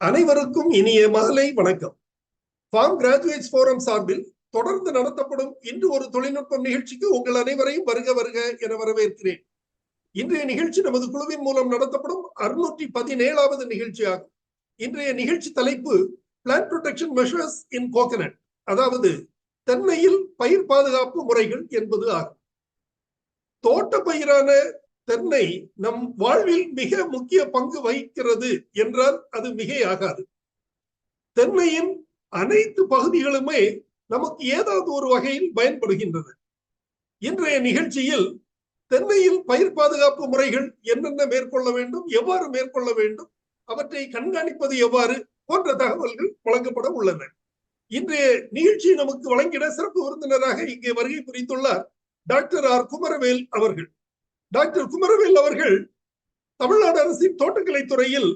அனைவருக்கும் இனிய மாலை வணக்கம். ஃபார்ம் கிராஜுவேட்ஸ் ஃபோரம் சார்பில் தொடர்ந்து நடத்தப்படும் இன்று ஒரு தொழில்நுட்பம் நிகழ்ச்சிக்கு உங்கள் அனைவரையும் வருக வருக என வரவேற்கிறேன். இன்றைய நிகழ்ச்சி நமது குழுவின் மூலம் நடத்தப்படும் 617வது நிகழ்ச்சியாகும். இன்றைய நிகழ்ச்சி தலைப்பு பிளான்ட் ப்ரொடெக்ஷன் மெஷர்ஸ் இன் கோகனட், அதாவது தென்னையில் பயிர் பாதுகாப்பு முறைகள் என்பது ஆகும். தோட்ட பயிரான தென்னை நம் வாழ்வில் மிக முக்கிய பங்கு வகிக்கிறது என்றால் அது மிகையாகாது. தென்னையின் அனைத்து பகுதிகளுமே நமக்கு ஏதாவது ஒரு வகையில் பயன்படுகின்றன. இன்றைய நிகழ்ச்சியில் தென்னையில் பயிர் பாதுகாப்பு முறைகள் என்னென்ன மேற்கொள்ள வேண்டும், எவ்வாறு மேற்கொள்ள வேண்டும், அவற்றை கண்காணிப்பது எவ்வாறு போன்ற தகவல்கள் வழங்கப்பட உள்ளன. இன்றைய நிகழ்ச்சியை நமக்கு வழங்கிட சிறப்பு விருந்தினராக இங்கே வருகை புரிந்துள்ளார் டாக்டர் ஆர் குமரவேல் அவர்கள். டாக்டர் குமரவேல் அவர்கள் தமிழ்நாடு அரசின் தோட்டக்கலை துறையில்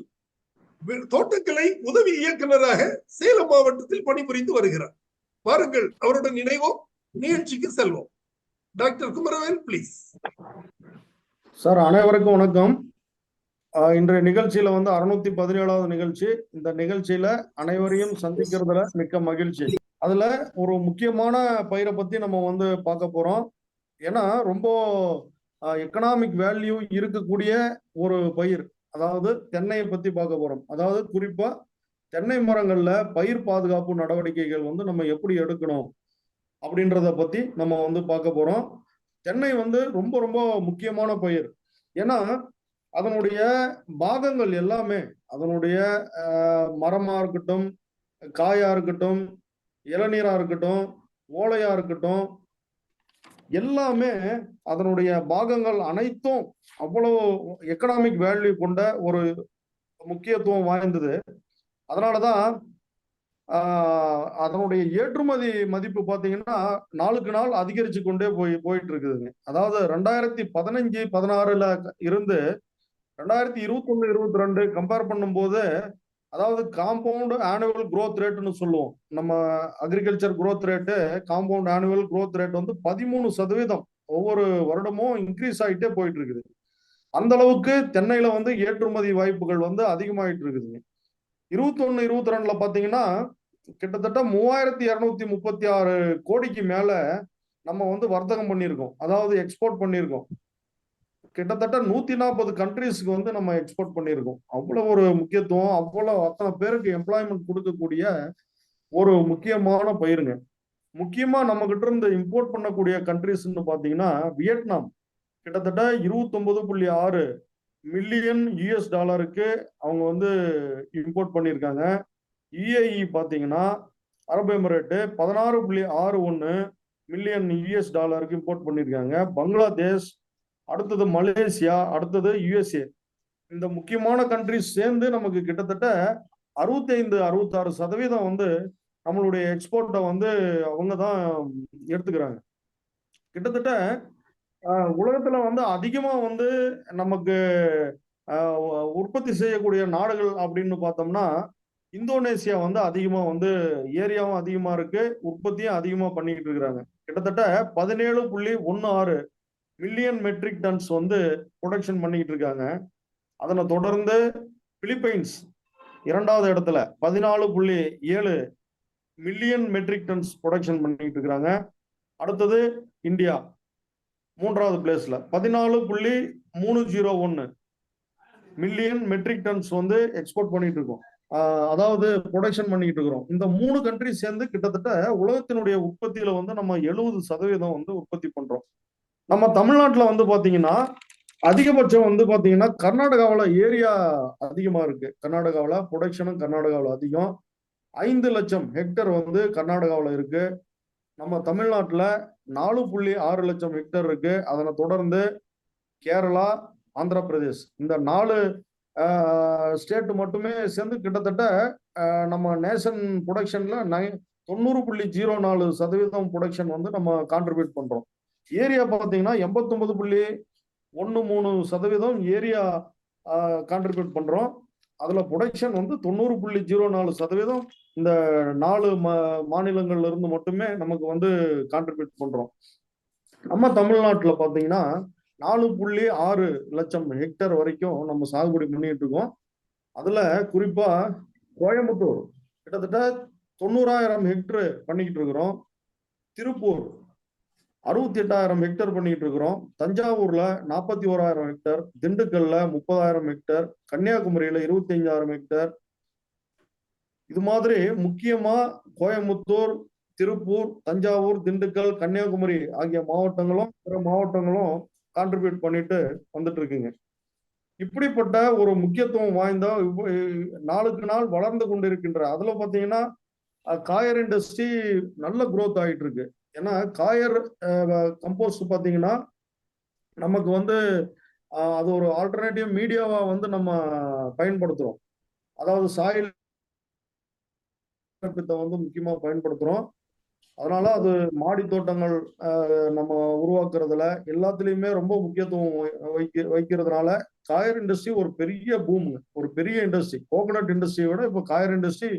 தோட்டக்கலை உதவி இயக்குநராக சேலம் மாவட்டத்தில் பணிபுரிந்து வருகிறார். வாருங்கள், அவருடன் இணைவோம், நிகழ்ச்சிக்கு செல்வோம். Doctor Kumaravel, please. சார், அனைவருக்கும் வணக்கம். இன்றைய நிகழ்ச்சியில 617வது நிகழ்ச்சி. இந்த நிகழ்ச்சியில அனைவரையும் சந்திக்கிறதுல மிக்க மகிழ்ச்சி. அதுல ஒரு முக்கியமான பயிரை பத்தி நம்ம பார்க்க போறோம். ஏன்னா ரொம்ப எக்கனாமிக் வேல்யூ இருக்கக்கூடிய ஒரு பயிர், அதாவது தென்னையை பத்தி பார்க்க போறோம். அதாவது குறிப்பா தென்னை மரங்கள்ல பயிர் பாதுகாப்பு நடவடிக்கைகள் நம்ம எப்படி எடுக்கணும் அப்படின்றத பத்தி நம்ம பார்க்க போறோம். தென்னை ரொம்ப ரொம்ப முக்கியமான பயிர். ஏன்னா அதனுடைய பாகங்கள் எல்லாமே, அதனுடைய மரமா இருக்கட்டும், காயா இருக்கட்டும், இளநீரா இருக்கட்டும், ஓலையா இருக்கட்டும், எல்லாமே அதனுடைய பாகங்கள் அனைத்தும் அவ்வளவு எக்கனாமிக் வேல்யூ கொண்ட ஒரு முக்கியத்துவம் வாய்ந்தது. அதனாலதான் அதனுடைய ஏற்றுமதி மதிப்பு பார்த்தீங்கன்னா நாளுக்கு நாள் அதிகரிச்சு கொண்டே போயிட்டு இருக்குதுங்க. அதாவது 2015-16 இருந்து 2021-22 கம்பேர் பண்ணும்போது, அதாவது காம்பவுண்ட் ஆனுவல் குரோத் ரேட்னு சொல்லுவோம். நம்ம agriculture growth rate, compound annual growth rate 13% ஒவ்வொரு வருடமும் இன்க்ரீஸ் ஆகிட்டே போயிட்டு இருக்குது. அந்த அளவுக்கு தென்னையில ஏற்றுமதி வாய்ப்புகள் அதிகமாயிட்டு இருக்குதுங்க. 21-22 பாத்தீங்கன்னா கிட்டத்தட்ட 3236 கோடிக்கு மேல நம்ம வர்த்தகம் பண்ணியிருக்கோம், அதாவது எக்ஸ்போர்ட் பண்ணியிருக்கோம். கிட்டத்தட்ட 140 கண்ட்ரீஸ்க்கு நம்ம எக்ஸ்போர்ட் பண்ணியிருக்கோம். அவ்வளவு ஒரு முக்கியத்துவம், அவ்வளவு அத்தனை பேருக்கு எம்ப்ளாய்மெண்ட் கொடுக்கக்கூடிய ஒரு முக்கியமான பயிருங்க. முக்கியமா நம்ம கிட்ட இருந்து இம்போர்ட் பண்ணக்கூடிய கண்ட்ரீஸ்ன்னு பாத்தீங்கன்னா வியட்நாம் கிட்டத்தட்ட 29.6 மில்லியன் யூஎஸ் டாலருக்கு அவங்க இம்போர்ட் பண்ணியிருக்காங்க. யுஏஇ பாத்தீங்கன்னா அரபு எமிரேட்டு 16.61 மில்லியன் யூஎஸ் டாலருக்கு இம்போர்ட் பண்ணியிருக்காங்க. பங்களாதேஷ், அடுத்தது மலேசியா, அடுத்தது யுஎஸ்ஏ. இந்த முக்கியமான கண்ட்ரிஸ் சேர்ந்து நமக்கு கிட்டத்தட்ட 65-66% நம்மளுடைய எக்ஸ்போர்ட்டை அவங்க தான் எடுத்துக்கிறாங்க. கிட்டத்தட்ட உலகத்துல அதிகமா நமக்கு உற்பத்தி செய்யக்கூடிய நாடுகள் அப்படின்னு பார்த்தோம்னா இந்தோனேசியா அதிகமா ஏரியாவும் அதிகமா இருக்கு, உற்பத்தியும் அதிகமா பண்ணிட்டு இருக்கிறாங்க. கிட்டத்தட்ட 17.16 மில்லியன் மெட்ரிக் டன்ஸ் ப்ரொடக்ஷன் பண்ணிட்டு இருக்காங்க. அதனை தொடர்ந்து பிலிப்பைன்ஸ் 2வது இடத்துல 14.7 மில்லியன் மெட்ரிக் டன்ஸ் ப்ரொடக்ஷன் பண்ணிட்டு இருக்கிறாங்க. அடுத்தது இந்தியா 3வது பிளேஸ்ல 14.301 மில்லியன் மெட்ரிக் டன்ஸ் எக்ஸ்போர்ட் பண்ணிட்டு இருக்கோம், அதாவது ப்ரொடக்ஷன் பண்ணிட்டு இருக்கிறோம். இந்த 3 கண்ட்ரி சேர்ந்து கிட்டத்தட்ட உலகத்தினுடைய உற்பத்தியில நம்ம 70% உற்பத்தி பண்றோம். நம்ம தமிழ்நாட்டுல பாத்தீங்கன்னா அதிகபட்சம் பாத்தீங்கன்னா கர்நாடகாவில ஏரியா அதிகமா இருக்கு. கர்நாடகாவில ப்ரொடக்ஷனும் கர்நாடகாவில அதிகம். 5 லட்சம் ஹெக்டர் கர்நாடகாவில இருக்கு. நம்ம தமிழ்நாட்டுல 4.6 லட்சம் ஹெக்டர் இருக்கு. அதனை தொடர்ந்து கேரளா, ஆந்திர பிரதேஷ், இந்த 4 ஸ்டேட் மட்டுமே சேர்ந்து கிட்டத்தட்ட நம்ம நேஷன் ப்ரொடக்ஷன்ல 90.04% ப்ரொடக்ஷன் நம்ம கான்ட்ரிபியூட் பண்றோம். ஏரியா பார்த்தீங்கன்னா 89.13% ஏரியா கான்ட்ரிபியூட் பண்றோம். அதுல ப்ரொடக்ஷன் 90.04% இந்த 4 மாநிலங்கள்ல இருந்து மட்டுமே நமக்கு கான்ட்ரிபியூட் பண்றோம். நம்ம தமிழ்நாட்டுல பாத்தீங்கன்னா 4.6 லட்சம் ஹெக்டர் வரைக்கும் நம்ம சாகுபடி பண்ணிட்டு இருக்கோம். அதுல குறிப்பா கோயம்புத்தூர் கிட்டத்தட்ட 90,000 ஹெக்டர் பண்ணிக்கிட்டு இருக்கிறோம். திருப்பூர் 68,000 ஹெக்டர் பண்ணிட்டு இருக்கிறோம். தஞ்சாவூர்ல 41,000 ஹெக்டர், திண்டுக்கல்ல 30,000 ஹெக்டர், கன்னியாகுமரியில 25,000 ஹெக்டர். இது மாதிரி முக்கியமா கோயம்புத்தூர், திருப்பூர், தஞ்சாவூர், திண்டுக்கல், கன்னியாகுமரி ஆகிய மாவட்டங்களும் பிற மாவட்டங்களும் கான்ட்ரிபியூட் பண்ணிட்டு வந்துட்டு இருக்குங்க. இப்படிப்பட்ட ஒரு முக்கியத்துவம் வாய்ந்த நாளுக்கு நாள் வளர்ந்து கொண்டிருக்கின்ற அதுல பாத்தீங்கன்னா காயர் இண்டஸ்ட்ரி நல்ல குரோத் ஆயிட்டு இருக்கு. ஏன்னா காயர் கம்போஸ்ட் பாத்தீங்கன்னா நமக்கு வந்து அது ஒரு ஆல்டர்னேட்டிவ் மீடியாவா வந்து நம்ம பயன்படுத்துறோம். அதாவது சாயில் வந்து முக்கியமா பயன்படுத்துறோம். அதனால அது மாடி தோட்டங்கள் நம்ம உருவாக்குறதுல எல்லாத்துலயுமே ரொம்ப முக்கியத்துவம் வைக்கிறதுனால காயர் இண்டஸ்ட்ரி ஒரு பெரிய பூம், ஒரு பெரிய இண்டஸ்ட்ரி. கோகனட் இண்டஸ்ட்ரியை விட இப்போ காயர் இண்டஸ்ட்ரி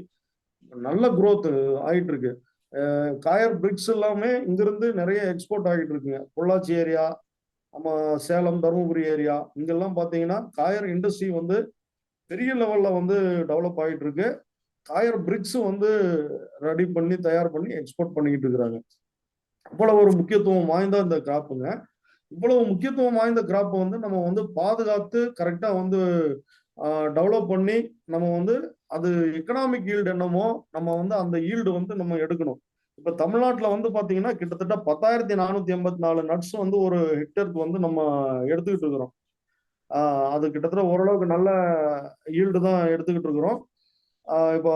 நல்ல குரோத் ஆயிட்டு இருக்கு. காயர் பிரிக்ஸ் எல்லாமே இங்கிருந்து நிறைய எக்ஸ்போர்ட் ஆகிட்டு இருக்குங்க. பொள்ளாச்சி ஏரியா, நம்ம சேலம், தருமபுரி ஏரியா இங்கெல்லாம் பாத்தீங்கன்னா காயர் இண்டஸ்ட்ரி வந்து பெரிய லெவல்ல வந்து டெவலப் ஆகிட்டு இருக்கு. காயர் பிரிக்ஸ் வந்து ரெடி பண்ணி தயார் பண்ணி எக்ஸ்போர்ட் பண்ணிக்கிட்டு இருக்கிறாங்க. இவ்வளவு ஒரு முக்கியத்துவம் வாய்ந்த இந்த கிராப்புங்க. இவ்வளவு முக்கியத்துவம் வாய்ந்த கிராப்பை வந்து நம்ம வந்து பாதுகாத்து கரெக்டா வந்து டெவலப் பண்ணி நம்ம வந்து அது எக்கனாமிக் ஈல்டு என்னமோ நம்ம வந்து அந்த ஈல்டு வந்து நம்ம எடுக்கணும். இப்ப தமிழ்நாட்டில் வந்து பாத்தீங்கன்னா கிட்டத்தட்ட 10,484 நட்ஸ் வந்து ஒரு ஹெக்டருக்கு வந்து நம்ம எடுத்துக்கிட்டு இருக்கிறோம். அது கிட்டத்தட்ட ஓரளவுக்கு நல்ல ஈல்டு தான் எடுத்துக்கிட்டு இருக்கிறோம். இப்போ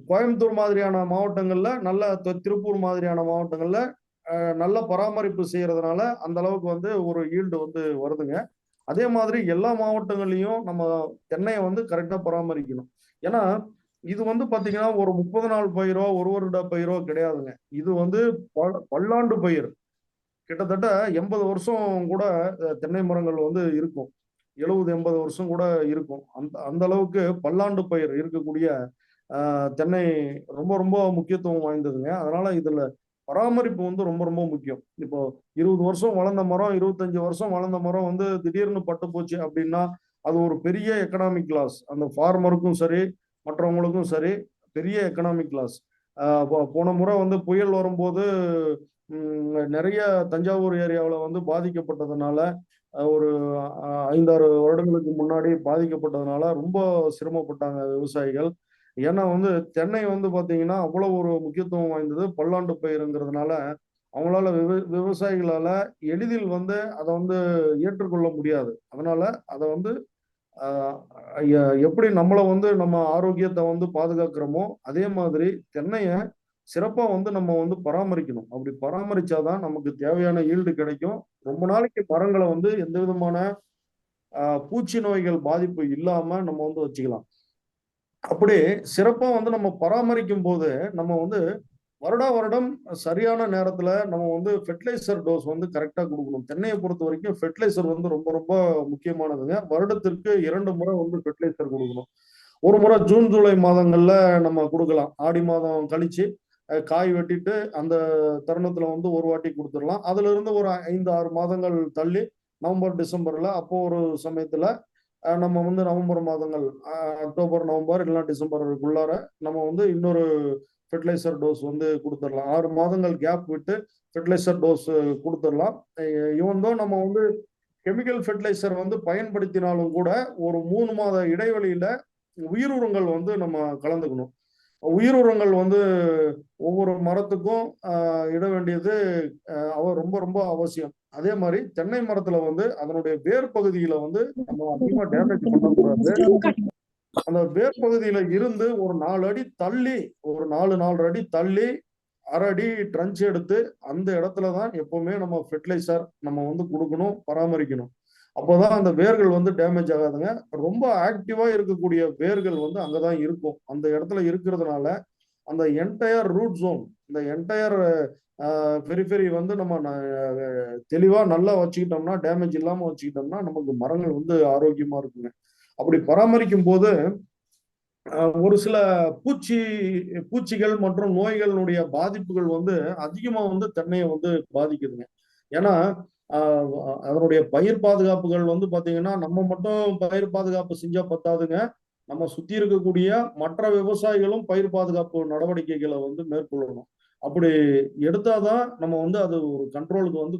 கோயம்புத்தூர் மாதிரியான மாவட்டங்கள்ல நல்ல திருப்பூர் மாதிரியான மாவட்டங்கள்ல நல்ல பராமரிப்பு செய்யறதுனால அந்த அளவுக்கு வந்து ஒரு ஈல்டு வந்து வருதுங்க. அதே மாதிரி எல்லா மாவட்டங்கள்லயும் நம்ம தென்னையை வந்து கரெக்டா பராமரிக்கணும். ஏன்னா இது வந்து பாத்தீங்கன்னா ஒரு 30 நாள் பயிரோ ஒரு வருட பயிரோ கிடையாதுங்க. இது வந்து பல்லாண்டு பயிர். கிட்டத்தட்ட 80 வருஷம் கூட தென்னை மரங்கள் வந்து இருக்கும். 70-80 வருஷம் கூட இருக்கும். அந்த அளவுக்கு பல்லாண்டு பயிர் இருக்கக்கூடிய தென்னை ரொம்ப ரொம்ப முக்கியத்துவம் வாய்ந்ததுங்க. அதனால இதுல பராமரிப்பு வந்து ரொம்ப ரொம்ப முக்கியம். இப்போ 20 வருஷம் வளர்ந்த மரம், 25 வருஷம் வளர்ந்த மரம் வந்து திடீர்னு பட்டு போச்சு அப்படின்னா அது ஒரு பெரிய எக்கனாமிக் லாஸ். அந்த ஃபார்மருக்கும் சரி, மற்றவங்களுக்கும் சரி, பெரிய எக்கனாமிக் லாஸ். போன முறை வந்து புயல் வரும்போது நிறைய தஞ்சாவூர் ஏரியாவில் வந்து பாதிக்கப்பட்டதுனால ஒரு 5-6 வருடங்களுக்கு முன்னாடி பாதிக்கப்பட்டதுனால ரொம்ப சிரமப்பட்டாங்க விவசாயிகள். ஏன்னா வந்து தென்னை வந்து பாத்தீங்கன்னா அவ்வளவு ஒரு முக்கியத்துவம் வாய்ந்தது பல்லாண்டு பயிருங்கிறதுனால அவங்களால விவசாயிகளால எளிதில் வந்து அதை வந்து ஏற்றுக்கொள்ள முடியாது. அதனால அதை வந்து எப்படி நம்மளை வந்து நம்ம ஆரோக்கியத்தை வந்து பாதுகாக்கிறோமோ அதே மாதிரி தென்னையை சிறப்பா வந்து நம்ம வந்து பராமரிக்கணும். அப்படி பராமரிச்சாதான் நமக்கு தேவையான ஈல்டு கிடைக்கும். ரொம்ப நாளைக்கு மரங்களை வந்து எந்த விதமான பூச்சி நோய்கள் பாதிப்பு இல்லாம நம்ம வந்து வச்சுக்கலாம். அப்படி சிறப்பா வந்து நம்ம பராமரிக்கும் போது நம்ம வந்து வருடம் சரியான நேரத்துல நம்ம வந்து ஃபெர்டிலைசர் டோஸ் வந்து கரெக்டா கொடுக்கணும். தென்னையை பொறுத்த வரைக்கும் ஃபெர்டிலைசர் வந்து ரொம்ப ரொம்ப முக்கியமானதுங்க. வருடத்திற்கு 2 முறை வந்து ஃபெர்டிலைசர் கொடுக்கணும். ஒரு முறை ஜூன் ஜூலை மாதங்கள்ல நம்ம கொடுக்கலாம். ஆடி மாதம் கழிச்சு காய் வெட்டிட்டு அந்த தருணத்துல வந்து ஒரு வாட்டி கொடுத்துடலாம். அதுல இருந்து ஒரு 5-6 மாதங்கள் தள்ளி நவம்பர் டிசம்பர்ல அப்போ ஒரு சமயத்துல நம்ம வந்து நவம்பர் மாதங்கள் அக்டோபர் நவம்பர் இல்லைன்னா டிசம்பருக்குள்ளார நம்ம வந்து இன்னொரு ஃபெர்டிலைசர் டோஸ் வந்து கொடுத்துடலாம். 6 மாதங்கள் கேப் விட்டு ஃபெர்டிலைசர் டோஸ் கொடுத்துடலாம். இவன் தான் நம்ம வந்து கெமிக்கல் ஃபெர்டிலைசர் வந்து பயன்படுத்தினாலும் கூட ஒரு 3 மாத இடைவெளியில உயிர் உரங்கள் வந்து நம்ம கலந்துக்கணும். உயிர் உரங்கள் வந்து ஒவ்வொரு மரத்துக்கும் இட வேண்டியது ரொம்ப ரொம்ப அவசியம். அதே மாதிரி தென்னை மரத்துல வந்து அதனுடைய வேர் பகுதியில வந்து நம்ம அதிகமா டேமேஜ் பண்ணக்கூடாது. அந்த வேர் பகுதியில இருந்து ஒரு 4 அடி தள்ளி, ஒரு 4 அடி தள்ளி 1/2 அடி ட்ரன்ச் எடுத்து அந்த இடத்துலதான் எப்பவுமே நம்ம ஃபெர்டிலைசர் நம்ம வந்து கொடுக்கணும், பராமரிக்கணும். அப்போதான் அந்த வேர்கள் வந்து டேமேஜ் ஆகாதுங்க. ரொம்ப ஆக்டிவா இருக்கக்கூடிய வேர்கள் வந்து அங்கதான் இருக்கும். அந்த இடத்துல இருக்கிறதுனால அந்த என்டையர் ரூட் ஜோன், இந்த என்டையர் பெரிஃபெரி வந்து நம்ம தெளிவா நல்லா வச்சுக்கிட்டோம்னா, டேமேஜ் இல்லாம வச்சுக்கிட்டோம்னா நமக்கு மரங்கள் வந்து ஆரோக்கியமா இருக்குங்க. அப்படி பராமரிக்கும் போது ஒரு சில பூச்சிகள் மற்றும் நோய்களுடைய பாதிப்புகள் வந்து அதிகமா வந்து தென்னையை வந்து பாதிக்குதுங்க. ஏன்னா அதனுடைய பயிர் பாதுகாப்புகள் வந்து பாத்தீங்கன்னா நம்ம மட்டும் பயிர் பாதுகாப்பு செஞ்சா பத்தாதுங்க. நம்ம சுத்தி இருக்கக்கூடிய மற்ற விவசாயிகளும் பயிர் பாதுகாப்பு நடவடிக்கைகளை வந்து மேற்கொள்ளணும். அப்படி எடுத்தாதான் நம்ம வந்து அது ஒரு கண்ட்ரோலுக்கு வந்து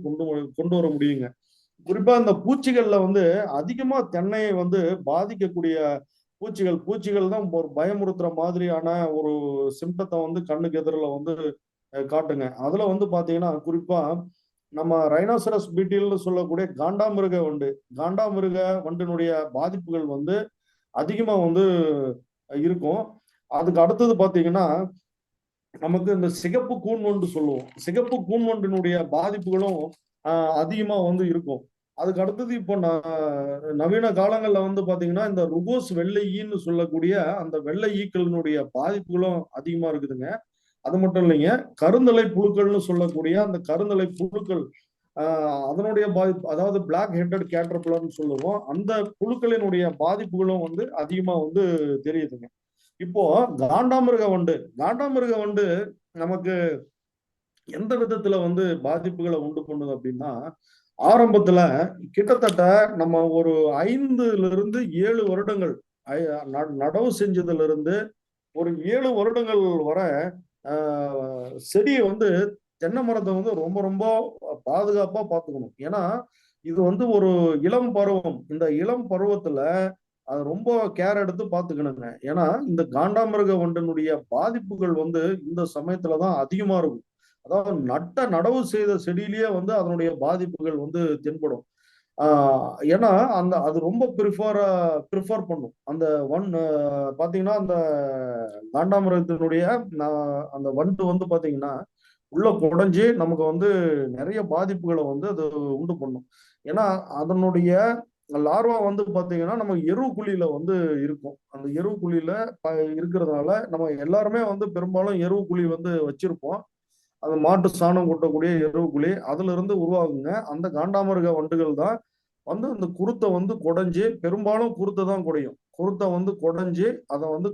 கொண்டு வர முடியுங்க. குறிப்பா இந்த பூச்சிகள்ல வந்து அதிகமா தென்னையை வந்து பாதிக்கக்கூடிய பூச்சிகள் தான் ஒரு பயமுறுத்துற மாதிரியான ஒரு சிம்டத்தை வந்து கண்ணுக்கு எதிரில் வந்து காட்டுங்க. அதுல வந்து பாத்தீங்கன்னா குறிப்பா நம்ம ரைனோசரஸ் பீட்டில்னு சொல்லக்கூடிய காண்டாமிருக வண்டினுடைய பாதிப்புகள் வந்து அதிகமா வந்து இருக்கும். அதுக்கு அடுத்தது பாத்தீங்கன்னா நமக்கு இந்த சிகப்பு கூன் வண்டு சொல்லுவோம். சிகப்பு கூன் வண்டினுடைய பாதிப்புகளும் அதிகமா வந்து இருக்கும். அதுக்கு அடுத்தது இப்போ நவீன காலங்கள்ல வந்து பாத்தீங்கன்னா இந்த ருகோஸ் வெள்ளை ஈன்னு சொல்லக்கூடிய அந்த வெள்ளை ஈக்களினுடைய பாதிப்புகளும் அதிகமா இருக்குதுங்க. அது மட்டும் இல்லைங்க, கருந்தலை புழுக்கள்னு சொல்லக்கூடிய அந்த கருந்தலை புழுக்கள் அதனுடைய பாதிப்பு, அதாவது பிளாக் ஹெட்டட் கேட்டர்பில்லர்னு சொல்லுவோம், அந்த புழுக்களினுடைய பாதிப்புகளும் வந்து அதிகமா வந்து தெரியுதுங்க. இப்போ காண்டாமிருக வண்டு நமக்கு எந்த விதத்துல வந்து பாதிப்புகளை உண்டு பண்ணுது அப்படின்னா, ஆரம்பத்துல கிட்டத்தட்ட நம்ம ஒரு 5 to 7 வருடங்கள் நடவு செஞ்சதுல இருந்து ஒரு 7 வருடங்கள் வரை செடியை வந்து தென்னை மரத்தை வந்து ரொம்ப ரொம்ப பாதுகாப்பா பார்த்துக்கணும். ஏன்னா இது வந்து ஒரு இளம் பருவம். இந்த இளம் பருவத்துல அது ரொம்ப கேர் எடுத்து பார்த்துக்கணுங்க. ஏன்னா இந்த காண்டாமிருக வண்டினுடைய பாதிப்புகள் வந்து இந்த சமயத்துலதான் அதிகமா இருக்கும். அதாவது நடவு செய்த செடியிலேயே வந்து அதனுடைய பாதிப்புகள் வந்து தென்படும். ஏன்னா அது ரொம்ப ப்ரிஃபர் பண்ணும். அந்த பாத்தீங்கன்னா அந்த காண்டாமிருகத்தினுடைய அந்த வண்டு வந்து பாத்தீங்கன்னா உள்ள குடைஞ்சு நமக்கு வந்து நிறைய பாதிப்புகளை வந்து அது உண்டு பண்ணும். ஏன்னா அதனுடைய லார்வா வந்து பாத்தீங்கன்னா நம்ம எரு குழியில வந்து இருக்கும். அந்த எரு குழியில இருக்கிறதுனால நம்ம எல்லாருமே வந்து பெரும்பாலும் எரு குழி வந்து வச்சிருப்போம். அது மாட்டு சாணம் கொட்டக்கூடிய எரு குழி அதுல இருந்து உருவாகுங்க. அந்த காண்டாமிருக வண்டுகள் தான் வந்து இந்த குருத்தை வந்து குடைஞ்சு, பெரும்பாலும் குருத்தை தான் குடையும். குருத்தை வந்து குடைஞ்சு அதை வந்து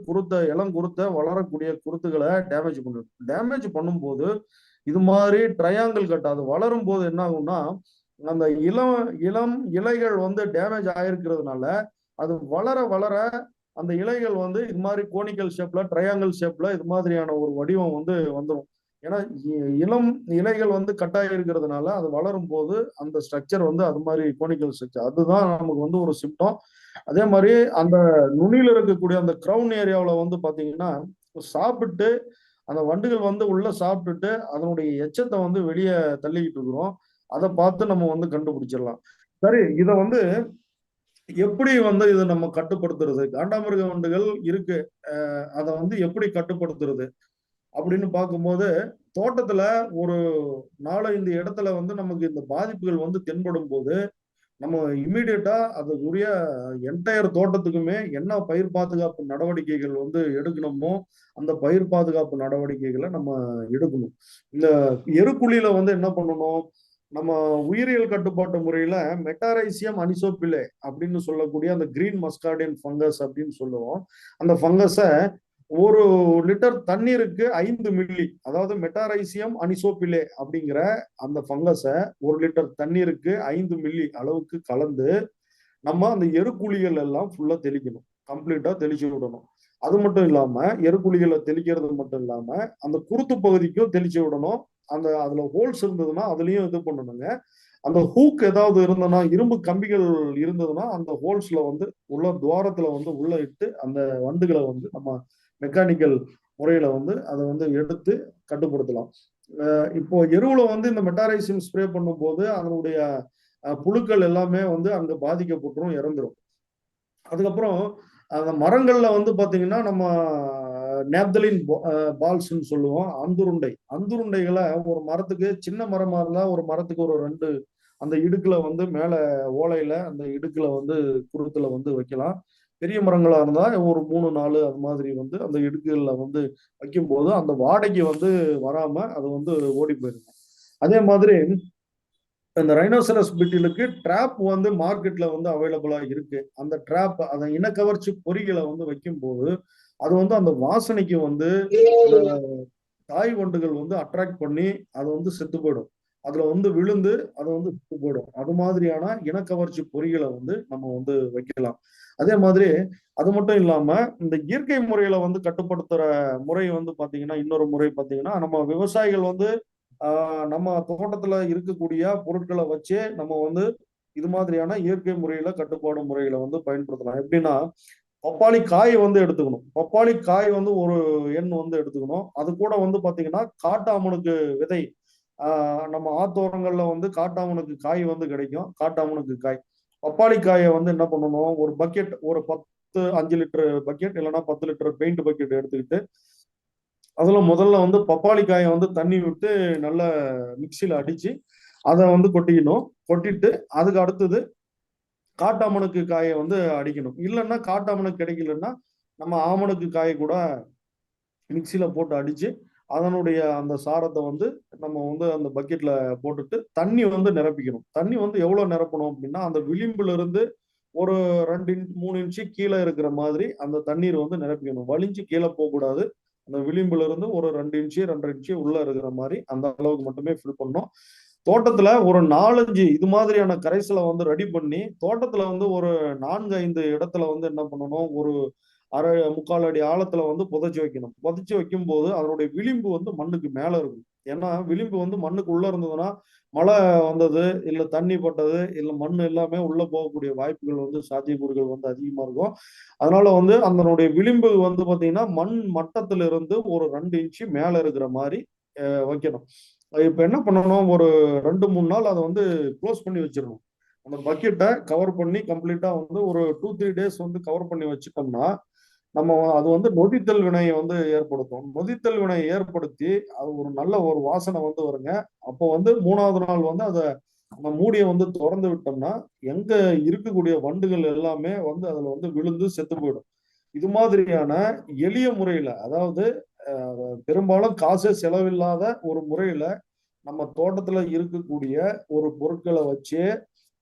இளங்குருத்தை வளரக்கூடிய குருத்துகளை டேமேஜ் பண்ணும்போது இது மாதிரி ட்ரையாங்கிள் கட் அது வளரும் போது என்ன ஆகும்னா அந்த இளம் இலைகள் வந்து டேமேஜ் ஆயிருக்கிறதுனால அது வளர வளர அந்த இலைகள் வந்து இது மாதிரி கோனிக்கல் ஷேப்ல ட்ரையாங்கிள் ஷேப்ல இது மாதிரியான ஒரு வடிவம் வந்து வந்துடும். ஏன்னா இளம் இலைகள் வந்து கட்டாயி இருக்கிறதுனால அது வளரும் போது அந்த ஸ்ட்ரக்சர் வந்து அது மாதிரி கோனிக்கல் ஸ்ட்ரக்சர் அதுதான் நமக்கு வந்து ஒரு சிம்டம். அதே மாதிரி அந்த நுனியில இருக்கக்கூடிய அந்த கிரவுன் ஏரியாவில் வந்து பாத்தீங்கன்னா சாப்பிட்டு அந்த வண்டுகள் வந்து உள்ள சாப்பிட்டுட்டு அதனுடைய எச்சத்தை வந்து வெளியே தள்ளிக்கிட்டு இருக்கிறோம். அதை பார்த்து நம்ம வந்து கண்டுபிடிச்சிடலாம். சரி, இதை வந்து எப்படி வந்து இதை நம்ம கட்டுப்படுத்துறது? காண்டாமிருக வண்டுகள் இருக்கு, அதை வந்து எப்படி கட்டுப்படுத்துறது அப்படின்னு பார்க்கும்போது தோட்டத்துல ஒரு 4-5 இடத்துல வந்து நமக்கு இந்த பாதிப்புகள் வந்து தென்படும் போது நம்ம இம்மிடியட்டா அதுக்குரிய என்டையர் தோட்டத்துக்குமே என்ன பயிர் பாதுகாப்பு நடவடிக்கைகள் வந்து எடுக்கணுமோ அந்த பயிர் பாதுகாப்பு நடவடிக்கைகளை நம்ம எடுக்கணும். இந்த எருக்குழியில வந்து என்ன பண்ணணும், நம்ம உயிரியல் கட்டுப்பாட்டு முறையில மெட்டாரைசியம் அனிசோபிலே அப்படின்னு சொல்லக்கூடிய அந்த கிரீன் மஸ்கார்டின் ஃபங்கஸ் அப்படின்னு சொல்லுவோம். அந்த ஃபங்கஸை 1 லிட்டர் தண்ணீருக்கு 5 மில்லி, அதாவது மெட்டாரைசியம் அனிசோபிலே அப்படிங்கிற அந்த ஃபங்கஸை 1 லிட்டர் தண்ணீருக்கு 5 மில்லி அளவுக்கு கலந்து நம்ம அந்த எருக்குழிகள் எல்லாம் ஃபுல்லா தெளிக்கணும். கம்ப்ளீட்டா தெளிச்சு விடணும். அது மட்டும் இல்லாம எருக்குழிகளை தெளிக்கிறது மட்டும் இல்லாம அந்த குருத்து பகுதிக்கும் தெளிச்சு விடணும். அதுல ஹோல்ஸ் இருந்ததுன்னா அதுலயும் இது பண்ணணுங்க. அந்த ஹூக் ஏதாவது இருந்ததுன்னா, இரும்பு கம்பிகள் இருந்ததுன்னா அந்த ஹோல்ஸ்ல வந்து உள்ள துவாரத்துல வந்து உள்ள இட்டு அந்த வண்டுகளை வந்து நம்ம மெக்கானிக்கல் முறையில வந்து அதை வந்து எடுத்து கட்டுப்படுத்தலாம். இப்போ எருவுல வந்து இந்த மெட்டாரைசியம் ஸ்ப்ரே பண்ணும்போது அதனுடைய புழுக்கள் எல்லாமே வந்து அங்க பாதிக்கப்பட்டுரும், இறந்துரும். அதுக்கப்புறம் அந்த மரங்கள்ல வந்து பாத்தீங்கன்னா நம்ம நேப்தலின் பால்ஸ்ன்னு சொல்லுவோம். அந்துருண்டைகளை ஒரு மரத்துக்கு, சின்ன மரமா இருந்தா ஒரு மரத்துக்கு ஒரு 2 அந்த இடுக்குல வந்து மேல ஓலையில அந்த இடுக்குல வந்து குருத்துல வந்து வைக்கலாம். பெரிய மரங்களா இருந்தா ஒரு 3-4 அது மாதிரி வந்து அந்த இடுக்குகள்ல வந்து வைக்கும்போது அந்த வாடகை வந்து வராம அது வந்து ஓடி போயிருங்க. அதே மாதிரி இந்த ரைனோசரஸ் பிட்டிலுக்கு ட்ராப் வந்து மார்க்கெட்ல வந்து அவைலபிளா இருக்கு. அந்த ட்ராப் அதை இனக்கவர்ச்சி பொறிகளை வந்து வைக்கும்போது அது வந்து அந்த வாசனைக்கு வந்து தாய் வண்டுகள் வந்து அட்ராக்ட் பண்ணி அது வந்து செத்து போயிடும். அதுல வந்து விழுந்து அதை வந்து சுட்டு போயிடும். அது மாதிரியான இனக்கவர்ச்சி பொறிகளை வந்து நம்ம வந்து வைக்கலாம். அதே மாதிரி அது மட்டும் இல்லாம இந்த இயற்கை முறையில வந்து கட்டுப்படுத்துற முறை வந்து பாத்தீங்கன்னா, இன்னொரு முறை பாத்தீங்கன்னா, நம்ம விவசாயிகள் வந்து நம்ம தோட்டத்துல இருக்கக்கூடிய பொருட்களை வச்சே நம்ம வந்து இது மாதிரியான இயற்கை முறையில கட்டுப்பாடு முறைகளை வந்து பயன்படுத்தலாம். எப்படின்னா, பப்பாளி காய் வந்து எடுத்துக்கணும். பப்பாளி காய் வந்து ஒரு எண் வந்து எடுத்துக்கணும். அது கூட வந்து பாத்தீங்கன்னா காட்டாமணுக்கு விதை. நம்ம ஆத்தோரங்கள்ல வந்து காட்டாமணுக்கு காய் வந்து கிடைக்கும். காட்டாமணுக்கு காய். பப்பாளி காயை வந்து என்ன பண்ணணும், ஒரு பக்கெட், ஒரு 5 லிட்டர் பக்கெட் இல்லைன்னா 10 லிட்டர் பெயிண்ட் பக்கெட் எடுத்துக்கிட்டு அதுல முதல்ல வந்து பப்பாளி காயை வந்து தண்ணி விட்டு நல்லா மிக்சியில அடிச்சு அதை வந்து கொட்டிக்கணும். கொட்டிட்டு அதுக்கு அடுத்தது காட்டாமணுக்கு காயை வந்து அடிக்கணும். இல்லைன்னா காட்டாமணுக்கு கிடைக்கலன்னா நம்ம ஆமணுக்கு காயை கூட மிக்சியில போட்டு அடிச்சு அதனுடைய அந்த சாரத்தை வந்து நம்ம வந்து அந்த பக்கெட்ல போட்டுட்டு தண்ணி வந்து நிரப்பிக்கணும். தண்ணி வந்து எவ்வளவு நிரப்பணும் அப்படின்னா, அந்த விளிம்புல இருந்து ஒரு 2 இன்ச் 3 இன்ச்சு கீழே இருக்கிற மாதிரி அந்த தண்ணீர் வந்து நிரப்பிக்கணும். வலிஞ்சு கீழே போகக்கூடாது. அந்த விளிம்புல இருந்து ஒரு 2 இன்ச்சு 2.5 இன்ச்சு உள்ள இருக்கிற மாதிரி அந்த அளவுக்கு மட்டுமே ஃபில் பண்ணணும். தோட்டத்துல ஒரு 4-5 இது மாதிரியான கரைசலை வந்து ரெடி பண்ணி தோட்டத்துல வந்து ஒரு 4-5 இடத்துல வந்து என்ன பண்ணணும், ஒரு அரை 3/4 அடி ஆழத்துல வந்து புதைச்சு வைக்கணும். புதைச்சு வைக்கும் போது அதனுடைய விளிம்பு வந்து மண்ணுக்கு மேல இருக்கும். ஏன்னா விளிம்பு வந்து மண்ணுக்கு உள்ள இருந்ததுன்னா மழை வந்தது, இல்ல தண்ணி பட்டது, இல்ல மண் எல்லாமே உள்ள போகக்கூடிய வாய்ப்புகள் வந்து சாத்தியக்கூறுகள் வந்து அதிகமா இருக்கும். அதனால வந்து அதனுடைய விளிம்பு வந்து பாத்தீங்கன்னா மண் மட்டத்துல இருந்து ஒரு 2 இன்ச்சு மேல இருக்கிற மாதிரி வைக்கணும். இப்ப என்ன பண்ணணும், ஒரு 2-3 நாள் அதை வந்து க்ளோஸ் பண்ணி வச்சிடணும். அந்த பக்கெட்டை கவர் பண்ணி கம்ப்ளீட்டா வந்து ஒரு 2-3 டேஸ் வந்து கவர் பண்ணி வச்சுட்டோம்னா நம்ம அது வந்து நொதித்தல் வினையை வந்து ஏற்படுத்தும். நொதித்தல் வினையை ஏற்படுத்தி அது ஒரு நல்ல ஒரு வாசனை வந்து வருங்க. அப்போ வந்து 3வது நாள் வந்து அதை நம்ம மூடியை வந்து திறந்து விட்டோம்னா எங்க இருக்கக்கூடிய வண்டுகள் எல்லாமே வந்து அதுல வந்து விழுந்து செத்து போயிடும். இது மாதிரியான எளிய முறையில, அதாவது பெரும்பாலும் காசே செலவில்லாத ஒரு முறையில நம்ம தோட்டத்துல இருக்கக்கூடிய ஒரு பொருட்களை வச்சு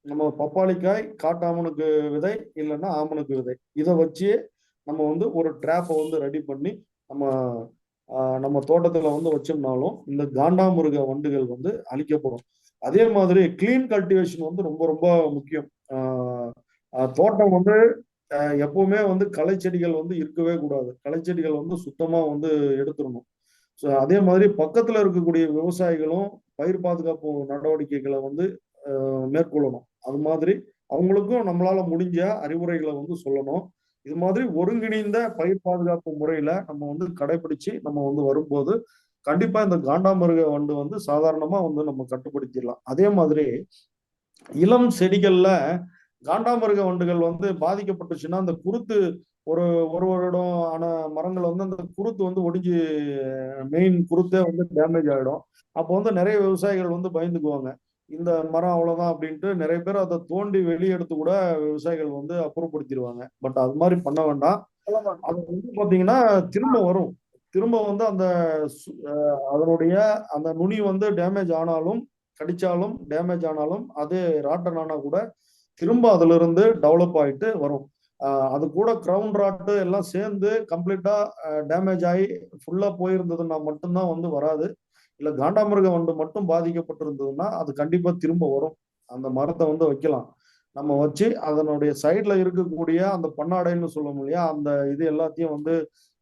நம்ம பப்பாளிக்காய், காட்டாமணுக்கு விதை இல்லைன்னா ஆமணுக்கு விதை இதை வச்சு நம்ம வந்து ஒரு ட்ராப்பை வந்து ரெடி பண்ணி நம்ம நம்ம தோட்டத்துல வந்து வச்சோம்னாலும் இந்த காண்டாமிருக வண்டுகள் வந்து அழிக்கப்படும். அதே மாதிரி கிளீன் கல்டிவேஷன் வந்து ரொம்ப ரொம்ப முக்கியம். தோட்டம் வந்து எப்பவுமே வந்து களை செடிகள் வந்து இருக்கவே கூடாது. களை செடிகள் வந்து சுத்தமா வந்து எடுத்துடணும். ஸோ அதே மாதிரி பக்கத்துல இருக்கக்கூடிய விவசாயிகளும் பயிர் பாதுகாப்பு நடவடிக்கைகளை வந்து மேற்கொள்ளணும். அது மாதிரி அவங்களுக்கும் நம்மளால முடிஞ்ச அறிவுரைகளை வந்து சொல்லணும். இது மாதிரி ஒருங்கிணைந்த பயிர் பாதுகாப்பு முறையில நம்ம வந்து கடைபிடிச்சு நம்ம வந்து வரும்போது கண்டிப்பா இந்த காண்டாமிருக வண்டு வந்து சாதாரணமா வந்து நம்ம கட்டுப்படுத்திடலாம். அதே மாதிரி இளம் செடிகள்ல காண்டாமிருக வண்டுகள் வந்து பாதிக்கப்பட்டுச்சுன்னா அந்த குருத்து ஒரு ஒரு வருடம் ஆன மரங்கள் வந்து அந்த குருத்து வந்து ஒடிஞ்சு மெயின் குருத்தே வந்து டேமேஜ் ஆயிடும். அப்போ வந்து நிறைய விவசாயிகள் வந்து பயந்துக்குவாங்க. இந்த மரம் அவ்வளவுதான் அப்படின்ட்டு நிறைய பேர் அதை தோண்டி வெளியே எடுத்து கூட விவசாயிகள் வந்து அப்புறப்படுத்திடுவாங்க. பட் அது மாதிரி பண்ண வேண்டாம். அது வந்து பாத்தீங்கன்னா திரும்ப வரும். திரும்ப வந்து அந்த அதனுடைய அந்த நுனி வந்து டேமேஜ் ஆனாலும், கடிச்சாலும் டேமேஜ் ஆனாலும், அது ராட்டன் ஆனா கூட திரும்ப அதுல இருந்து டெவலப் ஆயிட்டு வரும். அது கூட கிரவுன் ராட்டு எல்லாம் சேர்ந்து கம்ப்ளீட்டா டேமேஜ் ஆகி ஃபுல்லா போயிருந்ததுன்னா மட்டும்தான் வந்து வராது. இல்ல காண்டாமிருக வண்டு மட்டும் பாதிக்கப்பட்டிருந்ததுன்னா அது கண்டிப்பா திரும்ப வரும். அந்த மரத்தை வந்து வைக்கலாம். நம்ம வச்சு அதனுடைய சைட்ல இருக்கக்கூடிய அந்த பண்ணாடைன்னு சொல்லுவோம் இல்லையா, அந்த இது எல்லாத்தையும் வந்து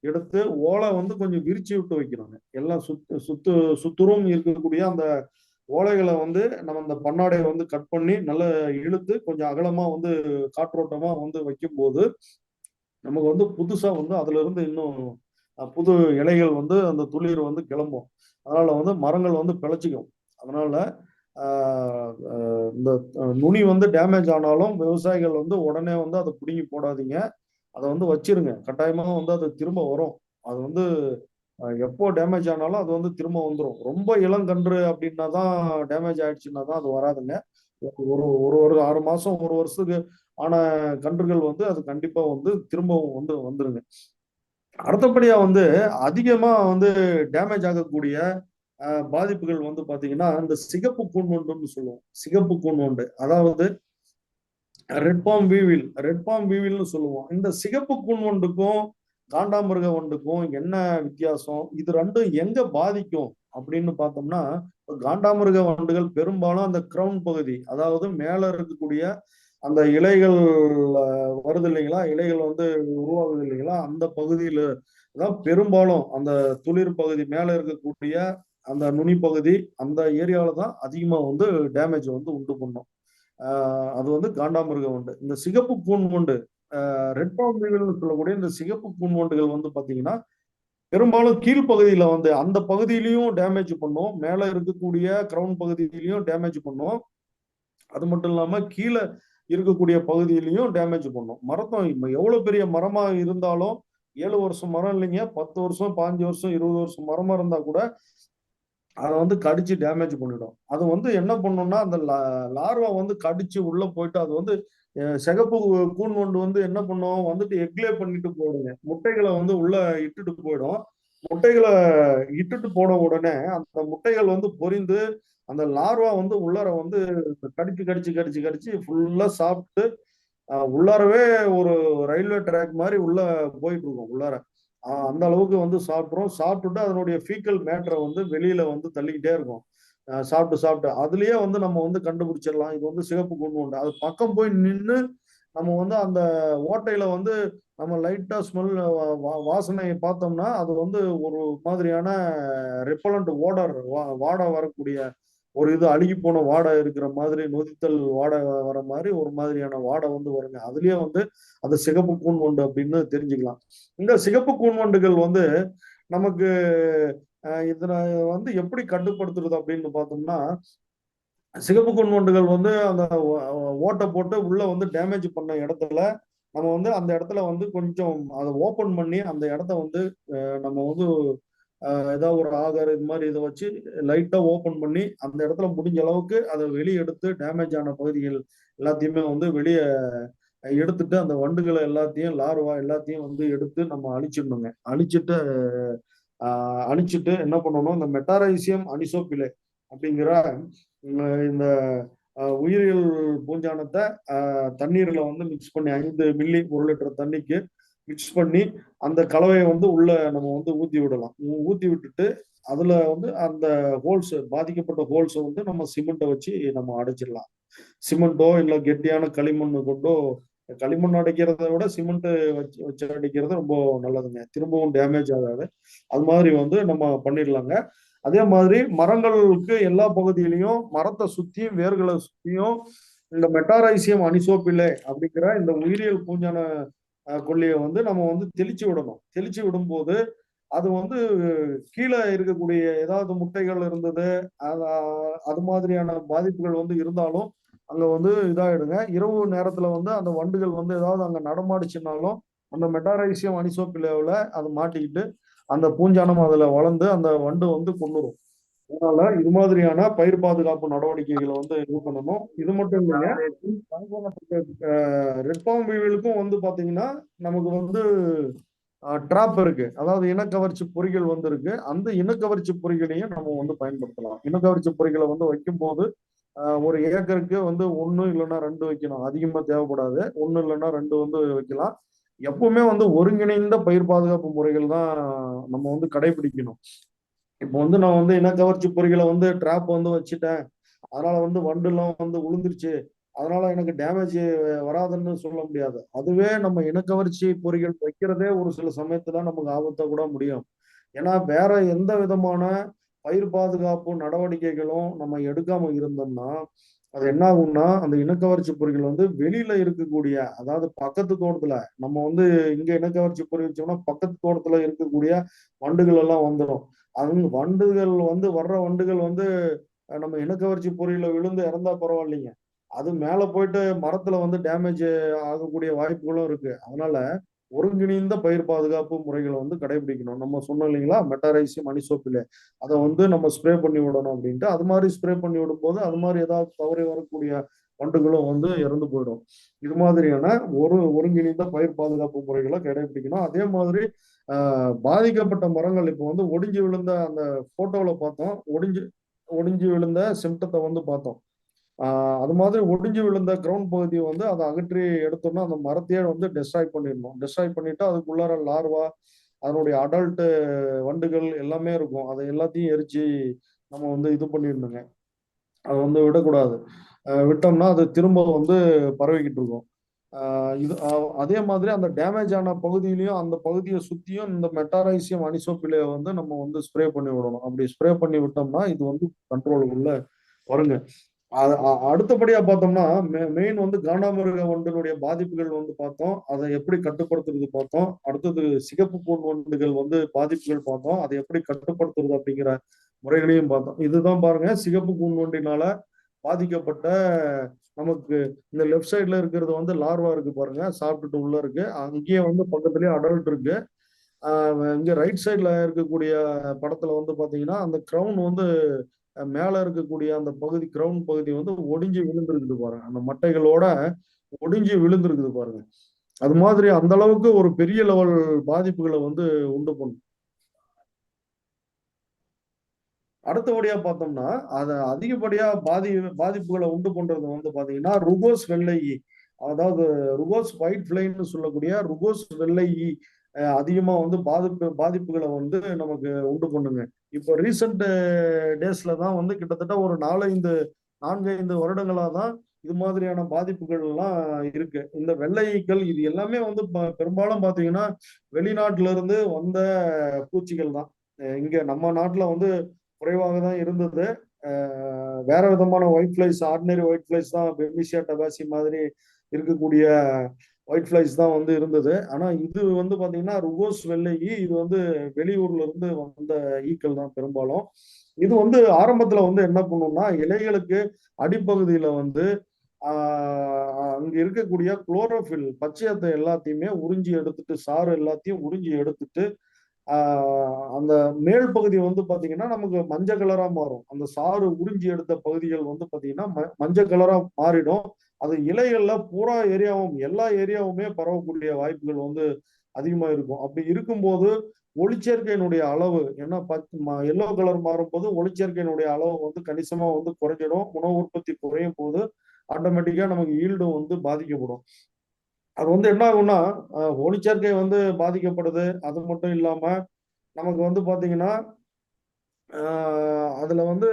எடுத்து ஓலை வந்து கொஞ்சம் விரிச்சு விட்டு வைக்கணுங்க. எல்லாம் சுத்துரும் இருக்கக்கூடிய அந்த ஓலைகளை வந்து நம்ம அந்த பண்ணாடையை வந்து கட் பண்ணி நல்லா இழுத்து கொஞ்சம் அகலமா வந்து காற்றோட்டமா வந்து வைக்கும் போது நமக்கு வந்து புதுசா வந்து அதுல இருந்து இன்னும் புது இலைகள் வந்து அந்த துளிர் வந்து கிளம்பும். அதனால வந்து மரங்கள் வந்து பிழைச்சிக்கும். அதனால இந்த நுனி வந்து டேமேஜ் ஆனாலும் விவசாயிகள் வந்து உடனே வந்து அதை பிடுங்கி போடாதீங்க. அதை வந்து வச்சிருங்க. கட்டாயமா வந்து அது திரும்ப வரும். அது வந்து எப்போ டேமேஜ் ஆனாலும் அது வந்து திரும்ப வந்துடும். ரொம்ப இளங்கன்று அப்படின்னா தான் டேமேஜ் ஆயிடுச்சுன்னா தான் அது வராதுங்க. ஒரு ஒரு ஒரு 6 மாசம் 1 வருஷத்துக்கு ஆன கன்றுகள் வந்து அது கண்டிப்பா வந்து திரும்பவும் வந்து வந்துருங்க. அடுத்தபடியா வந்து அதிகமா வந்து டேமேஜ் ஆகக்கூடிய பாதிப்புகள் வந்து பாத்தீங்கன்னா இந்த சிகப்பு கூன்வண்டுன்னு சொல்லுவோம். சிகப்பு கூன்வண்டு, அதாவது ரெட் பாம் வீவில்னு சொல்லுவோம். இந்த சிகப்பு கூன்வண்டுக்கும் காண்டாமிருக வண்டுக்கும் என்ன வித்தியாசம்? இது ரெண்டும் எங்க பாதிக்கும் அப்படின்னு பார்த்தோம்னா, காண்டாமிருக வண்டுகள் பெரும்பாலும் அந்த கிரவுன் பகுதி, அதாவது மேல இருக்கக்கூடிய அந்த இலைகள் வருது இல்லைங்களா, இலைகள் வந்து உருவாகுது இல்லைங்களா, அந்த பகுதியில தான் பெரும்பாலும் அந்த துளிர் பகுதி மேல இருக்கக்கூடிய அந்த நுனி பகுதி, அந்த ஏரியாவில தான் அதிகமா வந்து டேமேஜ் வந்து உண்டு பண்ணும். அது வந்து காண்டாமிருக வண்டு. இந்த சிகப்பு கூன் வண்டு, ரெட் பாம்புகள்னு சொல்லக்கூடிய இந்த சிகப்பு கூன் வண்டுகள் வந்து பாத்தீங்கன்னா பெரும்பாலும் கீழ்ப்பகுதியில வந்து அந்த பகுதியிலையும் டேமேஜ் பண்ணும், மேல இருக்கக்கூடிய கிரவுன் பகுதியிலையும் டேமேஜ் பண்ணும். அது மட்டும் இல்லாம கீழே இருக்கக்கூடிய பகுதியிலையும் டேமேஜ் பண்ணும். மரத்தம் எவ்வளவு பெரிய மரமா இருந்தாலும் 7 வருஷம் மரம் இல்லைங்க, 10 வருஷம், 15 வருஷம், 20 வருஷம் மரமா இருந்தா கூட அதை வந்து கடிச்சு டேமேஜ் பண்ணிடும். அது வந்து என்ன பண்ணும்னா அந்த லார்வா வந்து கடிச்சு உள்ள போயிட்டு அது வந்து சிகப்பு கூன் வண்டு வந்து என்ன பண்ணும் வந்துட்டு எக்லே பண்ணிட்டு போயிடுங்க, முட்டைகளை வந்து உள்ள இட்டுட்டு போயிடும். முட்டைகளை இட்டுட்டு போன உடனே அந்த முட்டைகள் வந்து பொரிந்து அந்த லார்வா வந்து உள்ளார வந்து கடிச்சு கடிச்சு கடிச்சு கடிச்சு ஃபுல்லா சாப்பிட்டு உள்ளாரவே ஒரு ரயில்வே ட்ராக் மாதிரி உள்ள போயிட்டு இருக்கும் உள்ளார. அந்த அளவுக்கு வந்து சாப்பிட்றோம். சாப்பிட்டுட்டு அதனுடைய ஃபீக்கல் மேட்டரை வந்து வெளியில வந்து தள்ளிக்கிட்டே இருக்கும். சாப்பிட்டு சாப்பிட்டு அதுலயே வந்து நம்ம வந்து கண்டுபிடிச்சிடலாம் இது வந்து சிகப்பு கூன் வண்டு. அது பக்கம் போய் நின்று நம்ம வந்து அந்த ஓட்டையில வந்து நம்ம லைட்டா ஸ்மெல் வாசனையை பார்த்தோம்னா அது வந்து ஒரு மாதிரியான ரிப்பலண்ட் ஓடர், வாடை வரக்கூடிய ஒரு இது அழுகி போன வாடை இருக்கிற மாதிரி, நொதித்தல் வாடை வர மாதிரி ஒரு மாதிரியான வாடை வந்து வருங்க. அதுலயே வந்து அந்த சிகப்பு கூன் வண்டு அப்படின்னு தெரிஞ்சுக்கலாம். இந்த சிகப்பு கூன் வண்டுகள் வந்து நமக்கு இதுல வந்து எப்படி கட்டுப்படுத்துறது அப்படின்னு பார்த்தோம்னா, சிகப்பு கூன் வண்டுகள் வந்து அந்த ஓட்டை போட்டு உள்ள வந்து டேமேஜ் பண்ண இடத்துல நம்ம வந்து அந்த இடத்துல வந்து கொஞ்சம் அதை ஓபன் பண்ணி அந்த இடத்த வந்து நம்ம வந்து ஏதாவது ஒரு ஆகார் இது மாதிரி இதை வச்சு லைட்டா ஓபன் பண்ணி அந்த இடத்துல முடிஞ்ச அளவுக்கு அதை வெளியே எடுத்து டேமேஜ் ஆன பகுதிகள் எல்லாத்தையுமே வந்து வெளியே எடுத்துட்டு அந்த வண்டுகளை எல்லாத்தையும் லார்வா எல்லாத்தையும் வந்து எடுத்து நம்ம அழிச்சிடணுங்க. அழிச்சிட்டு என்ன பண்ணணும், இந்த மெட்டாரைசியம் அனிசோபிலே அப்படிங்கிற இந்த உயிரியல் பூஞ்சானத்தை தண்ணீர்ல வந்து மிக்ஸ் பண்ணி 5 மில்லி 1 லிட்டர் தண்ணிக்கு மிக்ஸ் பண்ணி அந்த கலவையை வந்து உள்ள நம்ம வந்து ஊத்தி விடலாம். ஊத்தி விட்டுட்டு அதுல வந்து அந்த ஹோல்ஸ், பாதிக்கப்பட்ட ஹோல்ஸை வந்து நம்ம சிமெண்ட்டை வச்சு நம்ம அடைச்சிடலாம். சிமெண்ட்டோ இல்லை கெட்டியான களிமண் கொண்டோ, களிமண் அடைக்கிறத விட சிமெண்ட் வச்சு வச்சு அடைக்கிறது ரொம்ப நல்லதுங்க, திரும்பவும் டேமேஜ் ஆகாது. அது மாதிரி வந்து நம்ம பண்ணிடலாங்க. அதே மாதிரி மரங்களுக்கு எல்லா பகுதியிலையும் மரத்தை சுத்தியும் வேர்களை சுத்தியும் இந்த மெட்டாரைசியம் அனிசோபிலே அப்படிங்கிற இந்த உயிரியல் பூஞ்சான கொல்லியை வந்து நம்ம வந்து தெளிச்சு விடணும். தெளிச்சு விடும்போது அது வந்து கீழே இருக்கக்கூடிய ஏதாவது முட்டைகள் இருந்தது அது மாதிரியான பாதிப்புகள் வந்து இருந்தாலும் அங்க வந்து இதாயிடுங்க. இரவு நேரத்துல வந்து அந்த வண்டுகள் வந்து ஏதாவது அங்க நடமாடிச்சுனாலும் அந்த மெட்டாரைசியம் அனிசோபிலேவுல அது மாட்டிக்கிட்டு அந்த பூஞ்சானம் அதுல வளர்ந்து அந்த வண்டு வந்து கொண்டுரும். அதனால இது மாதிரியான பயிர் பாதுகாப்பு நடவடிக்கைகளை வந்து இது பண்ணணும். இது மட்டும் இல்லைங்க, ரெட் பாம் வீவிலுக்கும் வந்து பாத்தீங்கன்னா நமக்கு வந்து ட்ராப் இருக்கு, அதாவது இனக்கவர்ச்சி பொறிகள் வந்து இருக்கு. அந்த இனக்கவர்ச்சி பொறிகளையும் நம்ம வந்து பயன்படுத்தலாம். இனக்கவர்ச்சி பொறிகளை வந்து வைக்கும் போது ஒரு ஏக்கருக்கு வந்து 1 இல்லைன்னா 2 வைக்கணும், அதிகமா தேவைப்படாது. 1 இல்லைன்னா 2 வந்து வைக்கலாம். எப்பவுமே வந்து ஒருங்கிணைந்த பயிர் பாதுகாப்பு முறைகள் தான் நம்ம வந்து கடைபிடிக்கணும். இப்போ வந்து நான் வந்து இனக்கவர்ச்சி பொறிகளை வந்து ட்ராப் வந்து வச்சுட்டேன், அதனால வந்து வண்டுலாம் வந்து உளுந்துருச்சு, அதனால எனக்கு டேமேஜ் வராதுன்னு சொல்ல முடியாது. அதுவே நம்ம இனக்கவர்ச்சி பொறிகள் வைக்கிறதே ஒரு சில சமயத்துல நமக்கு ஆபத்தா கூட முடியும். ஏன்னா வேற எந்த விதமான பயிர் பாதுகாப்பு நடவடிக்கைகளும் நம்ம எடுக்காம இருந்தோம்னா அது என்ன ஆகும்னா அந்த இனக்கவர்ச்சி பொறிகள் வந்து வெளியில இருக்கக்கூடிய, அதாவது பக்கத்து தோட்டத்துல நம்ம வந்து இங்க இனக்கவர்ச்சி பொறி வச்சோம்னா பக்கத்து தோட்டத்துல இருக்கக்கூடிய வண்டுகள் எல்லாம் வந்துடும். அவங்க வண்டுகள் வந்து வர்ற வண்டுகள் வந்து நம்ம இனக்கவர்ச்சி பொறியில விழுந்து இறந்தா பரவாயில்லைங்க, அது மேல போயிட்டு மரத்துல வந்து டேமேஜ் ஆகக்கூடிய வாய்ப்புகளும் இருக்கு. அதனால ஒருங்கிணைந்த பயிர் பாதுகாப்பு முறைகளை வந்து கடைபிடிக்கணும். நம்ம சொன்னோம் இல்லைங்களா, மெட்டாரைசியம் அனிசோபிலே, அதை வந்து நம்ம ஸ்ப்ரே பண்ணி விடணும் அப்படின்ட்டு. அது மாதிரி ஸ்ப்ரே பண்ணி விடும்போது அது மாதிரி ஏதாவது தவறி வரக்கூடிய வண்டுகளும் வந்து இறந்து போயிடும். இது மாதிரியான ஒருங்கிணைந்த பயிர் பாதுகாப்பு முறைகளை கடைபிடிக்கணும். அதே மாதிரி பாதிக்கப்பட்ட மரங்கள் இப்போ வந்து ஒடிஞ்சு விழுந்த அந்த போட்டோவில் பார்த்தோம், ஒடிஞ்சு ஒடிஞ்சு விழுந்த சிம்டத்தை வந்து பார்த்தோம். அது மாதிரி ஒடிஞ்சு விழுந்த கிரவுண்ட் பகுதியை வந்து அதை அகற்றி எடுத்தோம்னா அந்த மரத்தையே வந்து டெஸ்ட்ராய் பண்ணிடணும். டெஸ்ட்ராய் பண்ணிட்டு அதுக்குள்ளார லார்வா அதனுடைய அடல்ட் வண்டுகள் எல்லாமே இருக்கும். அதை எல்லாத்தையும் எரிச்சு நம்ம வந்து இது பண்ணிடணுங்க. அதை வந்து விடக்கூடாது. விட்டோம்னா அது திரும்ப வந்து பரவிக்கிட்டு இருக்கும். இது அதே மாதிரி அந்த டேமேஜ் ஆன பகுதியிலையும் அந்த பகுதியை சுத்தியும் இந்த மெட்டாரைசியம் அனிசோபிலியை வந்து நம்ம வந்து ஸ்ப்ரே பண்ணி விடணும். அப்படி ஸ்ப்ரே பண்ணி விட்டோம்னா இது வந்து கண்ட்ரோலுக்குள்ள வருங்க. அடுத்தபடியா பார்த்தோம்னா மெயின் வந்து காண்டாமிருக வண்டினுடைய பாதிப்புகள் வந்து பார்த்தோம். அதை எப்படி கட்டுப்படுத்துறது பார்த்தோம். அடுத்தது சிகப்பு கூன் வண்டுகள் வந்து பாதிப்புகள் பார்த்தோம். அதை எப்படி கட்டுப்படுத்துறது அப்படிங்கிற முறைகளையும் பார்த்தோம். இதுதான் பாருங்க சிகப்பு கூன் வண்டினால பாதிக்கப்பட்ட நமக்கு இந்த லெஃப்ட் சைட்ல இருக்கிறது வந்து லார்வா இருக்கு பாருங்க, சாப்பிட்டுட்டு உள்ள இருக்கு. அங்கேயே வந்து பக்கத்துலயே அடல்ட் இருக்கு. இங்க ரைட் சைட்ல இருக்கக்கூடிய படத்துல வந்து பாத்தீங்கன்னா அந்த கிரவுன் வந்து மேல இருக்கக்கூடிய அந்த பகுதி கிரவுன் பகுதி வந்து ஒடிஞ்சு விழுந்திருக்குது பாருங்க. அந்த மட்டைகளோட ஒடிஞ்சு விழுந்திருக்குது பாருங்க. அது மாதிரி அந்த அளவுக்கு ஒரு பெரிய லெவல் பாதிப்புகளை வந்து உண்டு பண்ணும். அடுத்தபடியா பார்த்தோம்னா அதை அதிகப்படியா பாதிப்புகளை உண்டு பண்றது வந்து பாத்தீங்கன்னா ருகோஸ் வெள்ளை ஈ. அதாவது ருகோஸ் ஒயிட் ஃபிளைன்னு சொல்லக்கூடிய ருகோஸ் வெள்ளை ஈ அதிகமா வந்து பாதிப்புகளை வந்து நமக்கு உண்டு பண்ணுங்க. இப்போ ரீசெண்ட் டேஸ்ல தான் வந்து கிட்டத்தட்ட ஒரு 4-5 வருடங்களா தான் இது மாதிரியான பாதிப்புகள் எல்லாம் இருக்கு. இந்த வெள்ளை ஈக்கள் இது எல்லாமே வந்து பெரும்பாலும் பாத்தீங்கன்னா வெளிநாட்டுல இருந்து வந்த பூச்சிகள் தான். இங்க நம்ம நாட்டுல வந்து குறைவாக தான் இருந்தது. வேற விதமான white flies, ordinary white flies தான், பெர்மிஷியா டபாசி மாதிரி இருக்கக்கூடிய ஒயிட் ஃபிளைஸ் தான் வந்து இருந்தது. ஆனா இது வந்து பாத்தீங்கன்னா ருகோஸ் வெள்ளை ஈ, இது வந்து வெளியூர்ல இருந்து வந்த ஈக்கள் தான் பெரும்பாலும். இது வந்து ஆரம்பத்துல வந்து என்ன பண்ணும்னா இலைகளுக்கு அடிப்பகுதியில வந்து அங்க இருக்கக்கூடிய குளோரோஃபில் பச்சையத்தை எல்லாத்தையுமே உறிஞ்சி எடுத்துட்டு, சாறு எல்லாத்தையும் உறிஞ்சி எடுத்துட்டு அந்த மேல் பகுதி வந்து பாத்தீங்கன்னா நமக்கு மஞ்சள் கலரா மாறும். அந்த சாறு உறிஞ்சி எடுத்த பகுதிகள் வந்து பாத்தீங்கன்னா மஞ்சள் கலரா மாறிடும். அது இலைகள்ல பூரா ஏரியாவும் எல்லா ஏரியாவுமே பரவக்கூடிய வாய்ப்புகள் வந்து அதிகமா இருக்கும். அப்படி இருக்கும்போது ஒளிச்சேர்க்கையினுடைய அளவு ஏன்னா எல்லோ கலர் மாறும்போது ஒளிச்சேர்க்கையினுடைய அளவு வந்து கணிசமா வந்து குறைஞ்சிடும். உணவு உற்பத்தி குறையும் போது ஆட்டோமேட்டிக்கா நமக்கு ஈல்டும் வந்து பாதிக்கப்படும். அது வந்து என்ன ஆகும்னா ஒளிச்சேர்க்கை வந்து பாதிக்கப்படுது. அது மட்டும் இல்லாம நமக்கு வந்து பாத்தீங்கன்னா அதுல வந்து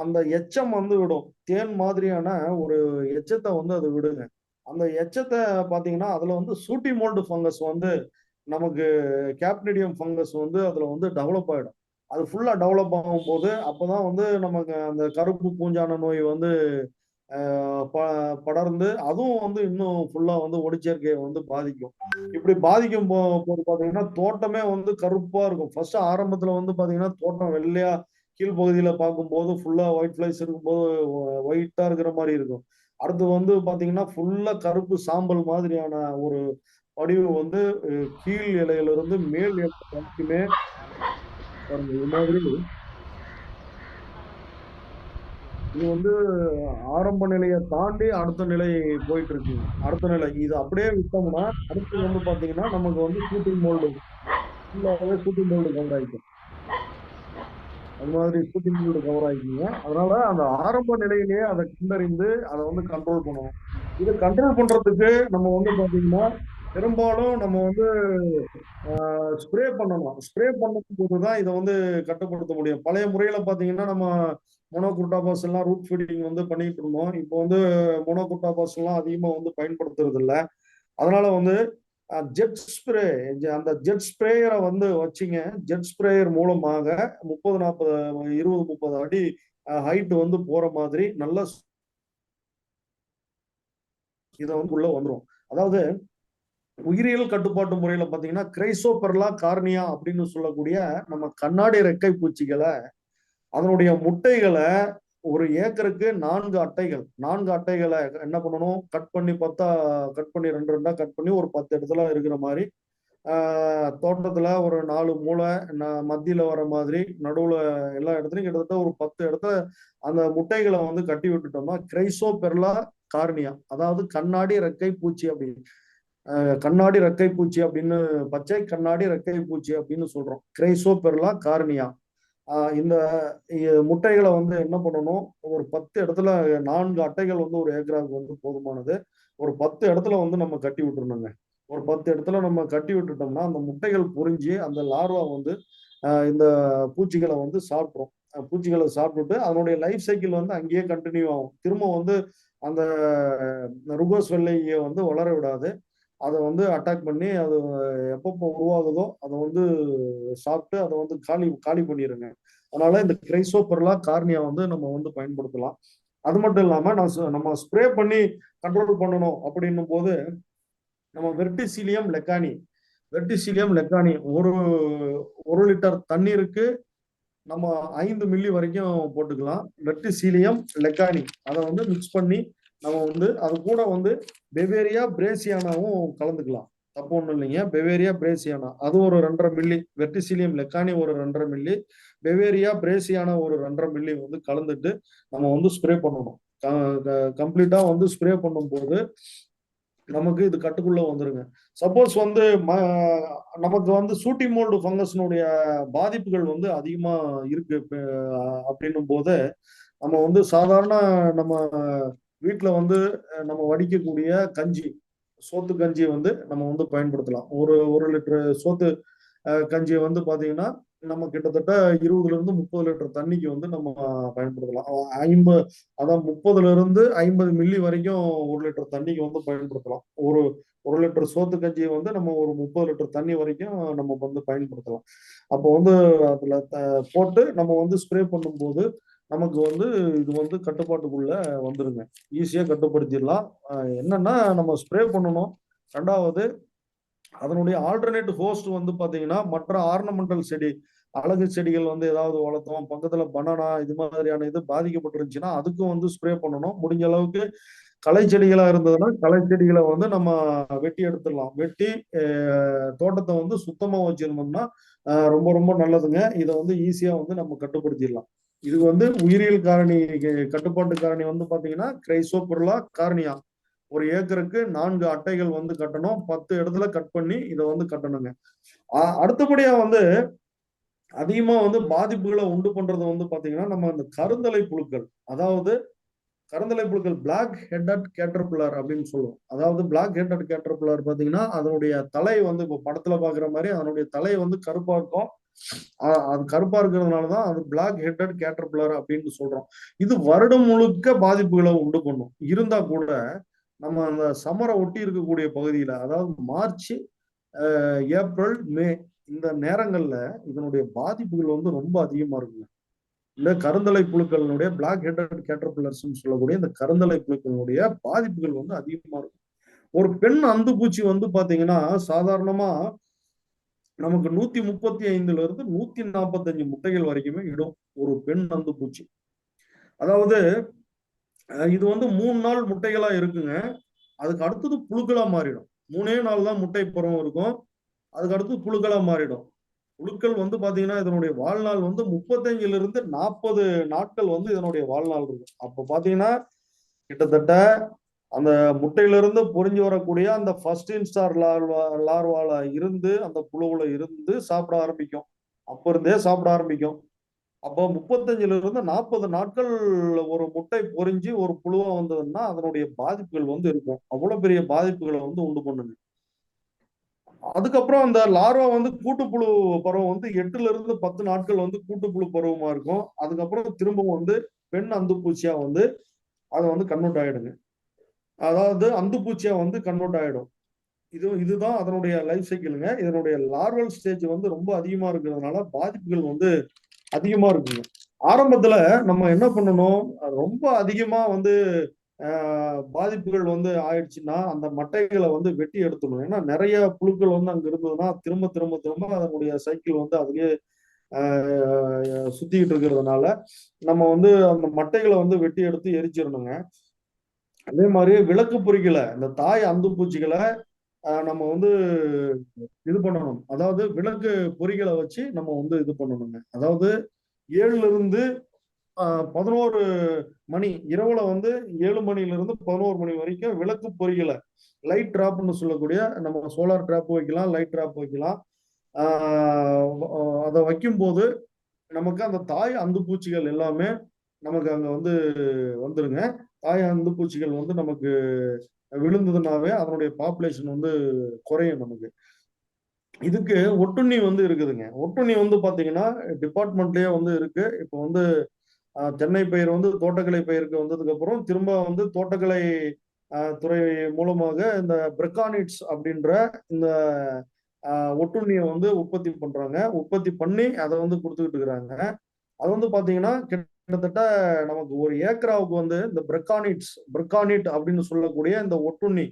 அந்த எச்சம் வந்து விடும். தேன் மாதிரியான ஒரு எச்சத்தை வந்து அது விடுங்க. அந்த எச்சத்தை பாத்தீங்கன்னா அதுல வந்து சூட்டி மோல்டு ஃபங்கஸ் வந்து நமக்கு கேப்னிடியம் ஃபங்கஸ் வந்து அதுல வந்து டெவலப் ஆயிடும். அது ஃபுல்லா டெவலப் ஆகும் போது அப்பதான் வந்து நமக்கு அந்த கருப்பு பூஞ்சான நோய் வந்து படர்ந்து அதுவும் வந்து இன்னும் ஃபுல்லா வந்து ஒளிச்சேர்க்கையை வந்து பாதிக்கும். இப்படி பாதிக்கும் போது பாத்தீங்கன்னா தோட்டமே வந்து கருப்பா இருக்கும். ஃபர்ஸ்ட் ஆரம்பத்துல வந்து பாத்தீங்கன்னா தோட்டம் வெள்ளையா கீழ்ப்பகுதியில பார்க்கும்போது ஃபுல்லா ஒயிட் ஃபிளைஸ் இருக்கும்போது ஒயிட்டா இருக்கிற மாதிரி இருக்கும். அடுத்து வந்து பாத்தீங்கன்னா ஃபுல்லா கருப்பு சாம்பல் மாதிரியான ஒரு படிவு வந்து கீழ் இலையில இருந்து மேல் இலை வரைக்குமே பாருங்க. இது மாதிரி இது வந்து ஆரம்ப நிலையை தாண்டி அடுத்த நிலை போயிட்டு இருக்குங்க. அடுத்த நிலை இது அப்படியே விட்டோம்னா அடுத்து வந்து பாத்தீங்கன்னா நமக்கு வந்து ஷூட்டிங் மோல்டு ஃபுல்லாவே ஷூட்டிங் மோல்டு கவர் ஆயிக்கும். அது மாதிரி ஷூட்டிங் மோல்டு கவர் ஆயிக்குங்க. அதனால அந்த ஆரம்ப நிலையிலேயே அதை கண்டறிந்து அதை வந்து கண்ட்ரோல் பண்ணணும். இதை கண்ட்ரோல் பண்றதுக்கு நம்ம வந்து பாத்தீங்கன்னா பெரும்பாலும் நம்ம வந்து ஸ்ப்ரே பண்ணணும். ஸ்ப்ரே பண்ணும்போது தான் இதை வந்து கட்டுப்படுத்த முடியும். பழைய முறையில பாத்தீங்கன்னா நம்ம மோனோகுர்டாபாஸ் எல்லாம் ரூட் ஃபீடிங் வந்து பண்ணிட்டு இருந்தோம். இப்போ வந்து மோனோகுர்டாபாஸ் எல்லாம் அதிகமா வந்து பயன்படுத்துறது இல்லை. அதனால வந்து ஜெட் ஸ்ப்ரே அந்த ஜெட் ஸ்ப்ரேயரை வந்து வச்சிங்க. ஜெட் ஸ்ப்ரேயர் மூலமாக 20 அடி ஹைட் வந்து போற மாதிரி நல்ல இதை வந்து உள்ள வந்துடும். அதாவது உயிரியல் கட்டுப்பாட்டு முறையில பாத்தீங்கன்னா கிரைசோபெர்லா கார்னியா அப்படின்னு சொல்லக்கூடிய நம்ம கண்ணாடி ரெக்கை பூச்சிகளை அதனுடைய முட்டைகளை ஒரு ஏக்கருக்கு 4 அட்டைகளை என்ன பண்ணணும் கட் பண்ணி 2 கட் பண்ணி ஒரு 10 இடத்துல இருக்கிற மாதிரி தோட்டத்துல ஒரு 4 மூலை மத்தியில வர மாதிரி நடுவுல எல்லா இடத்துலயும் கிட்டத்தட்ட ஒரு 10 இடத்துல அந்த முட்டைகளை வந்து கட்டி விட்டுட்டோம்னா கிரைசோபெர்லா கார்னியா அதாவது கண்ணாடி ரெக்கை பூச்சி அப்படின்னு கண்ணாடி ரெக்கை பூச்சி அப்படின்னு பச்சை கண்ணாடி ரெக்கை பூச்சி அப்படின்னு சொல்றோம். கிரைசோபெர்லா கார்னியா இந்த முட்டைகளை வந்து என்ன பண்ணணும் ஒரு 10 இடத்துல 4 அட்டைகள் வந்து ஒரு ஏக்கராவுக்கு வந்து போதுமானது. ஒரு 10 இடத்துல வந்து நம்ம கட்டி விட்டுருணுங்க. ஒரு 10 இடத்துல நம்ம கட்டி விட்டுட்டோம்னா அந்த முட்டைகள் பொரிஞ்சு அந்த லார்வா வந்து இந்த பூச்சிகளை வந்து சாப்பிட்ரும். பூச்சிகளை சாப்பிட்டுட்டு அதனுடைய லைஃப் சைக்கிள் வந்து அங்கேயே கண்டினியூ ஆகும். திரும்ப வந்து அந்த ருகோஸ் வெள்ளையை வந்து வளர விடாது. அதை வந்து அட்டாக் பண்ணி அது எப்பப்போ உருவாகுதோ அதை வந்து சாப்பிட்டு அதை வந்து காலி காலி பண்ணிடுங்க. அதனால இந்த கிரைசோபெர்லா கார்னியா வந்து நம்ம வந்து பயன்படுத்தலாம். அது மட்டும் இல்லாம நம்ம ஸ்ப்ரே பண்ணி கண்ட்ரோல் பண்ணணும் அப்படின்னும் போது நம்ம வெர்டிசிலியம் லெக்கானி ஒரு லிட்டர் தண்ணீருக்கு நம்ம 5 மில்லி வரைக்கும் போட்டுக்கலாம். வெர்டிசிலியம் லெக்கானி அதை வந்து மிக்ஸ் பண்ணி நம்ம வந்து அது கூட வந்து பெவேரியா பிரேசியானாவும் கலந்துக்கலாம். தப்பு ஒன்றும் இல்லைங்க. பெவேரியா பிரேசியானா அது ஒரு 2.5 மில்லி, வெர்டிசிலியம் லெக்கானி ஒரு 2.5 மில்லி, பெவேரியா பிரேசியானா ஒரு 2.5 மில்லி வந்து கலந்துட்டு நம்ம வந்து ஸ்ப்ரே பண்ணணும். கம்ப்ளீட்டா வந்து ஸ்ப்ரே பண்ணும்போது நமக்கு இது கட்டுக்குள்ள வந்துருங்க. சப்போஸ் வந்து நமக்கு வந்து சூட்டி மோல்டு ஃபங்கஸ்னுடைய பாதிப்புகள் வந்து அதிகமா இருக்கு அப்படின்னும் போது நம்ம வந்து சாதாரண நம்ம வீட்டுல வந்து நம்ம வடிக்கக்கூடிய கஞ்சி, சோத்து கஞ்சியை வந்து நம்ம வந்து பயன்படுத்தலாம். ஒரு லிட்டர் சோத்து கஞ்சியை வந்து பாத்தீங்கன்னா நம்ம கிட்டத்தட்ட 20 லிருந்து 30 லிட்டர் தண்ணிக்கு வந்து நம்ம பயன்படுத்தலாம். 30 லிருந்து 50 மில்லி வரைக்கும் 1 லிட்டர் தண்ணிக்கு வந்து பயன்படுத்தலாம். ஒரு லிட்டர் சோத்து கஞ்சியை வந்து நம்ம ஒரு 30 லிட்டர் தண்ணி வரைக்கும் நம்ம வந்து பயன்படுத்தலாம். அப்போ வந்து அதுல போட்டு நம்ம வந்து ஸ்ப்ரே பண்ணும்போது நமக்கு வந்து இது வந்து கட்டுப்பாட்டுக்குள்ள வந்துருங்க. ஈஸியா கட்டுப்படுத்திடலாம். என்னன்னா நம்ம ஸ்ப்ரே பண்ணணும். ரெண்டாவது அதனுடைய ஆல்டர்னேட் ஹோஸ்ட் வந்து பாத்தீங்கன்னா மற்ற ஆர்னமெண்டல் செடி, அழகு செடிகள் வந்து ஏதாவது வளர்த்தோம், பக்கத்துல பனானா இது மாதிரியான இது பாதிக்கப்பட்டிருந்துச்சுன்னா அதுக்கும் வந்து ஸ்ப்ரே பண்ணணும். முடிஞ்ச அளவுக்கு களை செடிகளா இருந்ததுன்னா களை செடிகளை வந்து நம்ம வெட்டி எடுத்துடலாம். வெட்டி தோட்டத்தை வந்து சுத்தமா வச்சிருந்தோம்னா ரொம்ப ரொம்ப நல்லதுங்க. இதை வந்து ஈஸியா வந்து நம்ம கட்டுப்படுத்திடலாம். இது வந்து உயிரியல் காரணி, கட்டுப்பாட்டு காரணி வந்து பாத்தீங்கன்னா கிரைசோபெர்லா கார்னியா. ஒரு ஏக்கருக்கு 4 அட்டைகள் வந்து கட்டணும். 10 இடத்துல கட் பண்ணி இதை வந்து கட்டணுங்க. அடுத்தபடியா வந்து அதிகமா வந்து பாதிப்புகளை உண்டு பண்றது வந்து பாத்தீங்கன்னா நம்ம அந்த கருந்தலை புழுக்கள். அதாவது கருந்தலை புழுக்கள் பிளாக் ஹெட்டட் கேட்டர்பில்லர் அப்படின்னு சொல்லுவோம். அதாவது பிளாக் ஹெட்டட் கேட்டர்பில்லர் பாத்தீங்கன்னா அதனுடைய தலை வந்து இப்போ படத்துல பாக்குற மாதிரி அதனுடைய தலை வந்து கருப்பா இருக்கும். அது கருப்பா இருக்கிறதுனாலதான் அது பிளாக் ஹெட்டட் கேட்டர்பில்லர் அப்படின்னு சொல்றோம். இது வருடம் முழுக்க பாதிப்புகளை உண்டு பண்ணும். இருந்தா கூட நம்ம அந்த சம்மரை ஒட்டி இருக்கக்கூடிய பகுதியில, அதாவது மார்ச், ஏப்ரல், மே இந்த நேரங்கள்ல இதனுடைய பாதிப்புகள் வந்து ரொம்ப அதிகமா இருக்குங்க. இந்த கருந்தலை புழுக்களினுடைய பிளாக் ஹெட்டட் கேட்டர்பில்லர்ஸ் சொல்லக்கூடிய இந்த கருந்தலை புழுக்களுடைய பாதிப்புகள் வந்து அதிகமா இருக்கும். ஒரு பெண் அந்து பூச்சி வந்து பாத்தீங்கன்னா சாதாரணமா நமக்கு 135 இருந்து 145 முட்டைகள் வரைக்குமே இடும் ஒரு பெண் அந்து பூச்சி. அதாவது இது வந்து 3 நாள் முட்டைகளா இருக்குங்க. அதுக்கு அடுத்தது புழுக்களா மாறிடும். 3 நாள் தான் முட்டை பருவம் இருக்கும். அதுக்கு அடுத்து புழுக்களா மாறிடும். புழுக்கள் வந்து பாத்தீங்கன்னா இதனுடைய வாழ்நாள் வந்து 35 இருந்து 40 நாட்கள் வந்து இதனுடைய வாழ்நாள் இருக்கும். அப்ப பாத்தீங்கன்னா கிட்டத்தட்ட அந்த முட்டையிலிருந்து பொரிஞ்சு வரக்கூடிய அந்த ஃபர்ஸ்ட் இன்ஸ்டார் லார்வால இருந்து அந்த புழுவுல இருந்து சாப்பிட ஆரம்பிக்கும். அப்ப இருந்தே சாப்பிட ஆரம்பிக்கும். அப்போ 35 இருந்து 40 நாட்கள் ஒரு முட்டை பொரிஞ்சு ஒரு புழுவா வந்ததுன்னா அதனுடைய பாதிப்புகள் வந்து இருக்கும். அவ்வளவு பெரிய பாதிப்புகளை வந்து உண்டு பண்ணுங்க. அதுக்கப்புறம் அந்த லார்வா வந்து கூட்டுப்புழு பருவம் வந்து 8 இருந்து 10 நாட்கள் வந்து கூட்டுப்புழு பருவமா இருக்கும். அதுக்கப்புறம் திரும்பவும் வந்து பெண் அந்துப்பூச்சியா வந்து அதை வந்து கன்வெர்ட் ஆயிடுங்க. அதாவது அந்துப்பூச்சியா வந்து கன்வெர்ட் ஆயிடும். இதுதான் அதனுடைய லைஃப் சைக்கிளுங்க. இதனுடைய லார்வல் ஸ்டேஜ் வந்து ரொம்ப அதிகமா இருக்கிறதுனால பாதிப்புகள் வந்து அதிகமா இருக்குங்க. ஆரம்பத்துல நம்ம என்ன பண்ணணும், ரொம்ப அதிகமா வந்து பாதிப்புகள் வந்து ஆயிடுச்சுன்னா அந்த மட்டைகளை வந்து வெட்டி எடுத்துடணும். ஏன்னா நிறைய புழுக்கள் வந்து அங்க இருந்ததுன்னா திரும்ப திரும்ப திரும்ப அதனுடைய சைக்கிள் வந்து அதுலயே சுத்திக்கிட்டு இருக்கிறதுனால நம்ம வந்து அந்த மட்டைகளை வந்து வெட்டி எடுத்து எரிச்சிடணுங்க. அதே மாதிரி விளக்கு பொறிகளை, இந்த தாய் அந்து பூச்சிகளை நம்ம வந்து இது பண்ணணும். அதாவது விளக்கு பொறிகளை வச்சு நம்ம வந்து இது பண்ணணுங்க. அதாவது 7 இருந்து 11 மணி இரவுல வந்து 7 மணிலிருந்து 11 மணி வரைக்கும் விளக்கு பொறிகளை, லைட் டிராப்னு சொல்லக்கூடிய நம்ம சோலார் டிராப் வைக்கலாம், லைட் டிராப் வைக்கலாம். அதை வைக்கும்போது நமக்கு அந்த தாய் அந்து பூச்சிகள் எல்லாமே நமக்கு அங்க வந்து வந்துருங்க. தாயந்து பூச்சிகள் வந்து நமக்கு விழுந்ததுனாவே அதனுடைய பாப்புலேஷன் வந்து குறையும் நமக்கு. இதுக்கு ஒட்டுண்ணி வந்து இருக்குதுங்க. ஒட்டுண்ணி வந்து பாத்தீங்கன்னா டிபார்ட்மெண்ட்லயே வந்து இருக்கு. இப்போ வந்து தென்னை பயிர் வந்து தோட்டக்கலை பயிருக்கு வந்ததுக்கு அப்புறம் திரும்ப வந்து தோட்டக்கலை துறை மூலமாக இந்த பிரக்கானிட்ஸ் அப்படின்ற இந்த ஒட்டுண்ணியை வந்து உற்பத்தி பண்றாங்க. உற்பத்தி பண்ணி அதை வந்து கொடுத்துக்கிட்டு இருக்கிறாங்க. அது வந்து பாத்தீங்கன்னா கிட்டத்தட்ட நமக்கு ஒரு ஏக்கராவுக்கு வந்து இந்த பிரக்கானிட் அப்படின்னு சொல்லக்கூடிய இந்த ஒட்டுண்ணி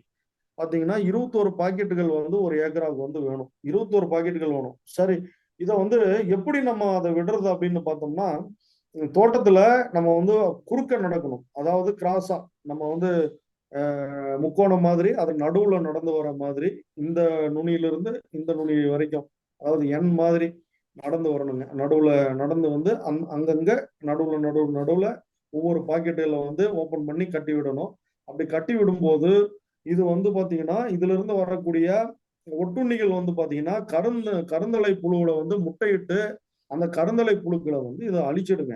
பாத்தீங்கன்னா 21 பாக்கெட்டுகள் வந்து ஒரு ஏக்கராவுக்கு வந்து வேணும். 21 பாக்கெட்டுகள் வேணும். சரி, இதை வந்து எப்படி நம்ம அதை விடுறது அப்படின்னு பார்த்தோம்னா, தோட்டத்துல நம்ம வந்து குறுக்க நடக்கணும். அதாவது கிராஸா நம்ம வந்து முக்கோணம் மாதிரி அது நடுவுல நடந்து வர மாதிரி இந்த நுனியிலிருந்து இந்த நுனி வரைக்கும், அதாவது எண் மாதிரி நடந்து வரணுங்க. நடுவுல நடந்து வந்து அங்கங்க நடுவுல ஒவ்வொரு பாக்கெட்டுகளை வந்து ஓபன் பண்ணி கட்டி விடணும். அப்படி கட்டி விடும்போது இது வந்து பாத்தீங்கன்னா இதுல இருந்து வரக்கூடிய ஒட்டுண்ணிகள் வந்து பாத்தீங்கன்னா கருந்தலை புழுவுல வந்து முட்டையிட்டு அந்த கருந்தலை புழுக்களை வந்து இதை அழிச்சிடுங்க.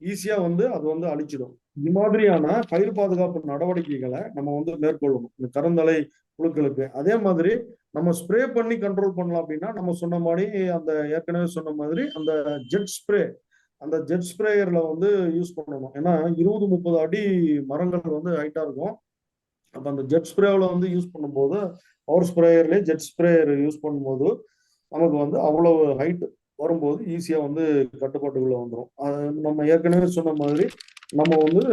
ஈஸியா வந்து அது வந்து அழிச்சிடும். இது மாதிரியான பயிர் பாதுகாப்பு நடவடிக்கைகளை நம்ம வந்து மேற்கொள்ளணும் இந்த கருந்தலை புழுக்களுக்கு. அதே மாதிரி நம்ம ஸ்ப்ரே பண்ணி கண்ட்ரோல் பண்ணலாம் அப்படின்னா நம்ம சொன்ன மாதிரி அந்த ஏற்கனவே சொன்ன மாதிரி அந்த ஜெட் ஸ்ப்ரே அந்த ஜெட் ஸ்ப்ரேயர்ல வந்து யூஸ் பண்ணணும். ஏன்னா 20-30 அடி மரங்கள் வந்து ஹைட்டா இருக்கும். அப்ப அந்த ஜெட் ஸ்ப்ரேவில் வந்து யூஸ் பண்ணும்போது பவர் ஸ்ப்ரேயர்லேயே ஜெட் ஸ்ப்ரேயர் யூஸ் பண்ணும்போது நமக்கு வந்து அவ்வளவு ஹைட் வரும்போது ஈஸியா வந்து கட்டுப்பாட்டுக்குள்ள வந்துடும். நம்ம ஏற்கனவே சொன்ன மாதிரி நம்ம வந்து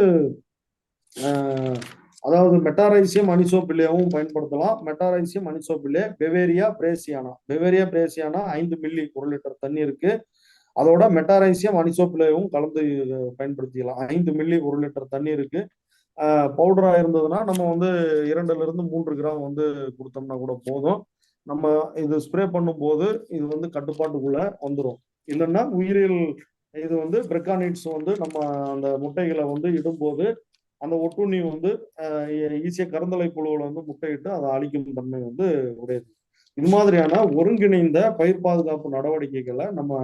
அதாவது மெட்டாரைசியம் அனிசோபில்லியாவும் பயன்படுத்தலாம். மெட்டாரைசியம் அனிசோபில்லே பெவேரியா பிரேசியானா 5 மில்லி 1 லிட்டர் தண்ணி இருக்கு. அதோட மெட்டாரைசியம் அனிசோபில்லேவும் கலந்து பயன்படுத்திக்கலாம். 5 மில்லி 1 லிட்டர் தண்ணி இருக்கு. பவுடரா இருந்ததுன்னா நம்ம வந்து 2-3 கிராம் வந்து கொடுத்தோம்னா கூட போதும். நம்ம இது ஸ்ப்ரே பண்ணும்போது இது வந்து கட்டுப்பாட்டுக்குள்ள வந்துடும். இல்லைன்னா உயிரியல் இது வந்து பிரக்கானிட்ஸ் வந்து நம்ம அந்த முட்டைகளை வந்து இடும்போது அந்த ஒட்டுண்ணி வந்து ஈஸியா கருந்தலை புழுவில் வந்து முட்டையிட்டு அதை அழிக்கும் தன்மை வந்து உடையது. இது மாதிரியான ஒருங்கிணைந்த பயிர் பாதுகாப்பு நடவடிக்கைகளை நம்ம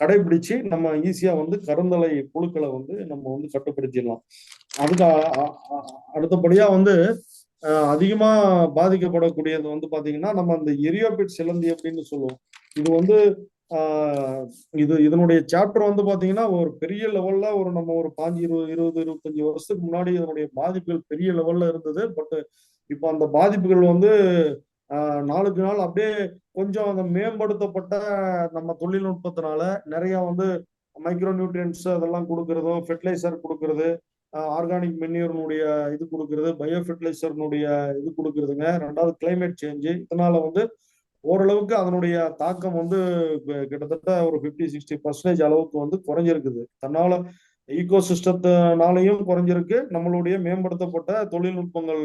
கடைபிடிச்சு நம்ம ஈஸியா வந்து கருந்தலை புழுக்களை வந்து நம்ம வந்து கட்டுப்படுத்திடலாம். அதுக்கு அடுத்தபடியா வந்து அதிகமா பாதிக்கப்படக்கூடியது வந்து பாத்தீங்கன்னா நம்ம அந்த எரியோபிட் சிலந்தி அப்படின்னு சொல்லுவோம். இது வந்து இதனுடைய சாப்டர் வந்து பாத்தீங்கன்னா ஒரு பெரிய லெவல்ல நம்ம ஒரு 25 வருஷத்துக்கு முன்னாடி இதனுடைய பாதிப்புகள் பெரிய லெவல்ல இருந்தது. பட் இப்ப அந்த பாதிப்புகள் வந்து நாளுக்கு நாள் அப்படியே கொஞ்சம் அந்த மேம்படுத்தப்பட்ட நம்ம தொழில்நுட்பத்தினால நிறைய வந்து மைக்ரோ நியூட்ரியன்ஸ் அதெல்லாம் கொடுக்கறதும் ஃபெர்டிலைசர் கொடுக்கறது, ஆர்கானிக் மென்யூர்னுடைய இது கொடுக்கறது, பயோ ஃபெர்டிலைசர்னுடைய இது கொடுக்கறதுங்க. ரெண்டாவது கிளைமேட் சேஞ்சு, இதனால வந்து ஓரளவுக்கு அதனுடைய தாக்கம் வந்து கிட்டத்தட்ட ஒரு 50-60% அளவுக்கு வந்து குறைஞ்சிருக்குது. தன்னால ஈகோ சிஸ்டத்தினாலையும் குறைஞ்சிருக்கு. நம்மளுடைய மேம்படுத்தப்பட்ட தொழில்நுட்பங்கள்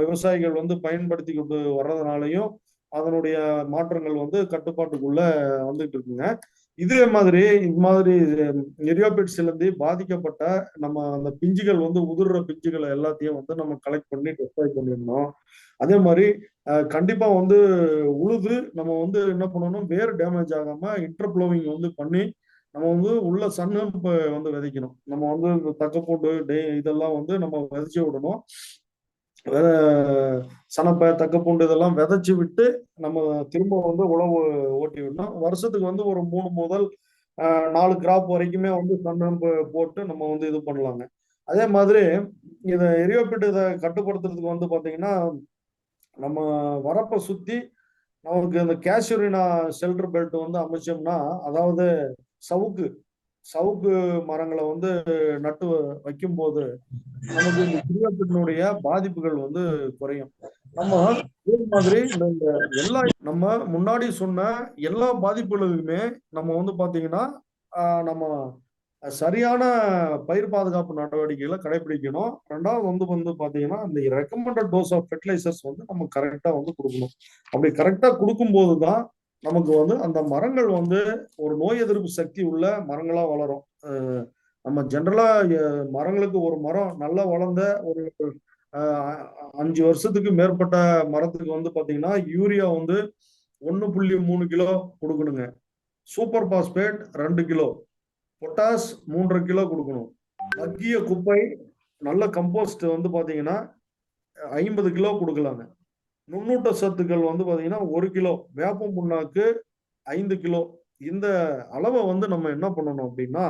விவசாயிகள் வந்து பயன்படுத்தி கொண்டு வர்றதுனாலையும் அதனுடைய மாற்றங்கள் வந்து கட்டுப்பாட்டுக்குள்ள வந்துட்டு இருக்குங்க. இதே மாதிரி இது மாதிரி எரியோபிட் சிலந்தி பாதிக்கப்பட்ட நம்ம அந்த பிஞ்சுகள் வந்து உதிர்ற பிஞ்சுகளை எல்லாத்தையும் வந்து நம்ம கலெக்ட் பண்ணி டெஸ்ட்ராய் பண்ணிடணும். அதே மாதிரி கண்டிப்பா வந்து உழுது நம்ம வந்து என்ன பண்ணணும், வேர் டேமேஜ் ஆகாம இன்டர்ப்ளோவிங் வந்து பண்ணி நம்ம வந்து உள்ள சன்ஹம்ப் வந்து விதைக்கணும். நம்ம வந்து தக்கப்பூண்டு இதெல்லாம் வந்து நம்ம விதைச்சு விடணும். சனப்பை தக்கப்பூண்டு இதெல்லாம் விதைச்சு விட்டு நம்ம திரும்ப வந்து உழவு ஓட்டி விடணும். வருஷத்துக்கு வந்து ஒரு 3 முதல் 4 கிராப் வரைக்குமே வந்து சன்ஹம்ப் போட்டு நம்ம வந்து இது பண்ணலாங்க. அதே மாதிரி இதை எரியோபிட் இதை கட்டுப்படுத்துறதுக்கு வந்து பாத்தீங்கன்னா நம்ம வரப்பை சுத்தி நமக்கு இந்த கேஷுரினா ஷெல்டர் பெல்ட் வந்து அமைச்சோம்னா, அதாவது சவுக்கு மரங்களை வந்து நட்டு வைக்கும் போது நமக்கு இந்த எரியோபிட்னுடைய பாதிப்புகள் வந்து குறையும். நம்ம இதே மாதிரி இந்த எல்லா நம்ம முன்னாடி சொன்ன எல்லா பாதிப்புகளுக்குமே நம்ம வந்து பாத்தீங்கன்னா நம்ம சரியான பயிர் பாதுகாப்பு நடவடிக்கைகளை கடைபிடிக்கணும். ரெண்டாவது வந்து பாத்தீங்கன்னா இந்த ரெக்கமெண்டட் டோஸ் ஆஃப் ஃபெர்டிலைசர்ஸ் வந்து நம்ம கரெக்டா வந்து கொடுக்கணும். அப்படி கரெக்டா கொடுக்கும்போது தான் நமக்கு வந்து அந்த மரங்கள் வந்து ஒரு நோய் எதிர்ப்பு சக்தி உள்ள மரங்களா வளரும். நம்ம ஜென்ரலா மரங்களுக்கு ஒரு மரம் நல்லா வளர்ந்த ஒரு 5 வருஷத்துக்கு மேற்பட்ட மரத்துக்கு வந்து பாத்தீங்கன்னா யூரியா வந்து 1.3 கிலோ கொடுக்கணுங்க. Super phosphate 2 kilo, potash 3.5 kilo கொடுக்கணும். மக்கிய குப்பை நல்ல கம்போஸ்ட் வந்து பாத்தீங்கன்னா 50 கிலோ கொடுக்கலாங்க. நுண்ணூட்ட சத்துக்கள் வந்து பாத்தீங்கன்னா 1 கிலோ, வேப்ப புண்ணாக்கு 5 கிலோ. இந்த அளவை வந்து நம்ம என்ன பண்ணணும் அப்படின்னா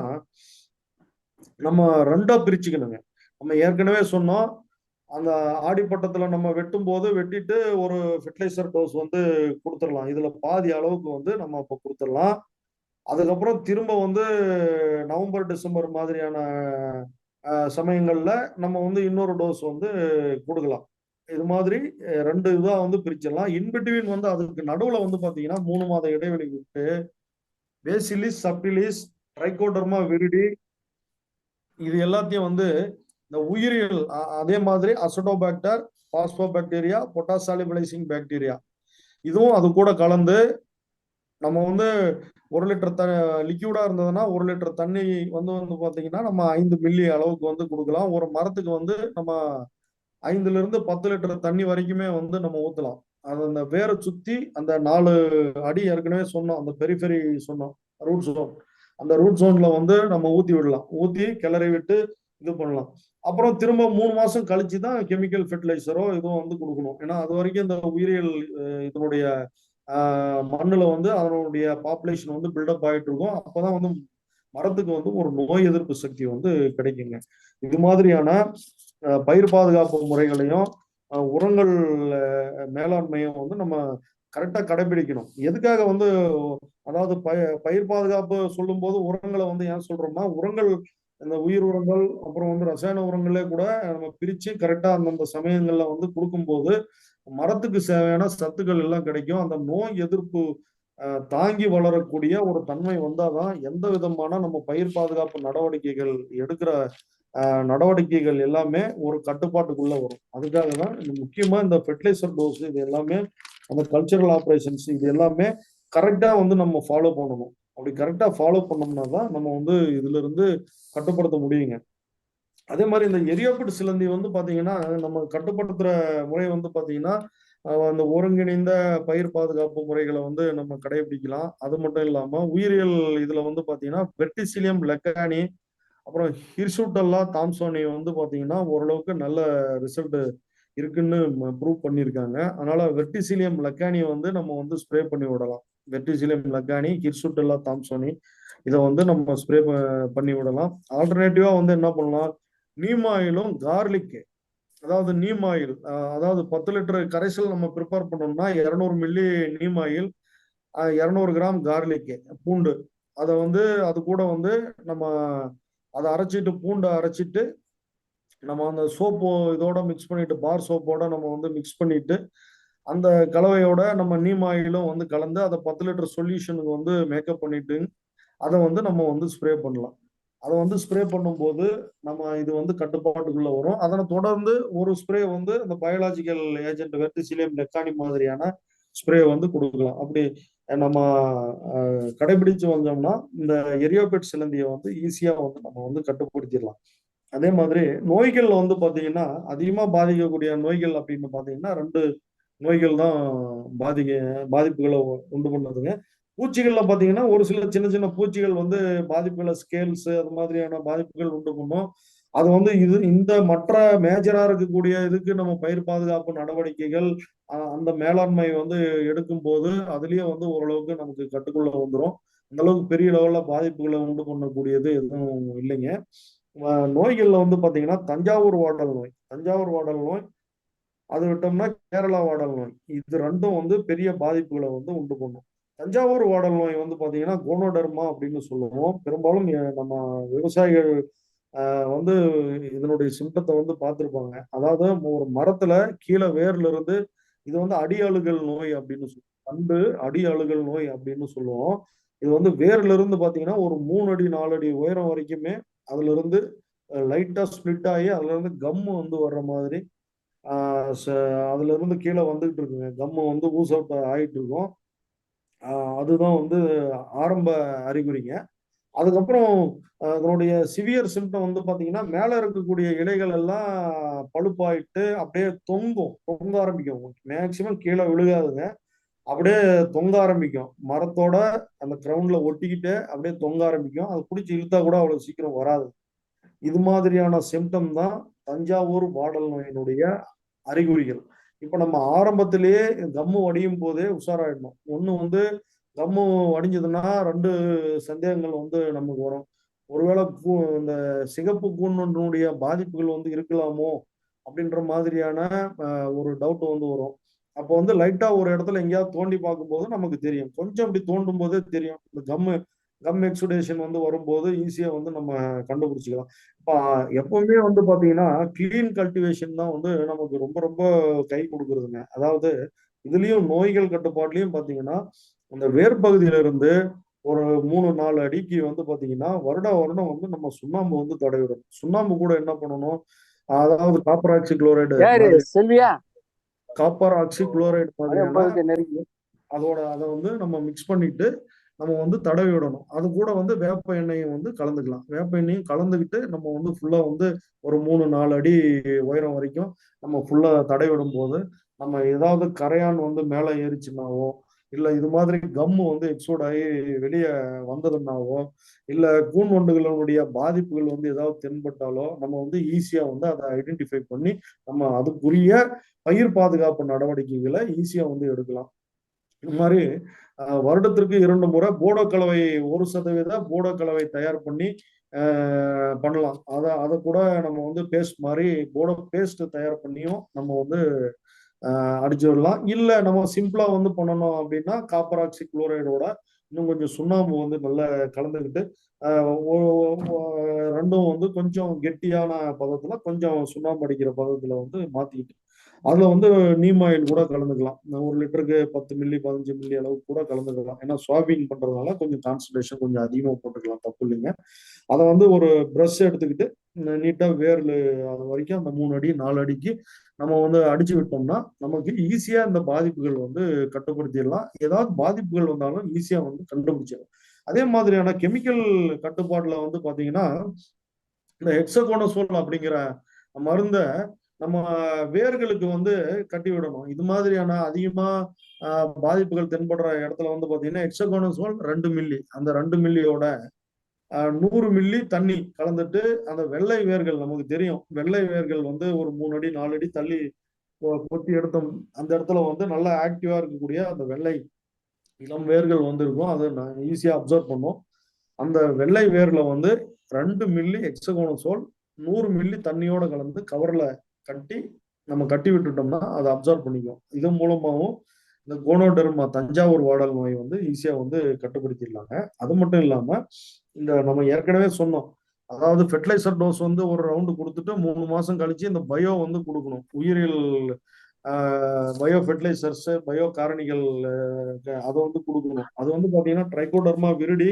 நம்ம ரெண்டா பிரிச்சுக்கணுங்க. நம்ம ஏற்கனவே சொன்னோம், அந்த ஆடிப்பட்டத்துல நம்ம வெட்டும் போது வெட்டிட்டு ஒரு ஃபெர்டிலைசர் டோஸ் வந்து கொடுத்துடலாம். இதுல பாதி அளவுக்கு வந்து நம்ம இப்போ கொடுத்துடலாம். அதுக்கப்புறம் திரும்ப வந்து நவம்பர் டிசம்பர் மாதிரியான சமயங்கள்ல நம்ம வந்து இன்னொரு டோஸ் வந்து கொடுக்கலாம். இது மாதிரி ரெண்டு இதா வந்து பிரிச்சிடலாம். இன்பிட்வீன் வந்து அதுக்கு நடுவுல வந்து பாத்தீங்கன்னா 3 மாத இடைவெளி விட்டு பேசிலிஸ், சப்டிலிஸ், ட்ரைகோடர்மா விரிடி இது எல்லாத்தையும் வந்து இந்த உயிரியல் அதே மாதிரி அசடோபாக்டர், பாஸ்போபாக்டீரியா, பொட்டாஸ் சாலிபிளைசிங் பாக்டீரியா இதுவும் அது கூட கலந்து நம்ம வந்து 1 லிட்டர் லிக்யூடா இருந்ததுன்னா 1 லிட்டர் தண்ணி வந்து வந்து பாத்தீங்கன்னா நம்ம 5 மில்லி அளவுக்கு வந்து கொடுக்கலாம். ஒரு மரத்துக்கு வந்து நம்ம 5ல இருந்து 10 லிட்டர் தண்ணி வரைக்குமே வந்து நம்ம ஊத்தலாம். அது அந்த வேரை சுத்தி அந்த 4 அடி ஏற்கனவே சொன்னோம், அந்த பெரிஃபெரி சொன்னோம், ரூட் ஜோன். அந்த ரூட் ஜோன்ல வந்து நம்ம ஊத்தி விடலாம். ஊத்தி கிளறி விட்டு இது பண்ணலாம். அப்புறம் திரும்ப 3 மாசம் கழிச்சு தான் கெமிக்கல் ஃபெர்டிலைசரோ இதுவும் வந்து கொடுக்கணும். ஏன்னா அது வரைக்கும் இந்த உயிரியல் இதனுடைய மண்ணுல வந்து அதனுடைய பாப்புலேஷன் வந்து பில்டப் ஆயிட்டு இருக்கும். அப்பதான் வந்து மரத்துக்கு வந்து ஒரு நோய் எதிர்ப்பு சக்தி வந்து கிடைக்குங்க. இது மாதிரியான பயிர் பாதுகாப்பு முறைகளையும் உரங்கள் மேலாண்மையும் வந்து நம்ம கரெக்டா கடைபிடிக்கணும். எதுக்காக வந்து அதாவது பயிர் பாதுகாப்பு சொல்லும் போது உரங்களை வந்து ஏன் சொல்றோம்னா, உரங்கள் இந்த உயிர் உரங்கள் அப்புறம் வந்து ரசாயன உரங்களே கூட நம்ம பிரிச்சு கரெக்டா அந்தந்த சமயங்கள்ல வந்து கொடுக்கும்போது மரத்துக்கு தேவையான சத்துக்கள் எல்லாம் கிடைக்கும். அந்த நோய் எதிர்ப்பு தாங்கி வளரக்கூடிய ஒரு தன்மை வந்தாதான் எந்த விதமான நம்ம பயிர் பாதுகாப்பு நடவடிக்கைகள் எடுக்கிற நடவடிக்கைகள் எல்லாமே ஒரு கட்டுப்பாட்டுக்குள்ள வரும். அதுக்காக தான் முக்கியமா இந்த ஃபெர்டிலைசர் டோஸ் இது எல்லாமே அந்த கல்ச்சரல் ஆப்ரேஷன்ஸ் இது எல்லாமே கரெக்டா வந்து நம்ம ஃபாலோ பண்ணணும். அப்படி கரெக்டா ஃபாலோ பண்ணோம்னா தான் நம்ம வந்து இதுல இருந்து கட்டுப்படுத்த முடியுங்க. அதே மாதிரி இந்த எரியோபிட் சிலந்தி வந்து பாத்தீங்கன்னா நம்ம கட்டுப்படுத்துற முறை வந்து பாத்தீங்கன்னா அந்த ஒருங்கிணைந்த பயிர் பாதுகாப்பு முறைகளை வந்து நம்ம கடைபிடிக்கலாம். அது மட்டும் இல்லாம உயிரியல் இதுல வந்து பாத்தீங்கன்னா வெர்டிசிலியம் லெக்கானி அப்புறம் ஹிர்சூட்டல்லா தாம்சோனி வந்து பாத்தீங்கன்னா ஓரளவுக்கு நல்ல ரிசல்ட் இருக்குன்னு ப்ரூவ் பண்ணியிருக்காங்க. அதனால வெர்டிசிலியம் லக்கானியை வந்து நம்ம வந்து ஸ்ப்ரே பண்ணி விடலாம். வெர்டிசிலியம் லக்கானி, ஹிர்சூட்டல்லா தாம்சோனி இதை வந்து நம்ம ஸ்ப்ரே பண்ணி விடலாம். ஆல்டர்னேட்டிவா வந்து என்ன பண்ணலாம், நீம் ஆயிலும் கார்லிக், அதாவது நீம் ஆயில், அதாவது 10 லிட்டர் கரைசல் நம்ம ப்ரிப்பேர் பண்ணோம்னா 200 milli neem oil, 200 gram garlic பூண்டு, அதை வந்து அது கூட வந்து நம்ம அதை அரைச்சிட்டு பூண்டை அரைச்சிட்டு நம்ம அந்த சோப்பு இதோட மிக்ஸ் பண்ணிட்டு பார் சோப்போட நம்ம வந்து மிக்ஸ் பண்ணிட்டு அந்த கலவையோட நம்ம நீம் ஆயிலும் வந்து கலந்து அதை 10 லிட்டர் சொல்யூஷனுக்கு வந்து மேக்கப் பண்ணிட்டு அதை வந்து நம்ம வந்து ஸ்ப்ரே பண்ணலாம். அதை வந்து ஸ்ப்ரே பண்ணும்போது நம்ம இது வந்து கட்டுப்பாட்டுக்குள்ள வரும். அதனை தொடர்ந்து ஒரு ஸ்ப்ரே வந்து அந்த பயாலஜிக்கல் ஏஜென்ட் வெர்டிசிலியம் லெக்கானி மாதிரியான ஸ்ப்ரே வந்து கொடுக்கலாம். அப்படி நம்ம கடைபிடிச்சு வந்தோம்னா இந்த எரியோபெட் சிலந்தியை வந்து ஈஸியா வந்து நம்ம வந்து கட்டுப்படுத்திடலாம். அதே மாதிரி நோய்கள் வந்து பாத்தீங்கன்னா அதிகமா பாதிக்கக்கூடிய நோய்கள் அப்படின்னு பாத்தீங்கன்னா 2 நோய்கள் தான் பாதிப்புகளை உண்டு பண்ணதுங்க. பூச்சிகள்ல பாத்தீங்கன்னா ஒரு சில சின்ன சின்ன பூச்சிகள் வந்து பாதிப்புகளை ஸ்கேல்ஸ் அது மாதிரியான பாதிப்புகள் உண்டு பண்ணும். அது வந்து இந்த மற்ற மேஜரா இருக்கக்கூடிய இதுக்கு நம்ம பயிர் பாதுகாப்பு நடவடிக்கைகள் அந்த மேலாண்மை வந்து எடுக்கும் போது அதுலயே வந்து ஓரளவுக்கு நமக்கு கட்டுக்குள்ள வந்துடும். அந்த அளவுக்கு பெரிய லெவல்ல பாதிப்புகளை உண்டு பண்ணக்கூடியது எதுவும் இல்லைங்க. நோய்கள்ல வந்து பாத்தீங்கன்னா தஞ்சாவூர் வாடல் நோய், தஞ்சாவூர் வாடல் நோய், அது விட்டோம்னா கேரளா வாடல் நோய், இது ரெண்டும் வந்து பெரிய பாதிப்புகளை வந்து உண்டு பண்ணும். தஞ்சாவூர் வாடல் நோய் வந்து பாத்தீங்கன்னா கோனோடர்மா அப்படின்னு சொல்லுவோம். பெரும்பாலும் நம்ம விவசாயிகள் வந்து இதனுடைய சிம்டத்தை வந்து பார்த்திருப்பாங்க. அதாவது ஒரு மரத்துல கீழே வேர்ல இருந்து இது வந்து அடி அழுகல் நோய் அப்படின்னு சொல்லுவோம். தண்டு அடி அழுகல் நோய் அப்படின்னு சொல்லுவோம். இது வந்து வேர்ல இருந்து பாத்தீங்கன்னா ஒரு 3 அடி 4 அடி உயரம் வரைக்குமே அதுல இருந்து லைட்டா ஸ்பிளிட் ஆகி அதுல இருந்து கம்மு வந்து வர்ற மாதிரி அதுல இருந்து கீழே வந்துகிட்டு இருக்குங்க. கம்மு வந்து ஊஸ் அவுட் ஆயிட்டு இருக்கும். அதுதான் வந்து ஆரம்ப அறிகுறிங்க. அதுக்கப்புறம் அதனுடைய சிவியர் சிம்டம் வந்து பாத்தீங்கன்னா மேல இருக்கக்கூடிய இலைகள் எல்லாம் பழுப்பாயிட்டு அப்படியே தொங்க ஆரம்பிக்கும். மேக்சிமம் கீழே விழுகாதுங்க, அப்படியே தொங்க ஆரம்பிக்கும். மரத்தோட அந்த கிரவுண்ட்ல ஒட்டிக்கிட்டு அப்படியே தொங்க ஆரம்பிக்கும். அது பிடிச்சி இழுத்தா கூட அவ்வளவு சீக்கிரம் வராது. இது மாதிரியான சிம்டம் தான் தஞ்சாவூர் வாடல் நோயினுடைய அறிகுறிகள். இப்ப நம்ம ஆரம்பத்திலேயே கம்மு வடியும் போதே உஷாராயிடணும். ஒண்ணு வந்து கம்மு வடிஞ்சதுன்னா 2 சந்தேகங்கள் வந்து நமக்கு வரும். ஒருவேளை இந்த சிகப்பு கூனுடைய பாதிப்புகள் வந்து இருக்கலாமோ அப்படின்ற மாதிரியான ஒரு டவுட் வந்து வரும். அப்போ வந்து லைட்டா ஒரு இடத்துல எங்கேயாவது தோண்டி பார்க்கும்போது நமக்கு தெரியும். கொஞ்சம் அப்படி தோண்டும் போதே தெரியும். இந்த கம் எக்ஸுடேஷன் வந்து வரும்போது ஈஸியா வந்து நம்ம கண்டுபிடிச்சிக்கலாம். இப்போ எப்பவுமே வந்து பாத்தீங்கன்னா கிளீன் கல்டிவேஷன் தான் வந்து நமக்கு ரொம்ப ரொம்ப கை கொடுக்குறதுங்க. அதாவது இதுலயும் நோய்கள் கட்டுப்பாட்லயும் பாத்தீங்கன்னா அந்த வேர் பகுதியில இருந்து ஒரு 3-4 அடிக்கு வந்து பாத்தீங்கன்னா வருடம் வந்து நம்ம சுண்ணாம்பு வந்து தடவிடும். சுண்ணாம்பு கூட என்ன பண்ணணும், அதாவது காப்பர் ஆக்சி குளோரைடு மாதிரி, செல்வியா காப்பர் ஆக்சி குளோரைடு மாதிரியான நெருங்கி அதை வந்து நம்ம மிக்ஸ் பண்ணிட்டு நம்ம வந்து தடவி விடணும். அது கூட வந்து வேப்ப எண்ணெயும் வந்து கலந்துக்கலாம். வேப்ப எண்ணெயும் கலந்துக்கிட்டு நம்ம வந்து ஃபுல்லா வந்து ஒரு 3-4 அடி உயரம் வரைக்கும் நம்ம ஃபுல்லா தடவி விடும் போது நம்ம ஏதாவது கரையான் வந்து மேலே ஏறிச்சுனாவோ, இல்லை இது மாதிரி கம்மு வந்து எக்ஸோட் ஆகி வெளியே வந்ததுனாவோ, இல்லை கூன் வண்டுகளுடைய பாதிப்புகள் வந்து ஏதாவது தென்பட்டாலோ நம்ம வந்து ஈஸியா வந்து அதை ஐடென்டிஃபை பண்ணி நம்ம அதுக்குரிய பயிர் பாதுகாப்பு நடவடிக்கைகளை ஈஸியா வந்து எடுக்கலாம். இது மாதிரி வருடத்திற்கு 2 முறை போடோ கலவை 1% போடோ கலவை தயார் பண்ணி பண்ணலாம். அதை கூட நம்ம வந்து பேஸ்ட் மாதிரி போடோ பேஸ்ட் தயார் பண்ணியும் நம்ம வந்து அடிச்சு விடலாம். இல்ல நம்ம சிம்பிளா வந்து பண்ணணும் அப்படின்னா காப்பர் ஆக்சி குளோரைடோட இன்னும் கொஞ்சம் சுண்ணாம்பு வந்து நல்லா கலந்துக்கிட்டு ரெண்டும் வந்து கொஞ்சம் கெட்டியான பதத்துல கொஞ்சம் சுண்ணாம்பு அடிக்கிற பதத்துல வந்து மாத்திக்கிட்டு அதுல வந்து நீம் ஆயில் கூட கலந்துக்கலாம். 1 லிட்டருக்கு 10 மில்லி 15 மில்லி அளவு கூட கலந்துக்கலாம். ஏன்னா சுவாபிங் பண்றதுனால கொஞ்சம் கான்சன்ட்ரேஷன் கொஞ்சம் அதிகமா போட்டுக்கலாம், தப்பு இல்லைங்க. அதை வந்து ஒரு ப்ரஷ் எடுத்துக்கிட்டு நீட்டா வேர்ல அது வரைக்கும் அந்த 3 அடி 4 அடிக்கு நம்ம வந்து அடிச்சு விட்டோம்னா நமக்கு ஈஸியா இந்த பாதிப்புகள் வந்து கட்டுப்படுத்திடலாம். ஏதாவது பாதிப்புகள் வந்தாலும் ஈஸியா வந்து கண்டுபிடிச்சிடலாம். அதே மாதிரியான கெமிக்கல் கட்டுப்பாடுல வந்து பாத்தீங்கன்னா இந்த ஹெக்ஸகோனசோல் அப்படிங்கிற மருந்தை நம்ம வேர்களுக்கு வந்து கட்டி விடணும். இது மாதிரியான அதிகமா பாதிப்புகள் தென்படுற இடத்துல வந்து பாத்தீங்கன்னா ஹெக்ஸகோனசோல் 2 மில்லி, அந்த 2 மில்லியோட 100 மில்லி தண்ணி கலந்துட்டு அந்த வெள்ளை வேர்கள் நமக்கு தெரியும். வெள்ளை வேர்கள் வந்து ஒரு 3 அடி 4 அடி தள்ளி கொத்தி எடுத்தோம். அந்த இடத்துல வந்து நல்லா ஆக்டிவா இருக்கக்கூடிய அந்த வெள்ளை இளம் வேர்கள் வந்து இருக்கும். அதை ஈஸியா அப்சர்வ் பண்ணும். அந்த வெள்ளை வேர்ல வந்து 2 மில்லி ஹெக்ஸகோனசோல் 100 மில்லி தண்ணியோட கலந்து கவர்ல கட்டி நம்ம கட்டி விட்டுட்டோம்னா அதை அப்சர்வ் பண்ணிக்கும். இது மூலமாகவும் இந்த கோனோடெர்மா தஞ்சாவூர் வாடல் நோய் வந்து ஈஸியா வந்து கட்டுப்படுத்திடலாங்க. அது மட்டும் இல்லாம இந்த நம்ம ஏற்கனவே சொன்னோம், அதாவது ஃபெர்டிலைசர் டோஸ் வந்து ஒரு ரவுண்டு கொடுத்துட்டு 3 மாசம் கழிச்சு இந்த பயோ வந்து கொடுக்கணும். உயிரியல் பயோ ஃபெர்டிலைசர்ஸ், பயோ காரணிகள் அதை வந்து கொடுக்கணும். அது வந்து பாத்தீங்கன்னா ட்ரைகோடர்மா விரிடி,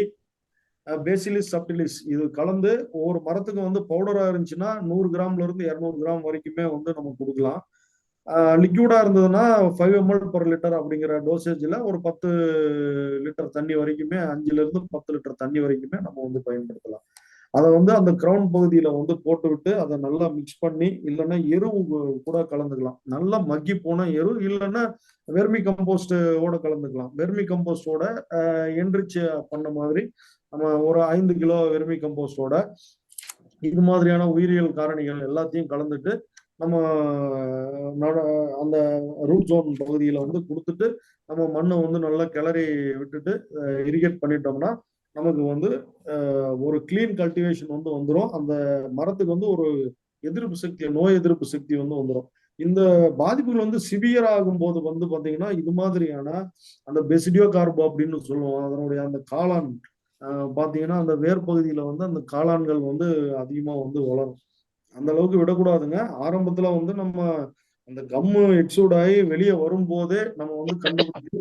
பேசிலிஸ் சப்டிலிஸ் இது கலந்து ஒவ்வொரு மரத்துக்கு வந்து பவுடரா இருந்துச்சுன்னா 100 கிராம்ல இருந்து 200 கிராம் வரைக்குமே வந்து நம்ம கொடுக்கலாம். லிக்யூடா இருந்ததுன்னா 5 ml per லிட்டர் அப்படிங்கிற டோசேஜ்ல ஒரு 10 லிட்டர் தண்ணி வரைக்குமே, 5ல இருந்து 10 லிட்டர் தண்ணி வரைக்குமே நம்ம வந்து பயன்படுத்தலாம். அதை வந்து அந்த கிரவுண்ட் பகுதியில வந்து போட்டு விட்டு அதை நல்லா மிக்ஸ் பண்ணி, இல்லைன்னா எரு கூட கலந்துக்கலாம். நல்லா மக்கி போன எரு, இல்லைன்னா வெர்மி கம்போஸ்டோட கலந்துக்கலாம். வெர்மி கம்போஸ்டோட என்ரிச் பண்ண மாதிரி நம்ம ஒரு 5 கிலோ வெர்மி கம்போஸ்டோட இது மாதிரியான உயிரியல் காரணிகள் எல்லாத்தையும் கலந்துட்டு நம்ம அந்த ரூட் ஜோன் பகுதியில வந்து கொடுத்துட்டு நம்ம மண்ணை வந்து நல்லா கிளறி விட்டுட்டு இரிகேட் பண்ணிட்டோம்னா நமக்கு வந்து ஒரு கிளீன் கல்டிவேஷன் வந்து வந்துடும். அந்த மரத்துக்கு வந்து ஒரு எதிர்ப்பு சக்தி, நோய் எதிர்ப்பு சக்தி வந்து வந்துடும். இந்த பாதிப்புகள் வந்து சிவியர் ஆகும் போது வந்து பாத்தீங்கன்னா இது மாதிரியான அந்த பெசிடியோ கார்போ அப்படின்னு சொல்லுவோம், அதனுடைய அந்த காளான் பாத்தீங்கன்னா அந்த வேர் பகுதியில வந்து அந்த காளான்கள் வந்து அதிகமா வந்து வளரும். அந்த அளவுக்கு விடக்கூடாதுங்க. ஆரம்பத்துல வந்து நம்ம அந்த கம்மு எக்ஸூட் ஆகி வெளியே வரும்போதே நம்ம வந்து கண்டுபிடிச்சு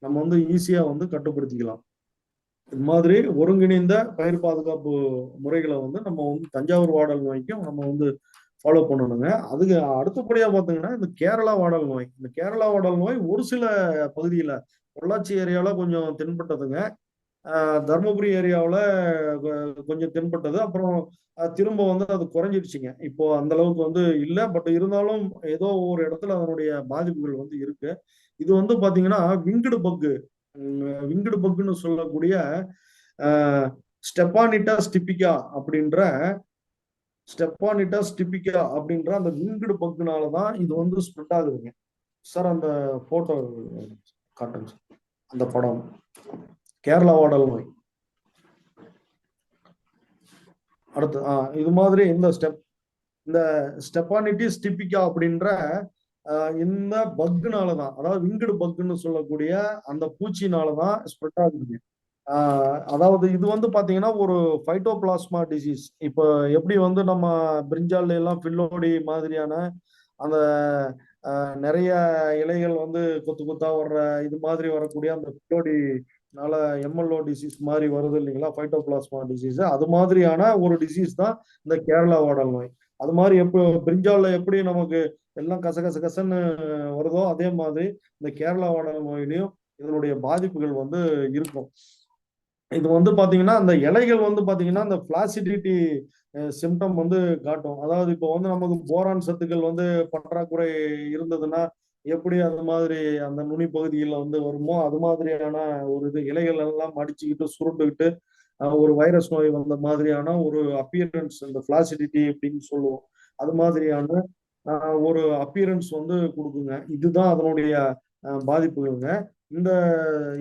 நம்ம வந்து ஈஸியா வந்து கட்டுப்படுத்திக்கலாம். இது மாதிரி ஒருங்கிணைந்த பயிர் பாதுகாப்பு முறைகளை வந்து நம்ம வந்து தஞ்சாவூர் வாடல் நோய்க்கும் நம்ம வந்து ஃபாலோ பண்ணணுங்க. அதுக்கு அடுத்தபடியா பாத்தீங்கன்னா இந்த கேரளா வாடல் நோய். இந்த கேரளா வாடல் நோய் ஒரு சில பகுதியில பொள்ளாச்சி ஏரியால கொஞ்சம் தென்பட்டதுங்க. தர்மபுரி ஏரியாவில் கொஞ்சம் தென்பட்டது. அப்புறம் திரும்ப வந்து அது குறைஞ்சிடுச்சுங்க. இப்போ அந்த அளவுக்கு வந்து இல்லை. பட் இருந்தாலும் ஏதோ ஒரு இடத்துல அதனுடைய பாதிப்புகள் வந்து இருக்கு. இது வந்து பாத்தீங்கன்னா விங்கடு பக்குன்னு சொல்லக்கூடிய ஸ்டெப்பானிட்டா ஸ்டிபிகா அப்படின்ற ஸ்டெப்பானிட்டாஸ் டிபிகா அப்படின்ற அந்த விங்கடு பக்குனால தான் இது வந்து ஸ்ப்ரெட் ஆகுதுங்க. சார் அந்த போட்டோ காட்டுங்க சார். அந்த படம் கேரளா வாடல் நோய். அடுத்து இது மாதிரி இந்த ஸ்டெப்பானிட்டிஸ் டிபிகா அப்படின்ற இந்த பக்குனாலதான், அதாவது விங்கடு பக்குன்னு சொல்லக்கூடிய அந்த பூச்சினாலதான் ஸ்ப்ரெட் ஆகுதுங்க. அதாவது இது வந்து பாத்தீங்கன்னா ஒரு ஃபைட்டோபிளாஸ்மா டிசீஸ். இப்போ எப்படி வந்து நம்ம பிரிஞ்சால் எல்லாம் பில்லோடி மாதிரியான அந்த நிறைய இலைகள் வந்து கொத்து கொத்தா வர்ற இது மாதிரி வரக்கூடிய அந்த பில்லோடினால எம்எல்ஓ டிசீஸ் மாதிரி வருது இல்லைங்களா, ஃபைட்டோபிளாஸ்மா டிசீஸ். அது மாதிரியான ஒரு டிசீஸ் தான் இந்த கேரளா வாடல் நோய். அது மாதிரி பிரிஞ்சால்ல எப்படி நமக்கு எல்லாம் கசன்னு வருதோ அதே மாதிரி இந்த கேரளா வாடல் நோயிலையும் இதனுடைய பாதிப்புகள் வந்து இருக்கும். இது வந்து பாத்தீங்கன்னா அந்த இலைகள் வந்து பாத்தீங்கன்னா அந்த பிளாசிடிட்டி சிம்டம் வந்து காட்டும். அதாவது இப்போ வந்து நமக்கு போரான் சத்துக்கள் வந்து பற்றாக்குறை இருந்ததுன்னா எப்படி அந்த மாதிரி அந்த நுனி பகுதியில் வந்து வருமோ அது மாதிரியான ஒரு இது இலைகள் எல்லாம் மடிச்சுக்கிட்டு சுருண்டுகிட்டு ஒரு வைரஸ் நோய் வந்த மாதிரியான ஒரு அப்பியரன்ஸ், இந்த பிளாசிடிட்டி அப்படின்னு சொல்லுவோம், அது மாதிரியான ஒரு அப்பியரன்ஸ் வந்து கொடுக்குங்க. இதுதான் அதனுடைய பாதிப்புகள்ங்க. இந்த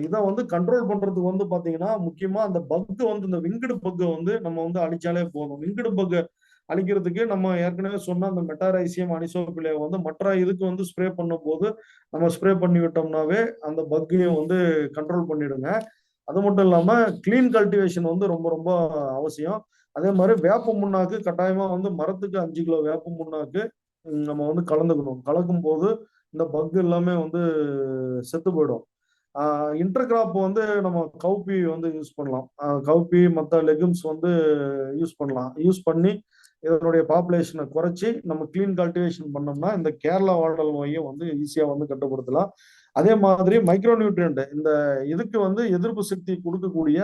இதை வந்து கண்ட்ரோல் பண்றதுக்கு வந்து பாத்தீங்கன்னா முக்கியமா அந்த பக்கு வந்து இந்த விங்கடு பக்கை வந்து நம்ம வந்து அழிச்சாலே போதும். விங்கடு பக்கை அழிக்கிறதுக்கு நம்ம ஏற்கனவே சொன்ன அந்த மெட்டாரைசியம் அனிசோபிலியா வந்து மற்ற இதுக்கு வந்து ஸ்ப்ரே பண்ணும் போது நம்ம ஸ்ப்ரே பண்ணி விட்டோம்னாவே அந்த பக்கையும் வந்து கண்ட்ரோல் பண்ணிடுங்க. அது மட்டும் இல்லாம கிளீன் கல்டிவேஷன் வந்து ரொம்ப ரொம்ப அவசியம். அதே மாதிரி வேப்ப முன்னாக்கு கட்டாயமா வந்து மரத்துக்கு 5 கிலோ வேப்ப முன்னாக்கு நம்ம வந்து கலந்துக்கணும். கலக்கும் போது இந்த பக் எல்லாமே வந்து செத்து போயிடும். இன்டர் கிராப் வந்து நம்ம கவுப்பி வந்து யூஸ் பண்ணலாம். கவுப்பி மற்ற லெகும்ஸ் வந்து யூஸ் பண்ணலாம். யூஸ் பண்ணி இதனுடைய பாப்புலேஷனை குறைச்சி நம்ம கிளீன் கல்டிவேஷன் பண்ணோம்னா இந்த கேரளா வாடல் நோயை வந்து ஈஸியா வந்து கட்டுப்படுத்தலாம். அதே மாதிரி மைக்ரோ நியூட்ரியன்ட் இந்த இதுக்கு வந்து எதிர்ப்பு சக்தி கொடுக்கக்கூடிய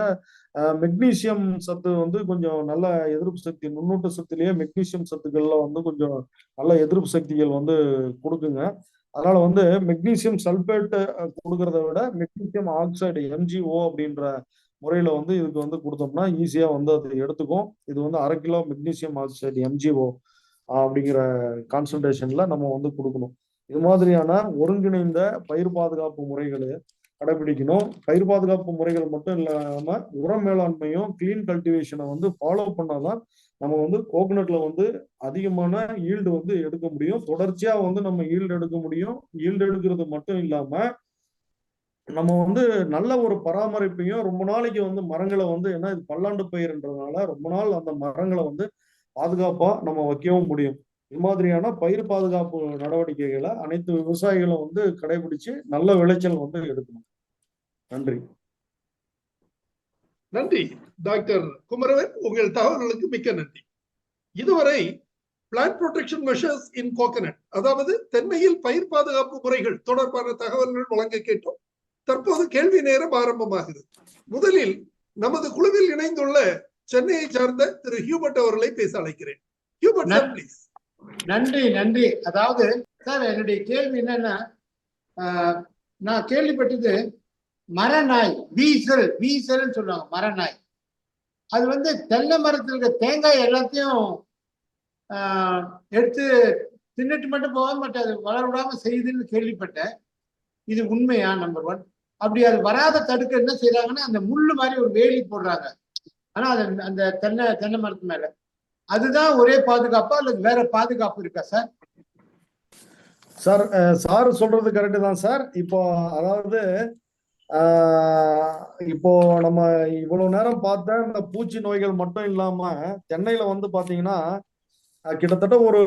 மெக்னீசியம் சத்து வந்து கொஞ்சம் நல்ல எதிர்ப்பு சக்தி, நுண்ணூட்ட சத்துலயே மெக்னீசியம் சத்துக்கள்ல வந்து கொஞ்சம் நல்ல எதிர்ப்பு சக்திகள் வந்து கொடுக்குங்க. அதனால வந்து மெக்னீசியம் சல்பேட் கொடுக்கறத விட மெக்னீசியம் ஆக்சைடு MgO அப்படின்ற முறையில வந்து இதுக்கு வந்து கொடுத்தோம்னா ஈஸியா வந்து அது எடுத்துக்கும். இது வந்து 1/2 கிலோ மெக்னீசியம் ஆக்சைடு MgO அப்படிங்கிற கான்சன்ட்ரேஷன்ல நம்ம வந்து கொடுக்கணும். இது மாதிரியான ஒருங்கிணைந்த பயிர் பாதுகாப்பு முறைகளை கடைபிடிக்கணும். பயிர் பாதுகாப்பு முறைகள் மட்டும் இல்லாம உர மேலாண்மையும் கிளீன் கல்டிவேஷனை வந்து ஃபாலோ பண்ணாதான் நம்ம வந்து கோகனட்ல வந்து அதிகமான ஈல்டு வந்து எடுக்க முடியும். தொடர்ச்சியா வந்து நம்ம ஈல்டு எடுக்க முடியும். ஈல்டு எடுக்கிறது மட்டும் இல்லாம நம்ம வந்து நல்ல ஒரு பராமரிப்பையும் ரொம்ப நாளைக்கு வந்து மரங்களை வந்து, ஏன்னா இது பல்லாண்டு பயிர்ன்றதுனால ரொம்ப நாள் அந்த மரங்களை வந்து பாதுகாப்பா நம்ம வைக்கவும் முடியும். இது மாதிரியான பயிர் பாதுகாப்பு நடவடிக்கைகளை அனைத்து விவசாயிகளும் வந்து கடைபிடிச்சு நல்ல விளைச்சல் வந்து எடுக்கணும். நன்றி. நன்றி டாக்டர் குமரவேல், உங்கள் தகவல்களுக்கு மிக்க நன்றி. இதுவரை பிளான்ட் ப்ரொடெக்ஷன் மெஷர்ஸ் இன் கோகனட், அதாவது தென்னையில் பயிர் பாதுகாப்பு முறைகள் தொடர்பான தகவல்கள் வழங்க கேட்டோம். தற்போது கேள்வி நேரம் ஆரம்பமாகிறது. முதலில் நமது குழுவில் இணைந்துள்ள சென்னையை சார்ந்த திரு ஹியூபர்ட் அவர்களை பேச அழைக்கிறேன். Hubert sir, please. நன்றி. அதாவது சார், என்னுடைய கேள்வி என்னன்னா, நான் கேள்விப்பட்டது மரநாய், வீசல் சொல்லுவாங்க, மரநாய். அது வந்து தென்னை மரத்தில் இருக்க தேங்காய் எல்லாத்தையும் எடுத்து தின்னுட்டு மட்டும் போக மாட்டேன், அது வளர விடாம செய்யுதுன்னு கேள்விப்பட்டேன். இது உண்மையா? நம்பர் 1. அப்படி அது வராத தடுக்க என்ன செய்யறாங்கன்னா, அந்த முள்ளு மாதிரி ஒரு வேலி போடுறாங்க. ஆனா அது அந்த தென்னை மரத்து மேல, அதுதான் ஒரே பாதுகாப்பா அல்லது வேற பாதுகாப்பு இருக்கா சார்? சார் சொல்றது கரெக்டு தான் சார். இப்போ அதாவது இப்போ நம்ம இவ்வளவு நேரம் பார்த்த இந்த பூச்சி நோய்கள் மட்டும் இல்லாம தென்னையில வந்து பாத்தீங்கன்னா கிட்டத்தட்ட ஒரு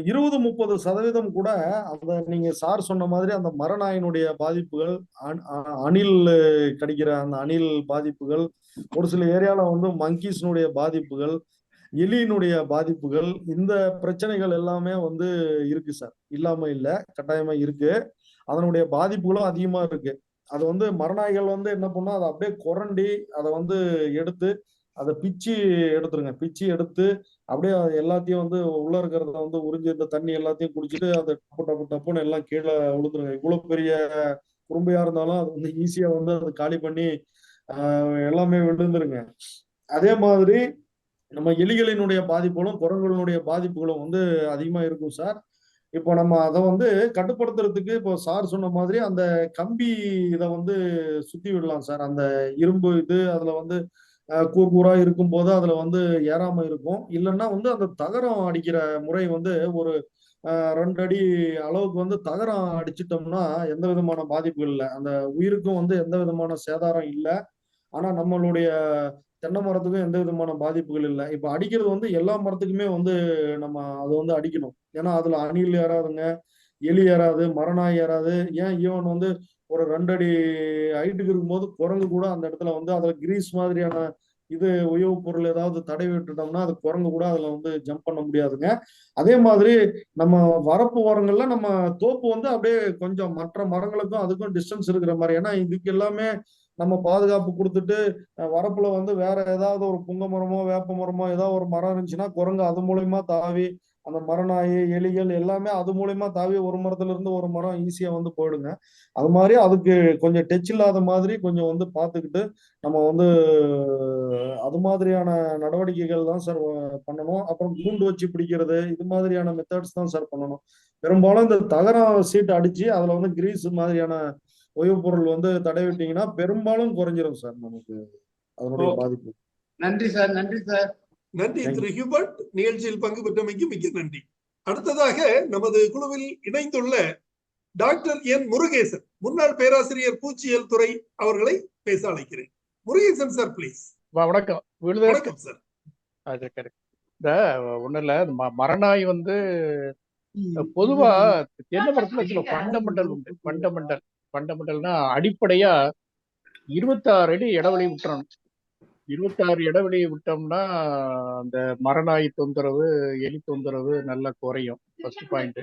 20-30% கூட அந்த நீங்க சார் சொன்ன மாதிரி அந்த மரநாயினுடைய பாதிப்புகள், அணில் கடிக்கிற அந்த அணில் பாதிப்புகள், ஒரு சில ஏரியால வந்து மங்கீஸ்னுடைய பாதிப்புகள், எலியினுடைய பாதிப்புகள், இந்த பிரச்சனைகள் எல்லாமே வந்து இருக்கு சார். இல்லாம இல்ல, கட்டாயமா இருக்கு. அதனுடைய பாதிப்புகளும் அதிகமா இருக்கு. அது வந்து மரநாய்கள் வந்து என்ன பண்ணா அதை அப்படியே குரண்டி அதை வந்து எடுத்து அதை பிச்சு எடுத்துருங்க. பிச்சு எடுத்து அப்படியே எல்லாத்தையும் வந்து உள்ள இருக்கிறத வந்து உறிஞ்சி இந்த தண்ணி எல்லாத்தையும் குடிச்சிட்டு அதை டப்புன்னு எல்லாம் கீழே விழுந்துருங்க. இவ்வளவு பெரிய குறும்பையா இருந்தாலும் அது வந்து ஈஸியா வந்து அதை காலி பண்ணி எல்லாமே விழுந்துருங்க. அதே மாதிரி நம்ம எலிகளினுடைய பாதிப்புகளும் குரங்குகளினுடைய பாதிப்புகளும் வந்து அதிகமா இருக்கும் சார். இப்போ நம்ம அதை வந்து கட்டுப்படுத்துறதுக்கு இப்போ சார் சொன்ன மாதிரி அந்த கம்பி இதை வந்து சுத்தி விடலாம் சார். அந்த இரும்பு இது அதுல வந்து கூர் கூரா இருக்கும் போது அதுல வந்து ஏறாம இருக்கும். இல்லைன்னா வந்து அந்த தகரம் அடிக்கிற முறை வந்து ஒரு 2 அடி அளவுக்கு வந்து தகரம் அடிச்சிட்டோம்னா எந்த விதமான பாதிப்புகள் இல்லை. அந்த உயிருக்கும் வந்து எந்த விதமான சேதாரம் இல்லை. ஆனா நம்மளுடைய தென்னை மரத்துக்கும் எந்த விதமான பாதிப்புகள் இல்லை. இப்ப அடிக்கிறது வந்து எல்லா மரத்துக்குமே வந்து நம்ம அதை வந்து அடிக்கணும். ஏன்னா அதுல அணில் ஏறாதுங்க, எலி ஏறாது, மரநாய் ஏறாது. ஏன் ஈவன் வந்து ஒரு 2 அடி ஹைட்டுக்கு இருக்கும்போது குரங்கு கூட அந்த இடத்துல வந்து அதுல கிரீஸ் மாதிரியான இது உயவுப் பொருள் ஏதாவது தடவி விட்டுட்டோம்னா அது குரங்கு கூட அதுல வந்து ஜம்ப் பண்ண முடியாதுங்க. அதே மாதிரி நம்ம வரப்பு ஓரங்கள்ல நம்ம தோப்பு வந்து அப்படியே கொஞ்சம் மற்ற மரங்களுக்கும் அதுக்கும் டிஸ்டன்ஸ் இருக்கிற மாதிரி. ஏன்னா இதுக்கு எல்லாமே நம்ம பாதுகாப்பு கொடுத்துட்டு வரப்புல வந்து வேற ஏதாவது ஒரு புங்க மரமோ வேப்ப மரமோ ஏதாவது ஒரு மரம் இருந்துச்சுன்னா குரங்கு அது மூலியமா தாவி அந்த மரநாய் எலிகள் எல்லாமே அது மூலியமா தாவி ஒரு மரத்துல இருந்து ஒரு மரம் ஈஸியா வந்து போயிடுங்க. அது மாதிரி அதுக்கு கொஞ்சம் டச் இல்லாத மாதிரி கொஞ்சம் வந்து பார்த்துக்கிட்டு நம்ம வந்து அது மாதிரியான நடவடிக்கைகள் தான் சார் பண்ணணும். அப்புறம் கூண்டு வச்சு பிடிக்கிறது இது மாதிரியான மெத்தட்ஸ் தான் சார் பண்ணணும். பெரும்பாலும் இந்த தகரம் சீட்டு அடிச்சு அதுல வந்து கிரீஸ் மாதிரியான ஓய்வுப் பொருள் வந்து தடவிட்டீங்கன்னா பெரும்பாலும் குறைஞ்சிரும் சார் நமக்கு அதனுடைய ஓகே, பாதிப்பு. நன்றி சார், நன்றி சார். நன்றி Thank திரு ஹியூபர்ட், நிகழ்ச்சியில் பங்கு பெற்றமைக்கு மிக்க நன்றி. அடுத்ததாக நமது குழுவில் இணைந்துள்ள டாக்டர் என் முருகேசன், முன்னாள் பேராசிரியர் பூச்சியியல் துறை அவர்களை பேச அழைக்கிறேன். Murugesan sir please. வணக்கம். வணக்கம் சார். அது correct. இந்த ஒண்ணும் இல்ல, மரநாய் வந்து பொதுவா தென்னை மரத்துல சில ஃபண்டமெண்டல் உண்டு. ஃபண்டமெண்டல்னா அடிப்படையா 26 அடி இடைவெளி விட்டுறணும். 26 இடைவெளி விட்டோம்னா அந்த மரநாய் தொந்தரவு, எலி தொந்தரவு நல்லா குறையும். First point.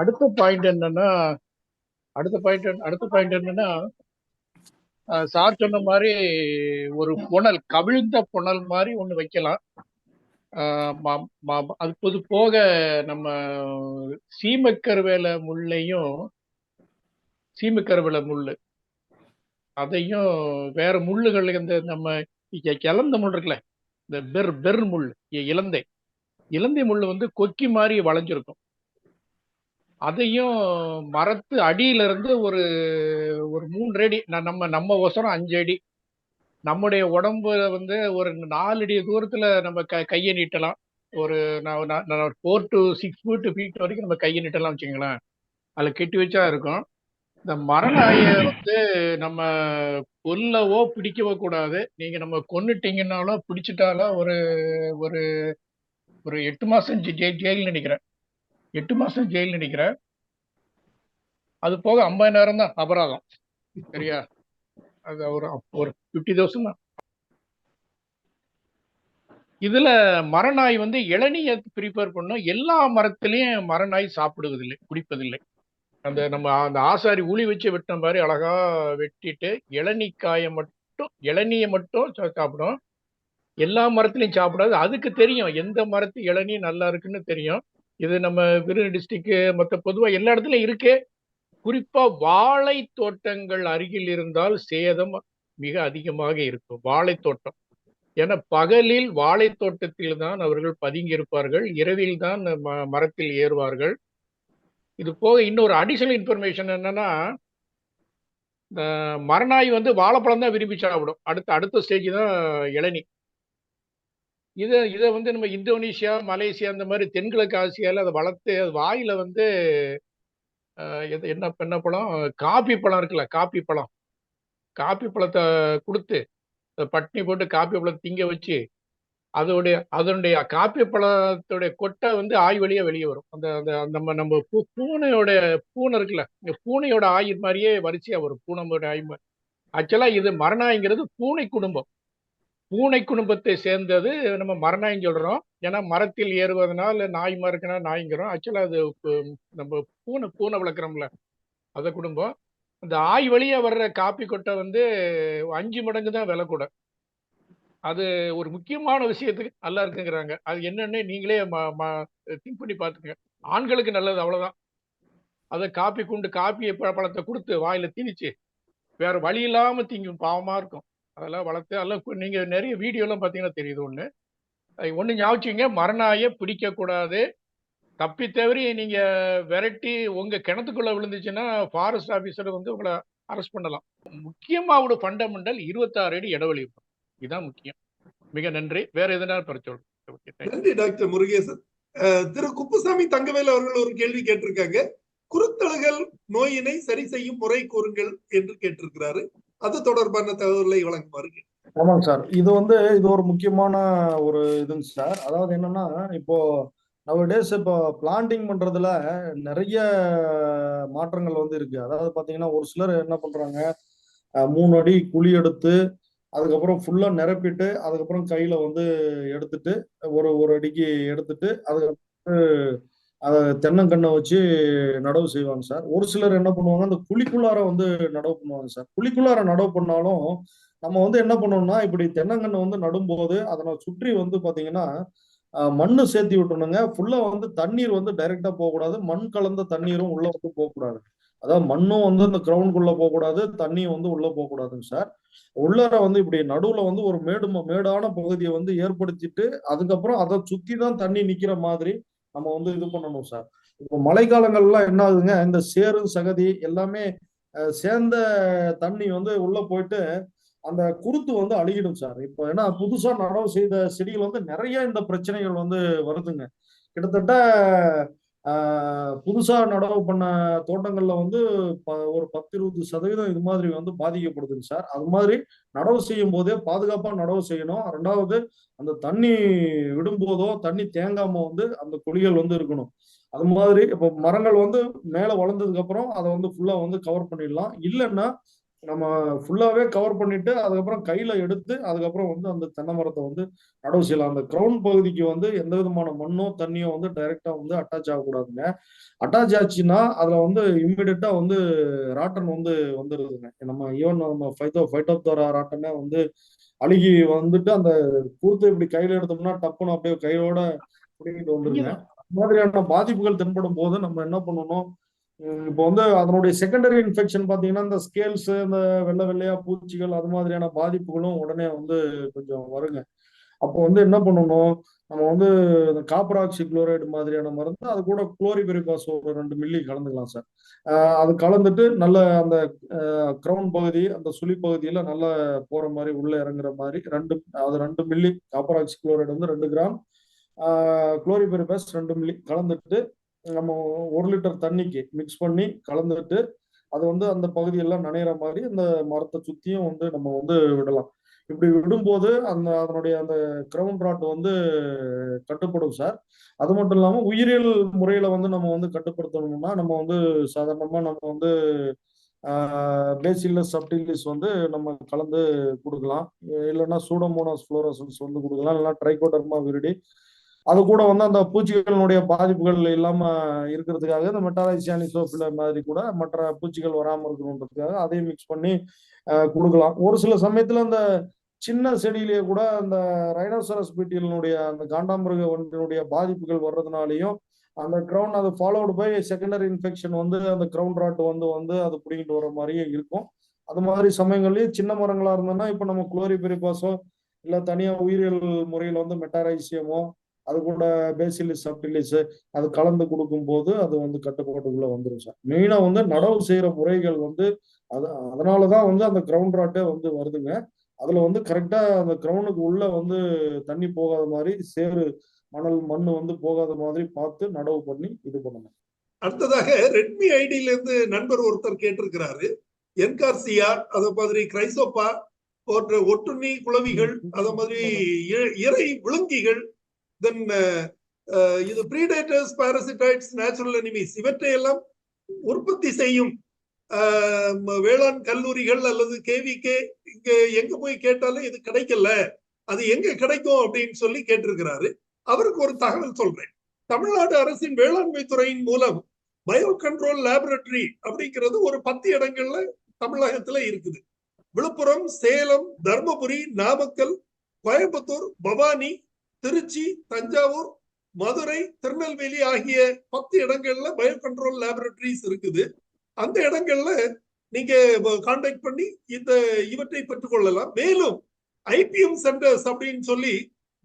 அடுத்த பாயிண்ட் என்னன்னா சார் சொன்ன மாதிரி ஒரு புனல், கவிழ்ந்த புனல் மாதிரி ஒண்ணு வைக்கலாம். அது போக நம்ம சீமக்கருவேல முள்ளு அதையும் வேற முள்ளுகள், இந்த நம்ம இலந்த முள் இருக்குல்ல, இந்த பெர் முள், இலந்தை முள் வந்து கொக்கி மாதிரி வளைஞ்சிருக்கும். அதையும் மரத்து அடியில இருந்து ஒரு 3 அடி, நம்ம ஒசரம் 5 அடி, நம்முடைய உடம்புல வந்து ஒரு 4 அடி தூரத்துல நம்ம கையை நீட்டலாம். ஒரு 4 to 6 feet வரைக்கும் நம்ம கையை நீட்டலாம் வச்சுங்களேன். அதுல கெட்டி வச்சா இருக்கும். இந்த மரநாயை வந்து நம்ம கொல்லவோ பிடிக்கவோ கூடாது. நீங்க நம்ம கொன்னுட்டீங்கன்னாலும் பிடிச்சிட்டாலும் ஒரு ஒரு ஒரு 8 மாசம் ஜெயில் நினைக்கிறேன். 8 மாசம் ஜெயில் நினைக்கிறேன். அது போக 50,000 தான் அபராதம். சரியா? அது ஒரு 50,000 தான். இதுல மரநாய் வந்து இளநீயை ப்ரிப்பேர் பண்ணும். எல்லா மரத்திலையும் மரநாய் சாப்பிடுவதில்லை, குடிப்பதில்லை. நம்ம அந்த ஆசாரி உளி வச்சு வெட்டின மாதிரி அழகா வெட்டிட்டு இளநியை மட்டும் சாப்பிடும். எல்லா மரத்திலையும் சாப்பிடாது. அதுக்கு தெரியும் எந்த மரத்து இளநீ நல்லா இருக்குன்னு தெரியும். இது நம்ம விருது டிஸ்ட்ரிக்ட் மற்ற பொதுவா எல்லா இடத்துலயும் இருக்கு. குறிப்பா வாழை தோட்டங்கள் அருகில் இருந்தால் சேதம் மிக அதிகமாக இருக்கும். வாழை தோட்டம், ஏன்னா பகலில் வாழை தோட்டத்தில் தான் அவர்கள் பதுங்கி இருப்பார்கள், இரவில் தான் மரத்தில் ஏறுவார்கள். இது போக இன்னொரு அடிஷனல் இன்ஃபர்மேஷன் என்னன்னா, இந்த மரநாய் வந்து வாழைப்பழம் தான் விரும்பி சாப்பிடும். அடுத்த ஸ்டேஜ் தான் இளநீ. இதை வந்து நம்ம இந்தோனேஷியா, மலேசியா அந்த மாதிரி தென்கிழக்கு ஆசியால அதை வளர்த்து அது வாயில வந்து என்ன பழம், காப்பி பழம் இருக்குல்ல, காப்பி பழத்தை கொடுத்து பட்னி போட்டு காப்பி பழத்தை திங்க வச்சு அதனுடைய காப்பி பழத்துடைய கொட்டை வந்து ஆய் வழியா வெளியே வரும். அந்த நம்ம பூனை இருக்குல்ல, இந்த பூனையோட ஆய் மாதிரியே வரிசையா வரும். பூனையோட ஆய் மாதிரி. ஆக்சுவலா இது மரநாய்ங்கிறது பூனை குடும்பத்தை சேர்ந்தது. நம்ம மரநாய்ன்னு சொல்றோம், ஏன்னா மரத்தில் ஏறுவதனால நாய் மறுக்குனா நாய்ங்கிறோம். ஆக்சுவலா அது நம்ம பூனை வளர்க்குறோம்ல, அத குடும்பம். அந்த ஆய் வழியா வர்ற காப்பி கொட்டை வந்து 5 மடங்கு தான் விலை கூட. அது ஒரு முக்கியமான விஷயத்துக்கு நல்லா இருக்குங்கிறாங்க. அது என்னன்னு நீங்களே திங்க் பண்ணி பார்த்துக்கங்க. ஆண்களுக்கு நல்லது, அவ்வளவுதான். அதை காப்பி பழத்தை கொடுத்து வாயில திணிச்சு வேற வழி இல்லாம திங்கும். பாவமா இருக்கும். அதெல்லாம் வளர்த்து அதெல்லாம் நீங்க நிறைய வீடியோ எல்லாம் பாத்தீங்கன்னா தெரியுது. ஒண்ணு ஒண்ணு ஞாபகிங்க, மரநாயை பிடிக்க கூடாது. தப்பி தவறி நீங்க விரட்டி உங்க கிணத்துக்குள்ள விழுந்துச்சுன்னா ஃபாரஸ்ட் ஆபீசர் வந்து உங்களை அரெஸ்ட் பண்ணலாம். முக்கியமா ஒரு ஃபண்டமெண்டல் 26 அடி இடைவெளி இருக்கணும். இதுதான் முக்கியம். மிக நன்றி. வேற எதனா பிரச்சனை? நன்றி டாக்டர் முருகேசன். திரு குப்புசாமி தங்கவேல் அவர்கள் ஒரு கேள்வி கேட்டிருக்காங்க. குருத்தழுகல் நோயினை சரி செய்யும் முறை கூறுங்கள் என்று கேட்டிருக்கிறாரு. அது தொடர்பான தகவல்களை வழங்குமாறு. ஆமாங்க சார். இது ஒரு முக்கியமான ஒரு இதுங்க சார். அதாவது என்னன்னா, இப்போ நவடேஸ் இப்போ பிளான்டிங் பண்றதுல நிறைய மாற்றங்கள் இருக்கு. அதாவது பாத்தீங்கன்னா, ஒரு சிலர் என்ன பண்றாங்க, 3 அடி குழி எடுத்து அதுக்கப்புறம் ஃபுல்லா நிரப்பிட்டு அதுக்கப்புறம் கையில எடுத்துட்டு ஒரு அடிக்கு எடுத்துட்டு அதுக்கப்புறம் அதை தென்னங்கண்ணை வச்சு நடவு செய்வாங்க சார். ஒரு சிலர் என்ன பண்ணுவாங்க, அந்த குழிக்குள்ளார நடவு பண்ணுவாங்க சார். குழிக்குள்ளார நடவு பண்ணாலும் நம்ம என்ன பண்ணோம்னா, இப்படி தென்னங்கண்ணை நடும்போது அதனை சுற்றி பாத்தீங்கன்னா மண்ணு சேர்த்தி விட்டணுங்க. ஃபுல்லா தண்ணீர் டைரக்டா போகக்கூடாது. மண் கலந்த தண்ணீரும் உள்ள போகக்கூடாது. அதாவது மண்ணும் இந்த கிரவுண்டுக்குள்ள போகக்கூடாது, தண்ணியும் உள்ள போகக்கூடாதுங்க சார். உள்ளார இப்படி நடுவுல ஒரு மேடான பகுதியை ஏற்படுத்திட்டு அதுக்கப்புறம் அதை சுத்தி தான் தண்ணி நிக்கிற மாதிரி நம்ம இது பண்ணணும் சார். இப்போ மழைக்காலங்கள்லாம் என்ன ஆகுதுங்க, இந்த சேறு சகதி எல்லாமே சேர்ந்த தண்ணி உள்ள போயிட்டு அந்த குருத்து அழுகிடும் சார். இப்போ ஏன்னா புதுசா நடவு செய்த செடிகள் நிறைய இந்த பிரச்சனைகள் வருதுங்க. கிட்டத்தட்ட புதுசா நடவு பண்ண தோட்டங்கள்ல ஒரு 10-20% இது மாதிரி பாதிக்கப்படுதுங்க சார். அது மாதிரி நடவு செய்யும் போதே பாதுகாப்பா நடவு செய்யணும். ரெண்டாவது, அந்த தண்ணி விடும்போதோ தண்ணி தேங்காம அந்த குழிகள் இருக்கணும். அது மாதிரி இப்போ மரங்கள் மேல வளர்ந்ததுக்கு அப்புறம் அதை ஃபுல்லா கவர் பண்ணிடலாம். இல்லைன்னா நம்ம ஃபுல்லாவே கவர் பண்ணிட்டு அதுக்கப்புறம் கையில எடுத்து அதுக்கப்புறம் அந்த தென்னை மரத்தை நடவு செய்யலாம். அந்த கிரவுண்ட் பகுதிக்கு எந்த விதமான மண்ணோ தண்ணியோ டைரக்டா அட்டாச் ஆகக்கூடாதுங்க. அட்டாச் ஆச்சுன்னா அதுல இம்மிடியட்டா ராட்டன் வந்துருதுங்க. நம்ம ஈவன் நம்ம ஃபைட்டோப்தோரா ராட்டனே அழுகி அந்த குருத்தை இப்படி கையில எடுத்தோம்னா டப்புன்னு அப்படியே கையோட பிடிக்கிட்டு வந்துருங்க. அந்த மாதிரியான பாதிப்புகள் தென்படும் போது நம்ம என்ன பண்ணணும், இப்போ அதனுடைய செகண்டரி இன்ஃபெக்ஷன் பாத்தீங்கன்னா இந்த ஸ்கேல்ஸ், இந்த வெள்ளை வெள்ளையா பூச்சிகள், அது மாதிரியான பாதிப்புகளும் உடனே கொஞ்சம் வருங்க. அப்போ என்ன பண்ணணும், நம்ம இந்த காப்பர் ஆக்சி குளோரைடு மாதிரியான மருந்து, அது கூட குளோரிபெரிபாஸ் ஒரு 2 மில்லி கலந்துக்கலாம் சார். அது கலந்துட்டு நல்ல அந்த கிரவுண்ட் பகுதி, அந்த சுழி பகுதியில நல்லா போற மாதிரி உள்ள இறங்குற மாதிரி 2 மில்லி காப்பர் ஆக்சி குளோரைடு 2 கிராம், குளோரிபெரிபாஸ் 2 மில்லி கலந்துட்டு நம்ம 1 லிட்டர் தண்ணிக்கு மிக்ஸ் பண்ணி கலந்துட்டு அது அந்த பகுதியெல்லாம் நனைகிற மாதிரி அந்த மரத்தை சுத்தியும் நம்ம விடலாம். இப்படி விடும்போது அதனுடைய அந்த கிரவுண்ட் ராட் கட்டுப்படும் சார். அது மட்டும் இல்லாம உயிரியல் முறையில நம்ம கட்டுப்படுத்தணும்னா நம்ம சாதாரணமா நம்ம பேசில்லஸ் சப்டிலிஸ் நம்ம கலந்து கொடுக்கலாம். இல்லைன்னா சூடோமோனாஸ் ஃப்ளோரசன்ஸ் கொடுக்கலாம். இல்லைன்னா ட்ரைகோடர்மா விரிடி, அது கூட அந்த பூச்சிகளினுடைய பாதிப்புகள் இல்லாம இருக்கிறதுக்காக இந்த மெட்டாரைசியானிசோஃபில மாதிரி கூட மற்ற பூச்சிகள் வராம இருக்கணுன்றதுக்காக அதையும் மிக்ஸ் பண்ணி கொடுக்கலாம். ஒரு சில சமயத்துல அந்த சின்ன செடியிலேயே கூட அந்த ரைனோசரஸ் பீட்டியலினுடைய அந்த காண்டாமிருக ஒன்றினுடைய பாதிப்புகள் வர்றதுனாலையும் அந்த கிரவுண்ட் அது ஃபாலோடு பை செகண்டரி இன்ஃபெக்ஷன் அந்த கிரவுண்ட் ராட் அது பிடிங்கிட்டு வர மாதிரியே இருக்கும். அது மாதிரி சமயங்கள்லயும் சின்ன மரங்களா இருந்ததுன்னா இப்ப நம்ம குளோரிபெரிபாஸோ இல்ல தனியா உயிரியல் முறையில் மெட்டாரைசியமோ அது கூட பேசிலிஸ் சப்டிலிஸ் அது கலந்து கொடுக்கும் போது அது கட்டுப்பாட்டுக்குள்ள வந்துடும் சார். மெயினா நடவு செய்யற முறைகள் அதனாலதான் அந்த கிரவுண்ட் ராட்டே வருதுங்க. அதுல கரெக்டா அந்த கிரவுண்டுக்கு உள்ள தண்ணி போகாத மாதிரி, சேறு மணல் மண்ணு போகாத மாதிரி பார்த்து நடவு பண்ணி இது பண்ணணும். அடுத்ததாக ரெட்மி ஐடியில இருந்து நண்பர் ஒருத்தர் கேட்டிருக்கிறாரு, என்கார்சியா அத மாதிரி கிரைசோப்பா போன்ற ஒட்டுண்ணி குளவிகள், அத மாதிரி இறை விழுங்கிகள், தென் இது பிரீடேட்டர்ஸ், பாரசிட்டாய்ட்ஸ், நேச்சுரல் எனிமீஸ் இவற்றையெல்லாம் உற்பத்தி செய்யும் வேளாண் கல்லூரிகள் அல்லது கேவிகே இங்க எங்க போய் கேட்டாலும் இது கிடைக்கல, அது எங்க கிடைக்கும் அப்படின்னு சொல்லி கேட்டிருக்கிறாரு. அவருக்கு ஒரு தகவல் சொல்றேன். தமிழ்நாடு அரசின் வேளாண்மை துறையின் மூலம் பயோ கண்ட்ரோல் லேபரட்டரி அப்படிங்கிறது ஒரு 10 இடங்கள்ல தமிழகத்துல இருக்குது. விழுப்புரம், சேலம், தர்மபுரி, நாமக்கல், கோயம்புத்தூர், பவானி, திருச்சி, தஞ்சாவூர், மதுரை, திருநெல்வேலி ஆகிய 10 இடங்கள்ல பயோ கண்ட்ரோல் லேபரட்டரிஸ் இருக்குது. அந்த இடங்கள்ல நீங்க கான்டாக்ட் பண்ணி இவற்றை பெற்றுக் கொள்ளலாம். மேலும் ஐபிஎம் சென்டர்ஸ் அப்படின்னு சொல்லி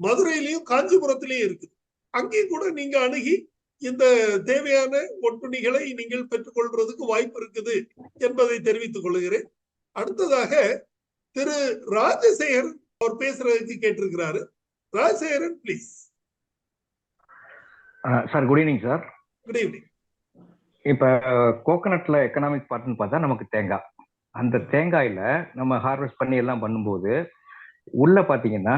மதுரையிலயும் காஞ்சிபுரத்திலயும் இருக்குது. அங்கேயும் கூட நீங்க அணுகி இந்த தேவையான ஒட்டுணிகளை நீங்கள் பெற்றுக்கொள்றதுக்கு வாய்ப்பு இருக்குது என்பதை தெரிவித்துக் கொள்கிறேன். அடுத்ததாக திரு ராஜசேகரன் அவர் பேசுறதுக்கு கேட்டிருக்கிறாரு. Rajasekaran please. Sir good evening sir. Good evening. இப்ப கோகனட்ல எக்கனாமிக் பார்ட்னு பார்த்தா நமக்கு தேங்காய். அந்த தேங்காயில நம்ம ஹார்வெஸ்ட் பண்ணி எல்லாம் பண்ணும்போது உள்ள பாத்தீங்கன்னா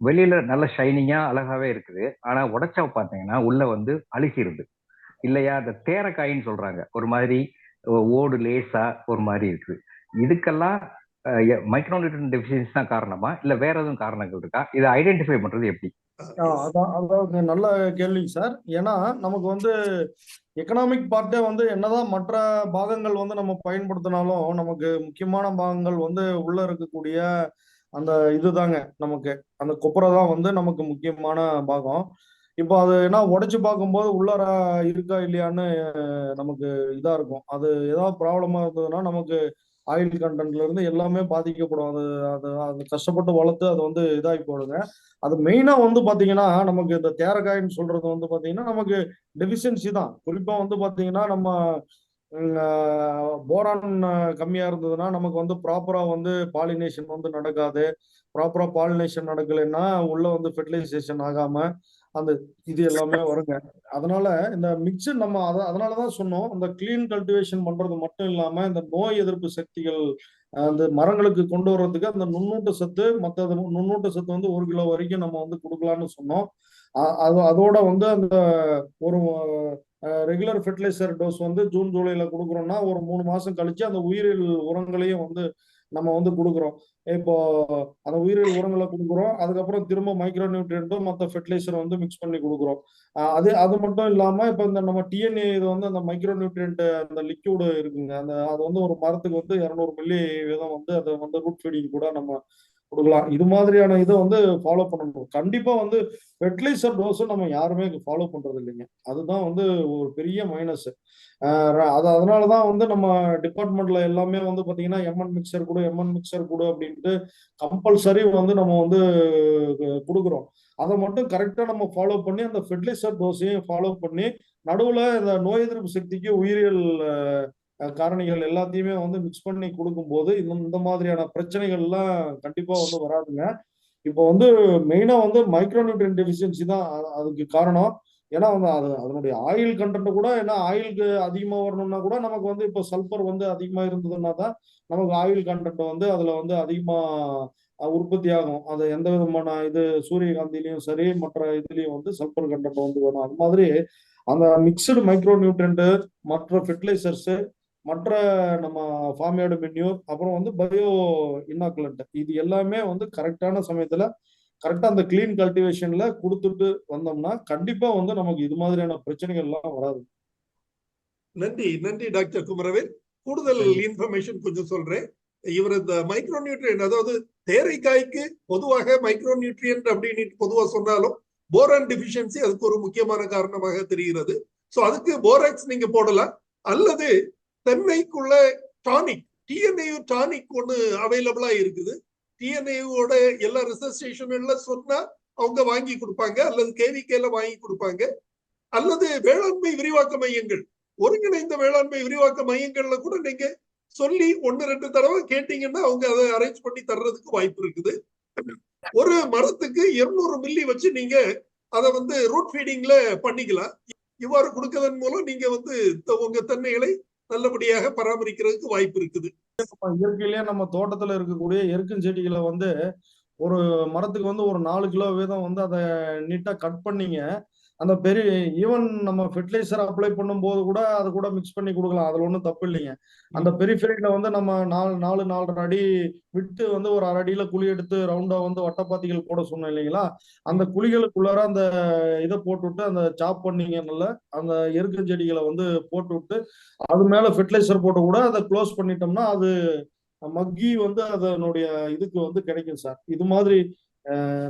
வெளியில நல்ல ஷைனிங்கா அழகாவே இருக்குது. ஆனா உடைச்சா பாத்தீங்கன்னா உள்ள வந்து அழுகிருது இல்லையா? அந்த தேரைக்காயின்னு சொல்றாங்க, ஒரு மாதிரி ஓடு லேசா ஒரு மாதிரி இருக்குது. இதுக்கெல்லாம் மைக்ரோநியூட்ரியன்ட் டெஃபிஷியன்சி தான் காரணமா இல்ல வேற எதுவும் காரணங்கள் இருக்கா? இதை ஐடென்டிஃபை பண்றது எப்படி? அதாவது நல்ல கேள்வி சார். ஏன்னா நமக்கு வந்து எக்கனாமிக் பார்ட்டே வந்து என்னதான் மற்ற பாகங்கள் வந்து நம்ம பயன்படுத்தினாலும் நமக்கு முக்கியமான பாகங்கள் வந்து உள்ள இருக்கக்கூடிய அந்த இதுதாங்க. நமக்கு அந்த கொப்பரை தான் வந்து நமக்கு முக்கியமான பாகம். இப்போ அது என்ன உடைச்சு பார்க்கும்போது உள்ளார இருக்கா இல்லையான்னு நமக்கு இதா இருக்கும். அது ஏதாவது ப்ராப்ளமா இருந்ததுன்னா நமக்கு ஆயில் கண்டென்ட்ல இருந்து எல்லாமே பாதிக்கப்படும். அது அது அது கஷ்டப்பட்டு வளர்த்து அது வந்து இதாகி போடுங்க. அது மெயினா வந்து பாத்தீங்கன்னா நமக்கு இந்த தேரைக்காயின்னு சொல்றது வந்து பாத்தீங்கன்னா நமக்கு டெஃபிஷியன்சி தான். குறிப்பா வந்து பாத்தீங்கன்னா நம்ம போரான் கம்மியா இருந்ததுன்னா நமக்கு வந்து ப்ராப்பரா வந்து பாலினேஷன் வந்து நடக்காது. ப்ராப்பரா பாலினேஷன் நடக்கலைன்னா உள்ள வந்து ஃபெர்டிலைசேஷன் ஆகாம அந்த இது எல்லாமே வருங்க. அதனால இந்த மிக்சர் நம்ம அதனாலதான் சொன்னோம், இந்த கிளீன் கல்டிவேஷன் பண்றது மட்டும் இல்லாம இந்த நோய் எதிர்ப்பு சக்திகள் அந்த மரங்களுக்கு கொண்டு வர்றதுக்கு அந்த நுண்ணூட்ட சத்து மற்றது நுண்ணூட்ட சத்து வந்து 1 கிலோ வரைக்கும் நம்ம வந்து கொடுக்கலாம்னு சொன்னோம். அதோட வந்து அந்த ஒரு ரெகுலர் ஃபெர்டிலைசர் டோஸ் வந்து ஜூன் ஜூலைல கொடுக்குறோம்னா ஒரு 3 மாசம் கழிச்சு அந்த உயிரியல் உரங்களையும் வந்து நம்ம வந்து கொடுக்குறோம். இப்போ அந்த உயிரியல் உரங்களை கொடுக்குறோம். அதுக்கப்புறம் திரும்ப மைக்ரோ நியூட்ரியன்ட்டும் மற்ற ஃபெர்டிலைசர் வந்து மிக்ஸ் பண்ணி கொடுக்குறோம். அது மட்டும் இல்லாம இப்போ இந்த நம்ம டிஎன்ஏ இது வந்து அந்த மைக்ரோ நியூட்ரியன்ட் அந்த லிக்யூடு இருக்குங்க. அது வந்து ஒரு மரத்துக்கு வந்து 200 மில்லி வீதம் வந்து அதை வந்து ரூட் ஃபீடிங் கூட நம்ம கொடுக்கலாம். இது மாதிரியான இதை வந்து ஃபாலோ பண்ணணும். கண்டிப்பா வந்து ஃபெர்டிலைசர் டோஸும் நம்ம யாருமே ஃபாலோ பண்றது இல்லைங்க. அதுதான் வந்து ஒரு பெரிய மைனஸ். அதனாலதான் வந்து நம்ம டிபார்ட்மெண்ட்ல எல்லாமே வந்து பாத்தீங்கன்னா எம்என் மிக்சர் கொடு அப்படின்ட்டு கம்பல்சரி வந்து நம்ம வந்து கொடுக்குறோம். அதை மட்டும் கரெக்டா நம்ம ஃபாலோ பண்ணி அந்த ஃபெர்டிலைசர் டோஸையும் ஃபாலோ பண்ணி நடுவுல இந்த நோய் எதிர்ப்பு சக்திக்கு உயிரியல் காரணிகள் எல்லாத்தையுமே வந்து மிக்ஸ் பண்ணி கொடுக்கும்போது இந்த மாதிரியான பிரச்சனைகள் எல்லாம் கண்டிப்பா வந்து வராதுங்க. இப்போ வந்து மெயினா வந்து மைக்ரோ நியூட்ரியன் டெஃபிஷியன்சி தான் அதுக்கு காரணம். ஏன்னா வந்து அதனுடைய ஆயில் கண்டென்ட் கூட ஏன்னா ஆயிலுக்கு அதிகமா வரணும்னா கூட நமக்கு வந்து இப்போ சல்பர் வந்து அதிகமா இருந்ததுன்னா தான் நமக்கு ஆயில் கண்டென்ட் வந்து அதுல வந்து அதிகமா உற்பத்தி ஆகும். அது எந்த விதமான இது சூரியகாந்திலையும் சரி மற்ற இதுலயும் வந்து சல்பர் கண்டென்ட் வந்து வேணும். அது மாதிரி அந்த மிக்சடு மைக்ரோ நியூட்ரியன்ட் மற்ற ஃபெர்டிலைசர்ஸ் மற்ற நம்ம ஃபார்மியார்டு மென்யூர் அப்புறம் வந்து பயோ இன்னாகுலண்ட் இது எல்லாமே வந்து கரெக்டான சமயத்துல கரெக்டா அந்த கிளீன் கல்டிவேஷன்ல கொடுத்துட்டு வந்தோம்னா கண்டிப்பா வந்து நமக்கு இது மாதிரியான பிரச்சனைகள் எல்லாம் வராது. நன்றி டாக்டர் குமரவேல். கூடுதல் இன்ஃபர்மேஷன் கொஞ்சம் சொல்றேன். இவர் இந்த மைக்ரோ நியூட்ரியன்ட் அதாவது தேரைக்காய்க்கு பொதுவாக மைக்ரோ நியூட்ரியன்ட் அப்படின்னு பொதுவா சொன்னாலும் போரான் டெஃபிஷியன்சி அதுக்கு ஒரு முக்கியமான காரணமாக தெரிகிறது. ஸோ அதுக்கு போராக்ஸ் நீங்க போடலாம். அல்லது தென்னைக்குள்ள டானிக் டிஎன்ஏ டானிக் ஒன்று அவைலபிளா இருக்குது. டிஎன்ஏவோட எல்லா ரிசர்ச் ஸ்டேஷன்ல சொன்னா அவங்க வாங்கி கொடுப்பாங்க, அல்லது கேவிகேல வாங்கி கொடுப்பாங்க, அல்லது வேளாண்மை விரிவாக்க மையங்கள் ஒருங்கிணைந்த வேளாண்மை விரிவாக்க மையங்கள்ல கூட நீங்க சொல்லி 1-2 தடவை கேட்டீங்கன்னா அவங்க அதை அரேஞ்ச் பண்ணி தர்றதுக்கு வாய்ப்பு இருக்குது. ஒரு மரத்துக்கு 200 மில்லி வச்சு நீங்க அதை வந்து ரூட் ஃபீடிங்ல பண்ணிக்கலாம். இவ்வாறு கொடுக்கதன் மூலம் நீங்க வந்து உங்க தென்னைகளை நல்லபடியாக பராமரிக்கிறதுக்கு வாய்ப்பு இருக்குது. இயற்கையிலேயே நம்ம தோட்டத்துல இருக்கக்கூடிய எருக்கும் செடிகளை வந்து ஒரு மரத்துக்கு வந்து ஒரு 4 கிலோ வீதம் வந்து அதை நீட்டா கட் பண்ணீங்க. அந்த பெரிய ஈவன் நம்ம ஃபெர்டிலைசர் அப்ளை பண்ணும்போது கூட அது கூட மிக்ஸ் பண்ணி கொடுக்கலாம். அதுல ஒன்றும் தப்பு இல்லைங்க. அந்த பெரிஃபெரியில வந்து நம்ம 4-4.5 அடி விட்டு வந்து ஒரு 1/2 அடியில குழி எடுத்து ரவுண்டா வந்து வட்டப்பாத்திகள் போட சொன்னோம் இல்லைங்களா? அந்த குழிகளுக்குள்ளார அந்த இதை போட்டு விட்டு அந்த சாப் பண்ணீங்கன்னால அந்த எருக்கும் செடிகளை வந்து போட்டு விட்டு அது மேல ஃபெர்டிலைசர் போட்டு கூட அதை க்ளோஸ் பண்ணிட்டோம்னா அது மக்கி வந்து அதனுடைய இதுக்கு வந்து கிடைக்கும் சார். இது மாதிரி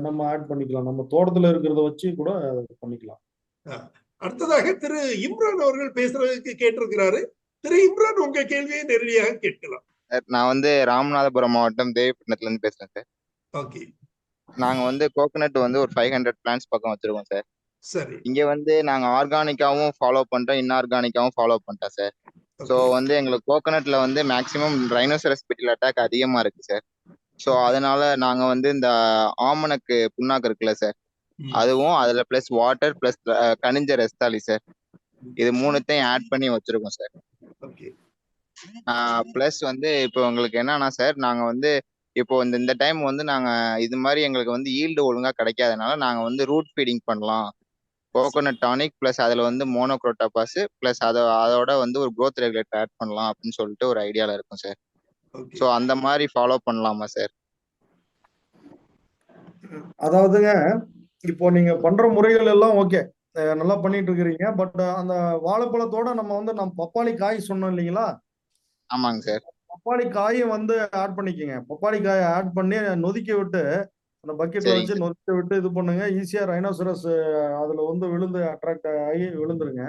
நம்ம ஆட் பண்ணிக்கலாம். நம்ம தோட்டத்துல இருக்கிறத வச்சு கூட பண்ணிக்கலாம். அடுத்ததாக திரு இம்ரான் அவர்கள் பேசுறதுக்கு கேட்டிருக்கிறாரு. திரு இம்ரான் உங்க கேள்வியை நேரடியாக கேட்கலாம். நான் வந்து ராமநாதபுரம் மாவட்டம் தேவிப்பட்டினத்துல இருந்து பேசுறேன் சார். ஓகே. நாங்க வந்து கோகனட் வந்து ஒரு 500 பிளான்ஸ் பக்கம் வச்சிருக்கோம் சார். சரி. இங்க வந்து நாங்க ஆர்கானிக்காவும் ஃபாலோ பண்றோம், இன்ஆர்கானிக்காவும் ஃபாலோ பண்ணிட்டோம் சார். So okay. வந்து எங்களுக்கு கோகனட்ல வந்து மேக்ஸிமம் ரைனோசரஸ் பிட்டில் அட்டாக் அதிகமா இருக்கு சார். So okay. அதனால நாங்க வந்து இந்த ஆமணக்கு புண்ணாக்கு இருக்குல்ல சார், ம். அதுவும் அதுல பிளஸ் வாட்டர் பிளஸ் கனிஞ்ச ரஸ்தாலி சார், இது மூணுத்தையும் ஆட் பண்ணி வச்சிருக்கோம் சார். ஓகே. பிளஸ் வந்து இப்போ உங்களுக்கு என்னன்னா சார், நாங்க வந்து இப்போ இந்த டைம் வந்து நாங்க இது மாதிரி எங்களுக்கு வந்து ஈல்டு ஒழுங்கா கிடைக்காதனால நாங்க வந்து ரூட் ஃபீடிங் பண்ணலாம். கோகோனட் டானிக் பிளஸ் அதுல வந்து மோனோக்ரோட்டோபாஸ் பிளஸ் அதோட வந்து ஒரு growth ரெகுலேட்டர் ஆட் பண்ணலாம் அப்படின்னு சொல்லிட்டு ஒரு ஐடியால இருக்கும் சார். ஓகே. ஸோ அந்த மாதிரி ஃபாலோ பண்ணலாமா சார்? அதாவதுங்க, இப்போ நீங்க பண்ற முறைகள் எல்லாம் ஓகே, நல்லா பண்ணிட்டு இருக்கிறீங்க. பட் அந்த வாழைப்பழத்தோட நம்ம பப்பாளி காய் சொன்னோம் இல்லைங்களா? ஆமாங்க சார். பப்பாளி காயும் வந்து ஆட் பண்ணிக்கங்க. பப்பாளி காயை ஆட் பண்ணி நொதிக்க விட்டு அந்த பக்கெட்ல சரிங்க வச்சு சார். நொதிக்க விட்டு இது பண்ணுங்க. ஈஸியா ரைனோசரஸ் அதுல வந்து விழுந்து அட்ராக்ட் ஆகி விழுந்துருங்க.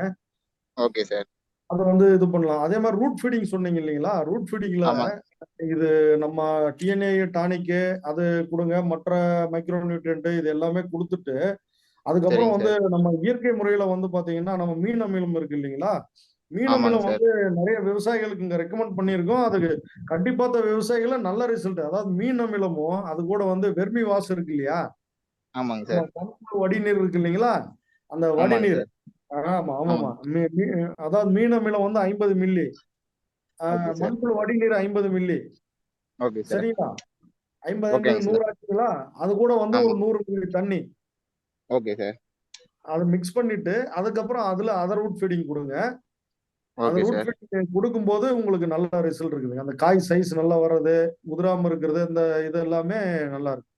Okay sir. அதை வந்து இது பண்ணலாம். அதே மாதிரி ரூட் ஃபீடிங் சொன்னீங்க இல்லைங்களா? ரூட் ஃபீடிங்ல ஆமாங்க. இது நம்ம டிஎன்ஏ டானிக்கு அது கொடுங்க, மற்ற மைக்ரோ நியூட்ரியன்ட் இது எல்லாமே கொடுத்துட்டு அதுக்கப்புறம் சரிங்க வந்து சார். நம்ம இயற்கை முறையில வந்து பாத்தீங்கன்னா நம்ம மீன் அமிலம் இருக்கு இல்லைங்களா? மீன் ஆமாங்க அமிலம் சார். வந்து நிறைய விவசாயிகளுக்கு இங்க ரெக்கமெண்ட் பண்ணியிருக்கோம். அதுக்கு கண்டிப்பா விவசாயிகள நல்ல ரிசல்ட். அதாவது மீன் அமிலமும் அது கூட வந்து வெர்மி வாஷ் இருக்கு இல்லையா? ஆமாங்க நம்ம சார். மண்புழு வடிநீர் இருக்கு இல்லைங்களா? அந்த ஆமாங்க வடிநீர். சார். ஆமா ஆமாமா. ஆமாங்க. அதாவது மீன் அமிலம் வந்து 50 மில்லி, ஓகே சார். மண்புழு வடிநீர் 50 மில்லி. Okay sir. சரிங்களா? 50 50 ஓகேங்க 100 சார். ஆச்சுங்களா? அது கூட வந்து ஒரு ஆமா. 100 மில்லி தண்ணி ஓகே சார். அதை மிக்ஸ் பண்ணிட்டு அதுக்கப்புறம் அதுல அதர் ரூட் ஃபீடிங் கொடுங்க. அது ஓகே ரூட் சார். ஃபீடிங் கொடுக்கும்போது உங்களுக்கு நல்ல ரிசல்ட் இருக்குதுங்க. அந்த காய் சைஸ் நல்லா வர்றது, உதிராம இருக்கிறது, இந்த இது எல்லாமே நல்லா இருக்கு.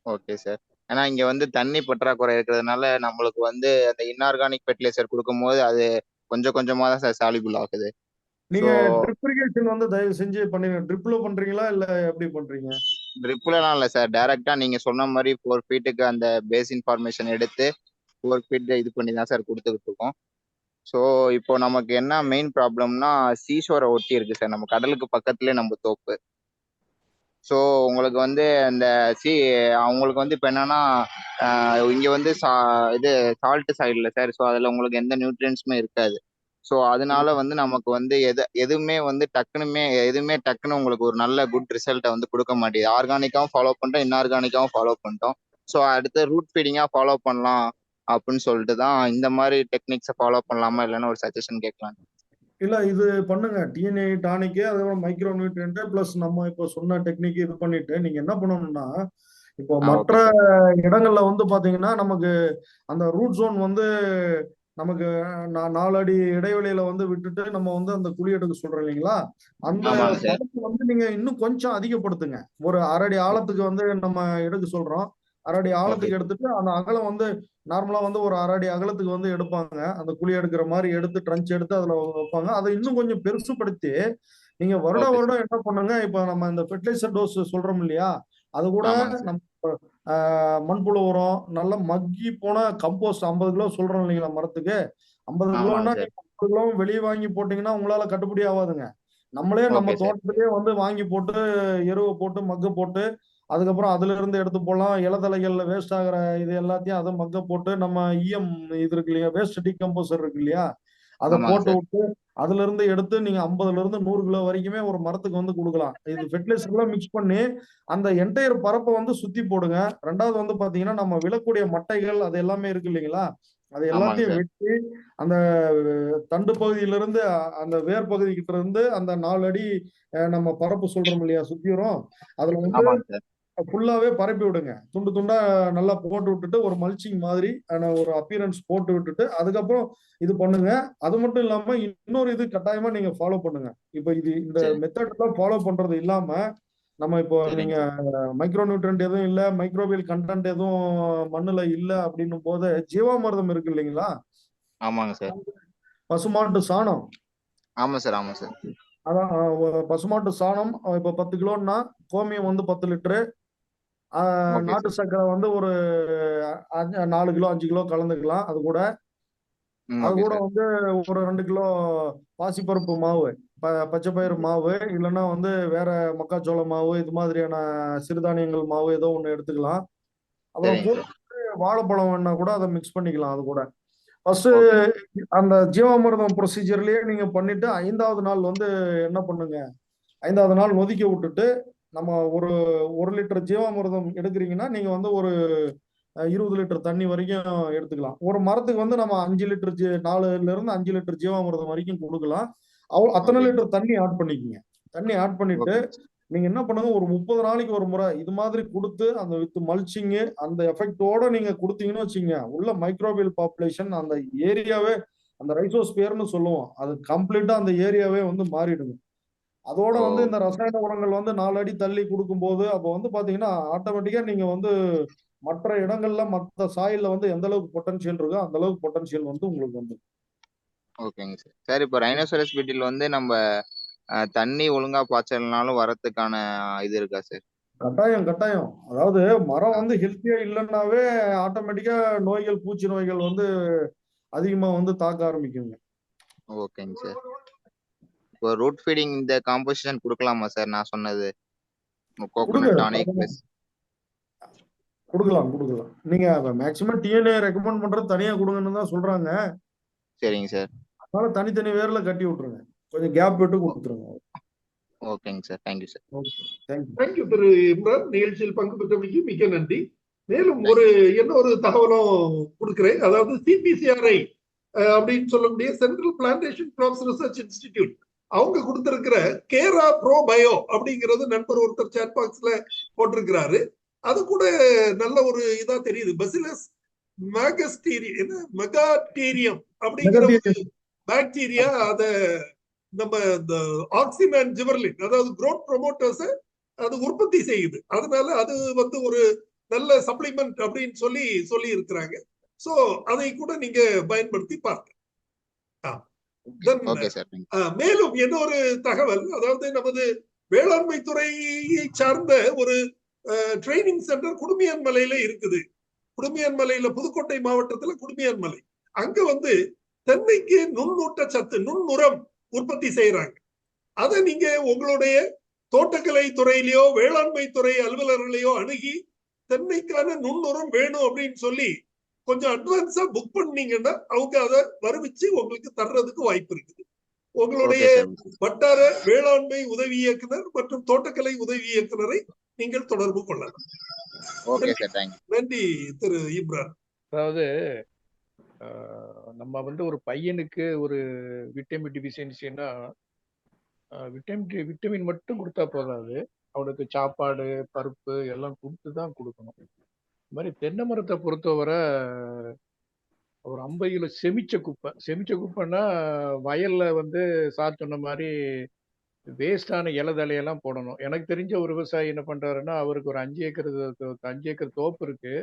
Okay sir. ஏன்னா இங்க வந்து தண்ணி பற்றாக்குறை இருக்கிறதுனால நம்மளுக்கு வந்து அந்த இன்ஆர்கானிக் ஃபெர்டிலைசர் கொடுக்கும்போது அது கொஞ்சம் கொஞ்சமா தான் சார் சால்யூபிள் ஆகுது. ஸோ நீங்க ட்ரிப் இரிகேஷன் வந்து தயவு செஞ்சு பண்ணுங்க. ட்ரிப்ல பண்றீங்களா இல்ல எப்படி பண்றீங்க? ட்ரிப்லலாம் இல்லை சார், டைரக்டா நீங்க சொன்ன மாதிரி 4 ஃபீட்டுக்கு அந்த பேஸ் இன்ஃபார்மேஷன் எடுத்து 4 ஃபீட் இது பண்ணி தான் சார் கொடுத்துக்கிட்டு இருக்கோம். ஸோ இப்போ நமக்கு என்ன மெயின் ப்ராப்ளம்னா சீஷோரை ஒட்டி இருக்கு சார், நம்ம கடலுக்கு பக்கத்துலேயே நம்ம தோப்பு. ஸோ உங்களுக்கு வந்து அந்த சி அவங்களுக்கு வந்து இப்போ என்னன்னா இங்கே வந்து இது சால்ட் சாயில்ல சார். ஸோ அதில் உங்களுக்கு எந்த நியூட்ரியன்ஸுமே இருக்காது. ஸோ அதனால வந்து நமக்கு வந்து எதுவுமே டக்குன்னு உங்களுக்கு ஒரு நல்ல குட் ரிசல்ட்டை வந்து கொடுக்க மாட்டேங்குது. ஆர்கானிக்காவும் ஃபாலோ பண்ணிட்டோம், இன்ஆர்கானிக்காவும் ஃபாலோ பண்ணிட்டோம். ஸோ அடுத்து ரூட் ஃபீடிங்காக ஃபாலோ பண்ணலாம் அப்படின்னு சொல்லிட்டு தான் இந்த மாதிரி டெக்னிக்ஸை ஃபாலோ பண்ணலாமா இல்லைன்னா ஒரு சஜஷன் கேட்கலாம். இல்ல இது பண்ணுங்க. டிஎன்ஏ டானிக்கு அதோட மைக்ரோ நியூட்ரியன்ட் பிளஸ் நம்ம இப்போ சொன்ன டெக்னிக் இது பண்ணிட்டு நீங்க என்ன பண்ணணும்னா, இப்போ மற்ற ஓகே சார். இடங்கள்ல வந்து பாத்தீங்கன்னா நமக்கு அந்த ரூட் ஜோன் வந்து நமக்கு 4 அடி இடைவெளியில வந்து விட்டுட்டு நம்ம வந்து அந்த குழி எடுக்க சொல்றோம் இல்லைங்களா? அந்த ஆமாங்க சார். பரப்பு வந்து நீங்க இன்னும் கொஞ்சம் அதிகப்படுத்துங்க. ஒரு 1/2 அடி ஆழத்துக்கு வந்து நம்ம எடுக்க சொல்றோம். 1/2 அடி ஓகே ஆழத்துக்கு சார். எடுத்துட்டு அந்த அகலம் வந்து நார்மலா வந்து ஒரு 1/2 அடி அகலத்துக்கு வந்து எடுப்பாங்க. அந்த குழி எடுக்கிற மாதிரி எடுத்து ட்ரன்ச் எடுத்து அதுல வைப்பாங்க. அதை இன்னும் கொஞ்சம் பெருசுபடுத்தி நீங்க வருடம் ஓகே சார். வருடம் என்ன பண்ணுங்க, இப்ப நம்ம இந்த ஃபெர்டிலைசர் டோஸ் சொல்றோம் இல்லையா? அது கூட ஆமாங்க சார். நம்ம மண்புழு உரம், நல்லா மக்கி போன கம்போஸ்ட் 50 கிலோ சொல்றோம் இல்லைங்களா மரத்துக்கு? 50 ஆமாங்க கிலோன்னா சார். நீங்க 50 கிலோ வெளியே வாங்கி போட்டீங்கன்னா உங்களால கட்டுப்படி ஆகாதுங்க. நம்மளே நம்ம ஓகே சார். தோட்டத்திலேயே வந்து வாங்கி போட்டு எருவை போட்டு மக்க போட்டு அதுக்கப்புறம் அதுல இருந்து எடுத்து போடலாம். இலதலைகள்ல வேஸ்ட் ஆகிற இது எல்லாத்தையும் அதை மக்க போட்டு நம்ம இஎம் இது இருக்கு இல்லையா, வேஸ்ட் டீகம்போசர் இருக்கு இல்லையா, அதை ஆமாங்க போட்டு சார். விட்டு அதுல இருந்து எடுத்து நீங்க 50ல இருந்து 100 கிலோ வரைக்குமே ஒரு மரத்துக்கு வந்து கொடுக்கலாம். இது ஃபெர்டிலைசர்லாம் மிக்ஸ் பண்ணி அந்த என்டையர் பரப்பை வந்து சுத்தி போடுங்க. ரெண்டாவது வந்து பாத்தீங்கன்னா நம்ம விழக்கூடிய மட்டைகள் அது எல்லாமே இருக்கு இல்லைங்களா, அது ஆமாங்க எல்லாத்தையும் சார். வெட்டி அந்த தண்டு பகுதியிலிருந்து அந்த வேர் பகுதி கிட்ட இருந்து அந்த 4 அடி நம்ம பரப்பு சொல்றோம் இல்லையா சுத்திரும், அதுல வந்து ஆமாங்க சார். ஃபுல்லாவே பரப்பி விடுங்க. துண்டு துண்டா நல்லா போட்டு விட்டுட்டு ஒரு மல்ச்சிங் மாதிரி ஒரு அப்பியரன்ஸ் போட்டு விட்டுட்டு அதுக்கப்புறம் இது பண்ணுங்க. அது மட்டும் இல்லாம இன்னொரு இது கட்டாயமா நீங்க ஃபாலோ பண்ணுங்க. இப்ப இந்த சரி. மெத்தட் எல்லாம் ஃபாலோ பண்றது இல்லாம நம்ம இப்போ சரிங்க நீங்க சார். மைக்ரோ நியூட்ரன்ட் எதுவும் இல்ல, மைக்ரோபியல் கண்டென்ட் எதுவும் மண்ணுல இல்ல அப்படின்னும் போது ஜீவாமிர்தம் இருக்கு இல்லைங்களா, ஆமாங்க சார். பசுமாட்டு சாணம். ஆமா சார். ஆமா சார். அதான் பசுமாட்டு சாணம் இப்ப 10 கிலோன்னா கோமியம் வந்து 10 லிட்டரு, ஓகே நாட்டு சார். சர்க்கரை வந்து ஒரு 4 கிலோ 5 கிலோ கலந்துக்கலாம். அது கூட ஓகே சார். வந்து ஒரு 2 கிலோ பாசிப்பருப்பு மாவு. பச்சைப்பயிறு மாவு இல்லைன்னா வந்து வேற மக்காச்சோள மாவு இது மாதிரியான சிறுதானியங்கள் மாவு ஏதோ ஒன்று எடுத்துக்கலாம். அப்புறம் சரிங்க சார். வாழைப்பழம் வேணா கூட அதை மிக்ஸ் பண்ணிக்கலாம். அது கூட ஃபர்ஸ்ட் ஓகேங்க. அந்த ஜீவாமிர்தம் ப்ரொசீஜர்லயே நீங்க பண்ணிட்டு 5வது நாள் வந்து என்ன பண்ணுங்க, 5வது நாள் நொதிக்க விட்டுட்டு நம்ம ஒரு 1 லிட்டர் ஜீவாமிர்தம் எடுக்கிறீங்கன்னா நீங்க வந்து ஒரு 20 லிட்டர் தண்ணி வரைக்கும் எடுத்துக்கலாம். ஒரு மரத்துக்கு வந்து நம்ம 5 லிட்டர் 4ல இருந்து 5 லிட்டர் ஜீவாமிர்தம் வரைக்கும் கொடுக்கலாம். அத்தனை ஓகேங்க. லிட்டர் தண்ணி ஆட் பண்ணிக்கங்க. தண்ணி ஆட் பண்ணிட்டு ஓகேங்க. நீங்க என்ன பண்ணுங்க, ஒரு 30 நாளைக்கு ஒரு முறை இது மாதிரி கொடுத்து அந்த வித் மல்ச்சிங்கு அந்த எஃபெக்டோட நீங்க கொடுத்தீங்கன்னு வச்சுங்க, உள்ள மைக்ரோபியல் பாப்புலேஷன் அந்த ஏரியாவே அந்த ரைசோஸ்பியர்னு சொல்லுவோம், அது கம்ப்ளீட்டா அந்த ஏரியாவே வந்து மாறிடுங்க. அதோட ஓ வந்து இந்த ரசாயன உரங்கள் வந்து 4 அடி தள்ளி கொடுக்கும்போது அப்போ வந்து பாத்தீங்கன்னா ஆட்டோமேட்டிக்கா நீங்க வந்து மற்ற இடங்கள்ல மற்ற சாயில்ல வந்து எந்த அளவுக்கு பொட்டன்ஷியல் இருக்கோ அந்த அளவுக்கு பொட்டன்ஷியல் வந்து உங்களுக்கு வந்து ஓகேங்க சார். சார் இப்போ ரைனோசரஸ் பீட்டில் வந்து நம்ம தண்ணி ஒழுங்கா பாய்ச்சலனாலும் வரதுக்கான இது இருக்கா சார்? கட்டாயம் கட்டாயம். அதாவது மரம் வந்து ஹெல்த்தியா இல்லைன்னாவே ஆட்டோமேட்டிக்கா நோய்கள் பூச்சி நோய்கள் வந்து அதிகமா வந்து தாக்க ஆரம்பிக்குங்க. ஓகேங்க சார். இப்போ ரூட் ஃபீடிங் இந்த காம்போசிஷன் கொடுக்கலாமா சார் நான் சொன்னது? கோகோனட் டானிக் ப்ளஸ் கொடுக்கலாம் கொடுக்கலாம். நீங்க மேக்சிமம் டிஎன்ஏ ரெக்கமெண்ட் பண்றது தனியா கொடுங்கன்னு தான் சொல்றாங்க. சரிங்க சார். அதனால தனித்தனி வேர்ல கட்டி விட்டுருங்க, கொஞ்சம் கேப் விட்டு கொடுத்துருங்க. ஓகேங்க sir. Thank you sir. Thank you. Thank you Thiru Imran. நிகழ்ச்சியில் பங்கு பெற்றமைக்கு மிக்க நன்றி. மேலும் இன்னொரு தகவலும் கொடுக்கிறேன். அதாவது சிபிசிஆர்ஐ அப்படின்னு சொல்லக்கூடிய central plantation graphs research institute அவங்க கொடுத்திருக்கிற கேரா ப்ரோ பயோ அப்படிங்கிறது நண்பர் ஒருத்தர் சேட் பாக்ஸ்ல போட்டிருக்கிறாரு. அது கூட நல்ல ஒரு இதா தெரியுது. பசிலஸ் மெகாடீரியம் அப்படிங்கிற ஒரு பாக்டீரியா அத நம்ம இந்த ஆக்சின் அண்ட் ஜிவர்லின் அதாவது growth promoters அது உற்பத்தி செய்யுது. அதனால அது வந்து ஒரு நல்ல சப்ளிமெண்ட் அப்படின்னு சொல்லி இருக்கிறாங்க. சோ அதை கூட நீங்க பயன்படுத்தி பாருங்க. Okay sir. மேலும் இன்னொரு தகவல், அதாவது நமது வேளாண்மை துறையை சார்ந்த ஒரு ட்ரைனிங் சென்டர் குடுமியான் மலையில இருக்குது. குடுமியான் மலையில புதுக்கோட்டை மாவட்டத்துல குடுமியான் மலை, அங்க வந்து தென்னைக்கு நுண்ணூட்டச்சத்து நுண்ணுரம் உற்பத்தி செய்யறாங்க. அதை நீங்க உங்களுடைய தோட்டக்கலை துறையிலயோ வேளாண்மை துறை அலுவலர்களையோ அணுகி தென்னைக்கான நுண்ணுரம் வேணும் அப்படின்னு சொல்லி கொஞ்சம் அட்வான்ஸா புக் பண்ணீங்கன்னா அவங்க அதை வருவிச்சு உங்களுக்கு தர்றதுக்கு வாய்ப்பு இருக்குது. உங்களுடைய வட்டார வேளாண்மை உதவி இயக்குனர் மற்றும் தோட்டக்கலை உதவி இயக்குனரை நீங்கள் தொடர்பு கொள்ளலாம். நன்றி திரு இம்ரான். அதாவது நம்ம வந்து ஒரு பையனுக்கு ஒரு விட்டமின் டிஃபிஷியன்சின்னா விட்டமின் மட்டும் கொடுத்தா போதாது, அவனுக்கு சாப்பாடு பருப்பு எல்லாம் கொடுத்து தான் கொடுக்கணும். இந்த மாதிரி தென்னை மரத்தை பொறுத்தவரை ஒரு 50 கிலோ செமிச்ச குப்பைன்னா வயல்ல வந்து சார் சொன்ன மாதிரி வேஸ்டான இலதலையெல்லாம் போடணும். எனக்கு தெரிஞ்ச ஒரு விவசாயி என்ன பண்றாருன்னா, அவருக்கு ஒரு 5 ஏக்கர் தோப்பு இருக்கு.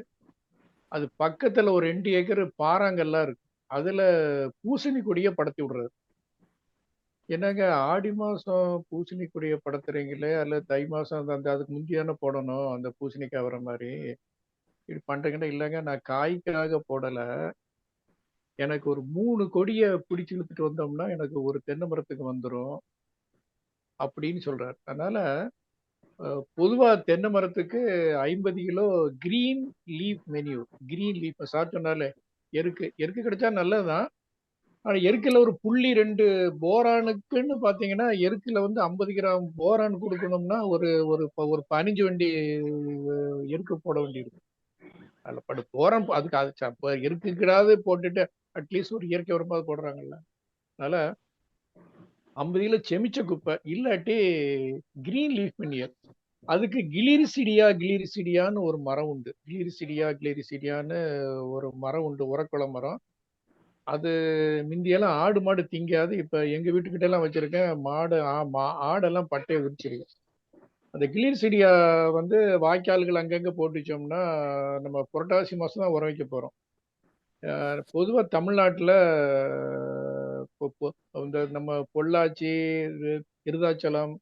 அது பக்கத்துல ஒரு 2 ஏக்கர் பாறாங்கல்லாம் இருக்கு. அதுல பூசணி கொடிய படத்தி விடுறாரு. என்னங்க ஆடி மாசம் பூசணி கொடிய படத்துறீங்களே, அல்ல தை மாசம் அந்த அதுக்கு முந்தியான போடணும் அந்த பூசணிக்காய் வர மாதிரி இப்படி பண்றீங்கன்னா, இல்லைங்க நான் காய்க்காக போடல, எனக்கு ஒரு 3 கொடிய பிடிச்சு இழுத்துட்டு வந்தோம்னா எனக்கு ஒரு தென்னை மரத்துக்கு வந்துடும் அப்படின்னு சொல்றாரு. அதனால பொதுவா தென்னை மரத்துக்கு 50 kilo green leaf menu, green leaf sir சொன்னாலே எருக்கு கிடைச்சா நல்லதுதான். ஆனா எருக்குல ஒரு 0.2 போரானுக்குன்னு பாத்தீங்கன்னா எருக்குல வந்து 50 கிராம் போரான் கொடுக்கணும்னா ஒரு ஒரு 15 வண்டி எருக்கு போட வேண்டியிருக்கு. அதுல படு போரான் அதுக்கு அது எருக்குக்கிடாது போட்டுட்டு அட்லீஸ்ட் ஒரு இயற்கை உரமாவது போடுறாங்கல்ல. அதனால 50 கிலோ செமிச்ச குப்பை இல்லாட்டி கிரீன் லீஃப் மெனியர். அதுக்கு கிளிரிசிடியான்னு ஒரு மரம் உண்டு. கிளிரிசிடியான்னு ஒரு மரம் உண்டு, உரக்குள மரம். அது முந்தியெல்லாம் ஆடு மாடு திங்காது. இப்ப எங்க வீட்டுக்கிட்ட எல்லாம் வச்சிருக்கேன். ஆடெல்லாம் பட்டையை விரிச்சிருக்கு. அந்த கிளிரிசிடியா வந்து வாய்க்கால்கள் அங்கங்க போட்டு வச்சோம்னா நம்ம புரட்டாசி மாசம் தான் உரம் வைக்க போறோம். பொதுவா தமிழ்நாட்டுல இந்த நம்ம பொள்ளாச்சி, விருதாச்சலம்,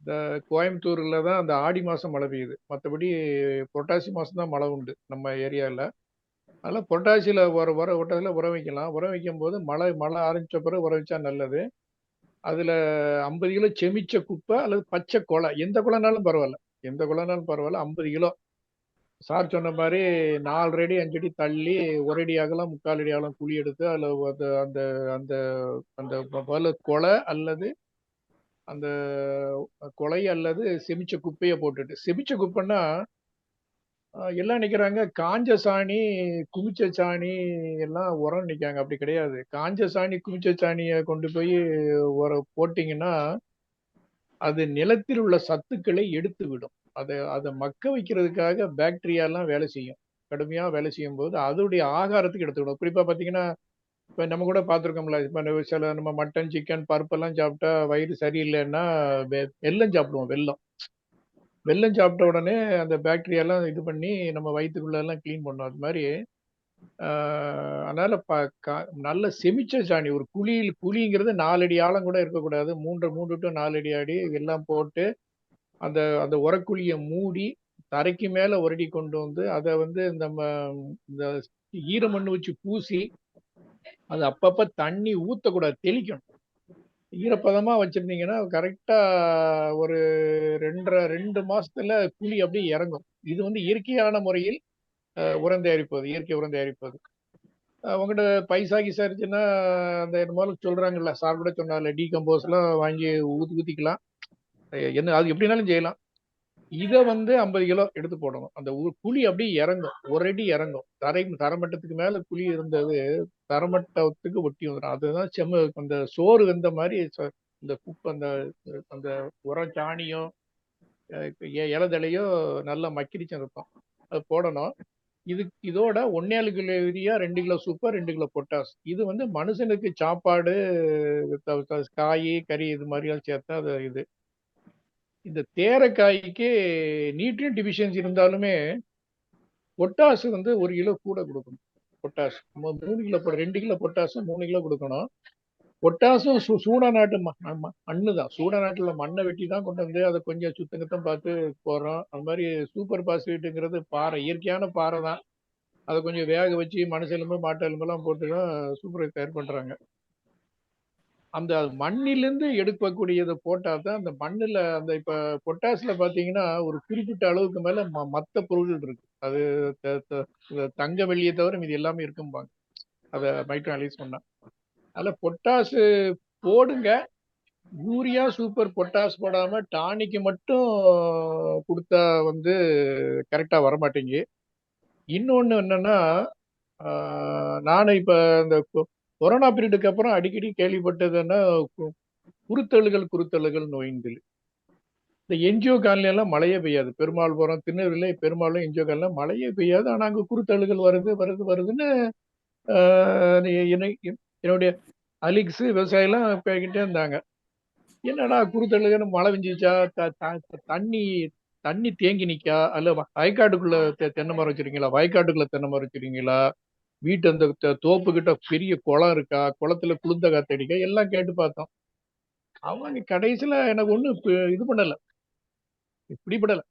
இந்த கோயம்புத்தூர்ல தான் அந்த ஆடி மாசம் மழை பெய்யுது. மற்றபடி புரட்டாசி மாசம் தான் மழை உண்டு நம்ம ஏரியாவில். அதனால் புரட்டாசியில் புரட்டாசியில் உரம் வைக்கலாம். உரம் வைக்கும் போது மழை ஆரம்பித்த பிறகு உரம் வச்சா நல்லது. அதுல 50 கிலோ செமிச்ச குப்பை அல்லது பச்சை கொலை, எந்த கொலைனாலும் பரவாயில்ல, எந்த கொலைனாலும் பரவாயில்ல, 50 கிலோ. சார் சொன்ன மாதிரி 4 அடி 5 அடி தள்ளி 1 அடி அகலம் 3/4 அடி அகலம் குழி எடுத்து அதுல அந்த அந்த அந்த அந்த கொலை அல்லது அந்த கொலை அல்லது செமிச்ச குப்பையை போட்டுட்டு, செமிச்ச குப்பைன்னா எல்லாம் நினைக்கிறாங்க காஞ்ச சாணி குமிச்ச சாணி எல்லாம் உரம் நிக்காங்க. அப்படி கிடையாது. காஞ்ச சாணி குமிச்ச சாணியை கொண்டு போய் போட்டீங்கன்னா அது நிலத்தில் உள்ள சத்துக்களை எடுத்து விடும். அதை மக்க வைக்கிறதுக்காக பாக்டீரியா எல்லாம் வேலை செய்யும். கடுமையா வேலை செய்யும் போது அதோடைய ஆகாரத்துக்கு எடுத்துக்கணும். குறிப்பா பாத்தீங்கன்னா இப்ப நம்ம கூட பார்த்துருக்கோம்ல, இப்ப சில நம்ம மட்டன் சிக்கன் பருப்பெல்லாம் சாப்பிட்டா வயிறு சரியில்லைன்னா வெல்லம் சாப்பிடுவோம். வெல்லம் சாப்பிட்ட உடனே அந்த பாக்டீரியா எல்லாம் இது பண்ணி நம்ம வயிற்றுக்குள்ள எல்லாம் கிளீன் பண்ணும். அது மாதிரி அதனால நல்ல செமிச்ச சாணி, ஒரு குழிங்கிறது 4 அடி ஆழம் கூட இருக்கக்கூடாது. 3 to 4 அடி அடி எல்லாம் போட்டு அந்த அந்த உரக்குழியை மூடி தரைக்கு மேல உரடி கொண்டு வந்து அதை வந்து நம்ம இந்த ஈரமண்ணு வச்சு பூசி அது அப்பப்ப தண்ணி ஊத்தக்கூடாது, தெளிக்கணும். ஈரப்பதமா வச்சிருந்தீங்கன்னா கரெக்டா ஒரு 2 மாசத்துல குழி அப்படியே இறங்கும். இது வந்து இயற்கையான முறையில் உரம் தயாரிப்பது, இயற்கை உரம் தயாரிப்பது. உங்கள்கிட்ட பைசா கிசா இருந்துச்சுன்னா அந்த முதல்ல சொல்றாங்கல்ல, சார் கூட சொன்னார்ல, டீகம்போஸ்லாம் வாங்கி ஊத்திக்கலாம். என்ன அது எப்படினாலும் செய்யலாம். இதை வந்து 50 கிலோ எடுத்து போடணும். அந்த குழி அப்படியே இறங்கும், 1 அடி இறங்கும். தரமட்டத்துக்கு மேல குழி இருந்தது தரமட்டத்துக்கு ஒட்டி வந்துடும். அதுதான் அந்த சோறு வெந்த மாதிரி இந்த குப்பை அந்த அந்த உரம் சாணியும் இலதலையும் நல்லா மக்கிரிச்சு இருக்கும். அது போடணும். இதோட 1.4 kilo urea, 2 kilo super, 2 kilo potash. இது வந்து மனுஷனுக்கு சாப்பாடு, காய் கறி இது மாதிரிலாம் சேர்த்தா அது இது. இந்த தேரைக்காய்க்கு நியூட்ரியன்ட் டிஃபிஷியன்சி இருந்தாலுமே பொட்டாசு வந்து 1 கிலோ கூட கொடுக்கணும். Potash 3 kilo 2 kilo potash 3 kilo கொடுக்கணும். பொட்டாசும் சூடா நாட்டு மண்ணு தான். சூடா நாட்டுல மண்ணை வெட்டி தான் கொண்டு வந்து அதை கொஞ்சம் சுத்தங்கத்தம் பார்த்து போடுறோம். அது மாதிரி சூப்பர் பாஸ்பேட்டுங்கிறது பாறை, இயற்கையான பாறை தான். அதை கொஞ்சம் வேக வச்சு மனுஷ எலும்பு மாட்டு எலும்பெல்லாம் போட்டு தான் சூப்பரை தயார் பண்றாங்க. அந்த மண்ணிலிருந்து எடுக்கக்கூடியதை போட்டா தான் அந்த மண்ணுல அந்த இப்ப பொட்டாசில பாத்தீங்கன்னா ஒரு குறிப்பிட்ட அளவுக்கு மேல மத்த பொருள்கள் இருக்கு. அது தங்க வெள்ளியை தவிர இது எல்லாமே இருக்கும்பாங்க. அதை மைக்ரோ அனலைஸ் பண்ணா. அதுல பொட்டாசு போடுங்க. யூரியா சூப்பர் பொட்டாஸ் போடாம டானிக்கு மட்டும் கொடுத்தா வந்து கரெக்டா வரமாட்டேங்க. இன்னொன்னு என்னன்னா, நானும் இப்ப இந்த கொரோனா பீரியடுக்கு அப்புறம் அடிக்கடி கேள்விப்பட்டதுன்னா குருத்தழுகள் நோய்கள். இந்த என்ஜிஓ காலனி எல்லாம் மழையே பெய்யாது. பெருமாள்புரம் திருநெல்வேலியில பெரும்பாலும் என்ஜிஓ காலனில மழையே பெய்யாது. ஆனா அங்க குருத்தழுகள் வருதுன்னு என்னுடைய அலிக்ஸ் விவசாயிலாம் பேசிக்கிட்டே இருந்தாங்க. என்னடா குருத்தழுகன்னு மழை பெஞ்சிச்சா, தண்ணி தேங்கி நிக்கா, அல்ல வயக்காட்டுக்குள்ள தென்னை மரம் வச்சிருக்கீங்களா, வயக்காட்டுக்குள்ள தென்னை மரம் வச்சிருக்கீங்களா, வீட்டு அந்த தோப்பு கிட்ட பெரிய குளம் இருக்கா, குளத்துல குளிர்ந்த காத்தடிக்கா, எல்லாம் கேட்டு பார்த்தோம். அவங்க கடைசியில எனக்கு ஒண்ணு இது பண்ணல, பிடிபடல.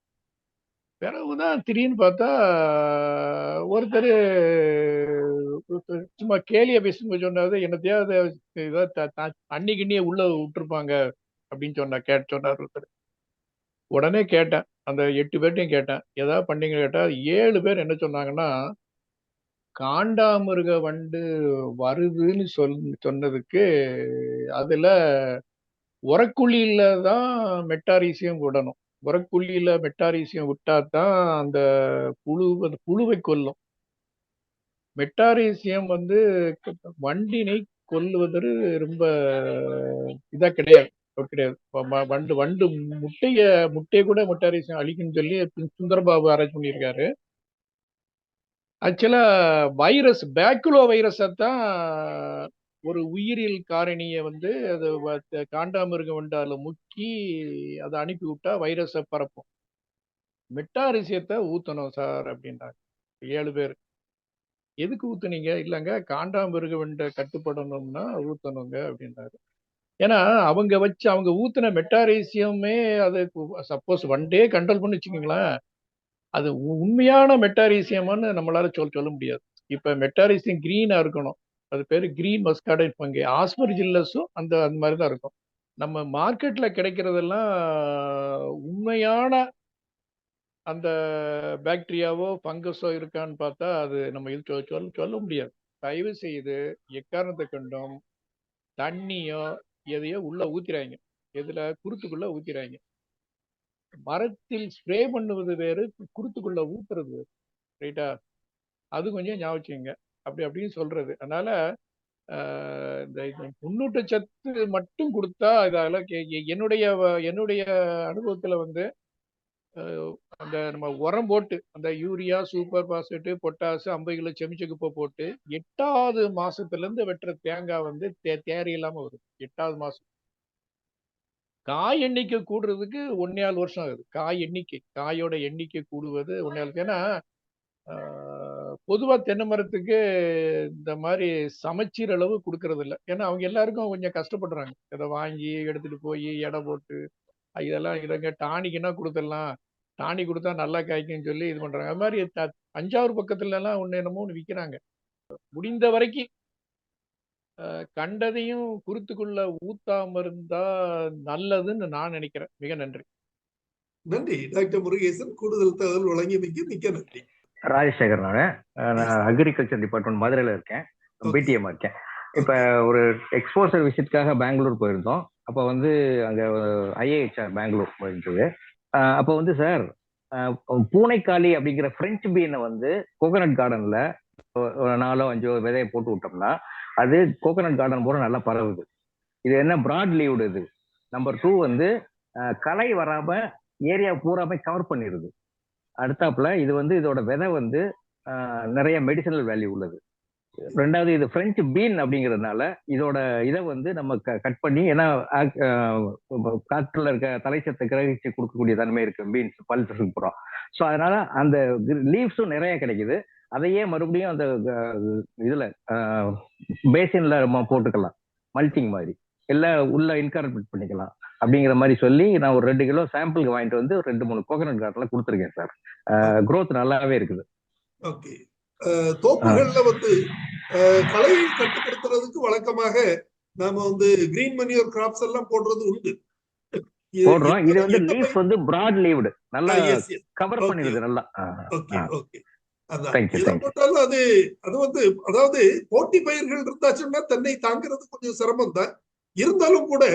பிறகுதான் திடீர்னு பார்த்தா ஒருத்தர் சும்மா கேலியா பேசும்போது சொன்னாரு, என்னத்தையாவது தண்ணி கிண்ணிய உள்ள விட்டுருப்பாங்க அப்படின்னு சொன்னார் ஒருத்தர். உடனே கேட்டேன், அந்த 8 பேர்ட்டையும் கேட்டேன், ஏதாவது பண்ணீங்க கேட்டா 7 பேர் என்ன சொன்னாங்கன்னா, காண்டாமிருக வண்டு வருதுன்னு சொன்னதுக்கு அதுல உரக்குழியில தான் மெட்டாரீசியம் விடணும். உரக்குழியில மெட்டாரீசியம் விட்டா தான் அந்த புழுவை கொல்லும். மெட்டாரீசியம் வந்து வண்டினை கொல்லுவது ரொம்ப இதா கிடையாது. வண்டு முட்டைய கூட மெட்டாரீசியம் அழிக்குன்னு சொல்லி சுந்தரபாபு ஆராய்ச்சி பண்ணியிருக்காரு. ஆக்சுவலா வைரஸ், பேக்குலோ வைரஸை தான் ஒரு உயிரியல் காரணியை வந்து அது காண்டாமிருக வண்டால முக்கி அதை அனுப்பி விட்டா வைரஸை பரப்பும். மெட்டாரிசியத்தை ஊத்தணும் சார் அப்படின்றாங்க 7 பேர். எதுக்கு ஊத்துனீங்க? இல்லைங்க காண்டாமிருக வண்டை கட்டுப்படணும்னா ஊத்தணுங்க அப்படின்றாரு. ஏன்னா அவங்க ஊத்துன மெட்டாரீசியமே அது சப்போஸ் வண்டே கண்ட்ரோல் பண்ணி வச்சுக்கோங்களேன், அது உண்மையான மெட்டாரீசியமான்னு நம்மளால சொல்ல முடியாது. இப்ப மெட்டாரீசியம் கிரீனா இருக்கணும், அது பேரு கிரீன் மஸ்கார்டைன் ஃபங்கை. ஆஸ்பர்ஜில்லஸும் அந்த மாதிரி தான் இருக்கும். நம்ம மார்க்கெட்ல கிடைக்கிறதெல்லாம் உண்மையான அந்த பாக்டீரியாவோ ஃபங்கஸோ இருக்கான்னு பார்த்தா அது நம்ம இது சொல்ல முடியாது. தயவு செய்து எக்காரணத்தை கண்டும் தண்ணியோ எதையோ உள்ள ஊத்திராங்க. எதுல? குருத்துக்குள்ள ஊத்திராங்க. மரத்தில் ஸ்ப்ரே பண்ணுவது வேறு, குருத்துக்குள்ள ஊத்துறது வேறு. ரைட்டா? அது கொஞ்சம் ஞாபகம் வச்சுக்கங்க. அப்படின்னு சொல்றது. அதனால இந்த நுண்ணூட்ட சத்து மட்டும் கொடுத்தா இதெல்லாம் என்னுடைய அனுபவத்துல வந்து அந்த நம்ம உரம் போட்டு அந்த யூரியா, சூப்பர் பாஸ்பேட், பொட்டாசு, 50 கிலோ செமிச்சகுப்பை போட்டு 8வது மாசத்துல இருந்து வெட்டுற தேங்காய் வந்து தேரை இல்லாம வரும். 8வது மாசம். காய் எண்ணிக்கை கூடுறதுக்கு 1.25 வருஷம் ஆகுது. காயோட எண்ணிக்கை கூடுவது 1.25. ஏன்னா பொதுவா தென்னை மரத்துக்கு இந்த மாதிரி சமச்சீர் அளவு கொடுக்கறது இல்லை. ஏன்னா அவங்க எல்லாருக்கும் கொஞ்சம் கஷ்டப்படுறாங்க. இதை வாங்கி எடுத்துட்டு போய் எடை போட்டு இதெல்லாம் இதங்க டானிக்குன்னா கொடுத்துடலாம், டானிக் கொடுத்தா நல்லா காய்க்குன்னு சொல்லி இது பண்றாங்க. அது மாதிரி தஞ்சாவூர் பக்கத்துல எல்லாம் என்னமோ விற்கிறாங்க. முடிந்த வரைக்கும் கண்டதையும் குருத்துக்குள்ள ஊத்தாம இருந்தா நல்லதுன்னு நான் நினைக்கிறேன். மிக நன்றி. நன்றி டாக்டர் முருகேசன், கூடுதல் தகவல் வழங்கியமைக்கு மிக்க நன்றி. ராஜசேகர், நான் அக்ரிகல்ச்சர் டிபார்ட்மெண்ட் மதுரையில இருக்கேன், பிடிஎம் இருக்கேன். இப்ப ஒரு எக்ஸ்போசர் விசிட்காக பெங்களூர் போயிருந்தோம். அப்ப வந்து அங்க ஐஏஹெச்ஆர் பெங்களூர் போயிருந்தது. அப்ப வந்து சார், பூனைக்காளி அப்படிங்கிற பிரெஞ்சு பீனை வந்து கோகனட் கார்டன்ல 4-5 விதையை போட்டு விட்டோம்னா அது கோகனட் கார்டன் போற நல்லா பரவுது. இது என்ன பிராட் லீவ்டு. இது நம்பர் 2 வந்து களை வராம ஏரியா பூராமே கவர் பண்ணிடுது. அடுத்தாப்புல இது வந்து இதோட விதை வந்து நிறைய மெடிசனல் வேல்யூ உள்ளது. 2வது இது பிரெஞ்சு பீன் அப்படிங்கிறதுனால இதோட இதை வந்து நம்ம கட் பண்ணி, ஏன்னா காற்றுல இருக்க தலைச்சத்தை கிரகிச்சு கொடுக்கக்கூடிய தன்மை இருக்கு பீன்ஸ் பல்சஸுக்கு புறம். ஸோ அதனால அந்த லீவ்ஸும் நிறைய கிடைக்குது. அதையே மறுபடியும் அந்த இதுல பேசின்ல நம்ம போட்டுக்கலாம், மல்ச்சிங் மாதிரி எல்லாம் உள்ள இன்கார்பரேட் பண்ணிக்கலாம் அப்படிங்கிற மாதிரி சொல்லி நான் ஒரு 2 கிலோ சாம்பிளுக்கு வாங்கிட்டு வந்து 2-3 கோகனட் கார்டன்ல கொடுத்துருக்கேன் சார். growth நல்லாவே இருக்குது. ஓகே. தோப்புகள்ல வந்து களையை கட்டுப்படுத்துறதுக்கு வழக்கமாக நாம வந்து கிரீன் மனியூர் கிராப்ஸ் எல்லாம் போடுறது உண்டு. போடுறோம். இது வந்து லீஃப் வந்து பிராட் லீவ்டு, நல்லா கவர் பண்ணிடுது நல்லா. Okay okay. அதான் இதை போட்டாலும் அது வந்து அதாவது போட்டி பயிர்கள் இருந்தாச்சுன்னா தென்னை தாங்கிறது கொஞ்சம் சிரமம் தான். இருந்தாலும் கூட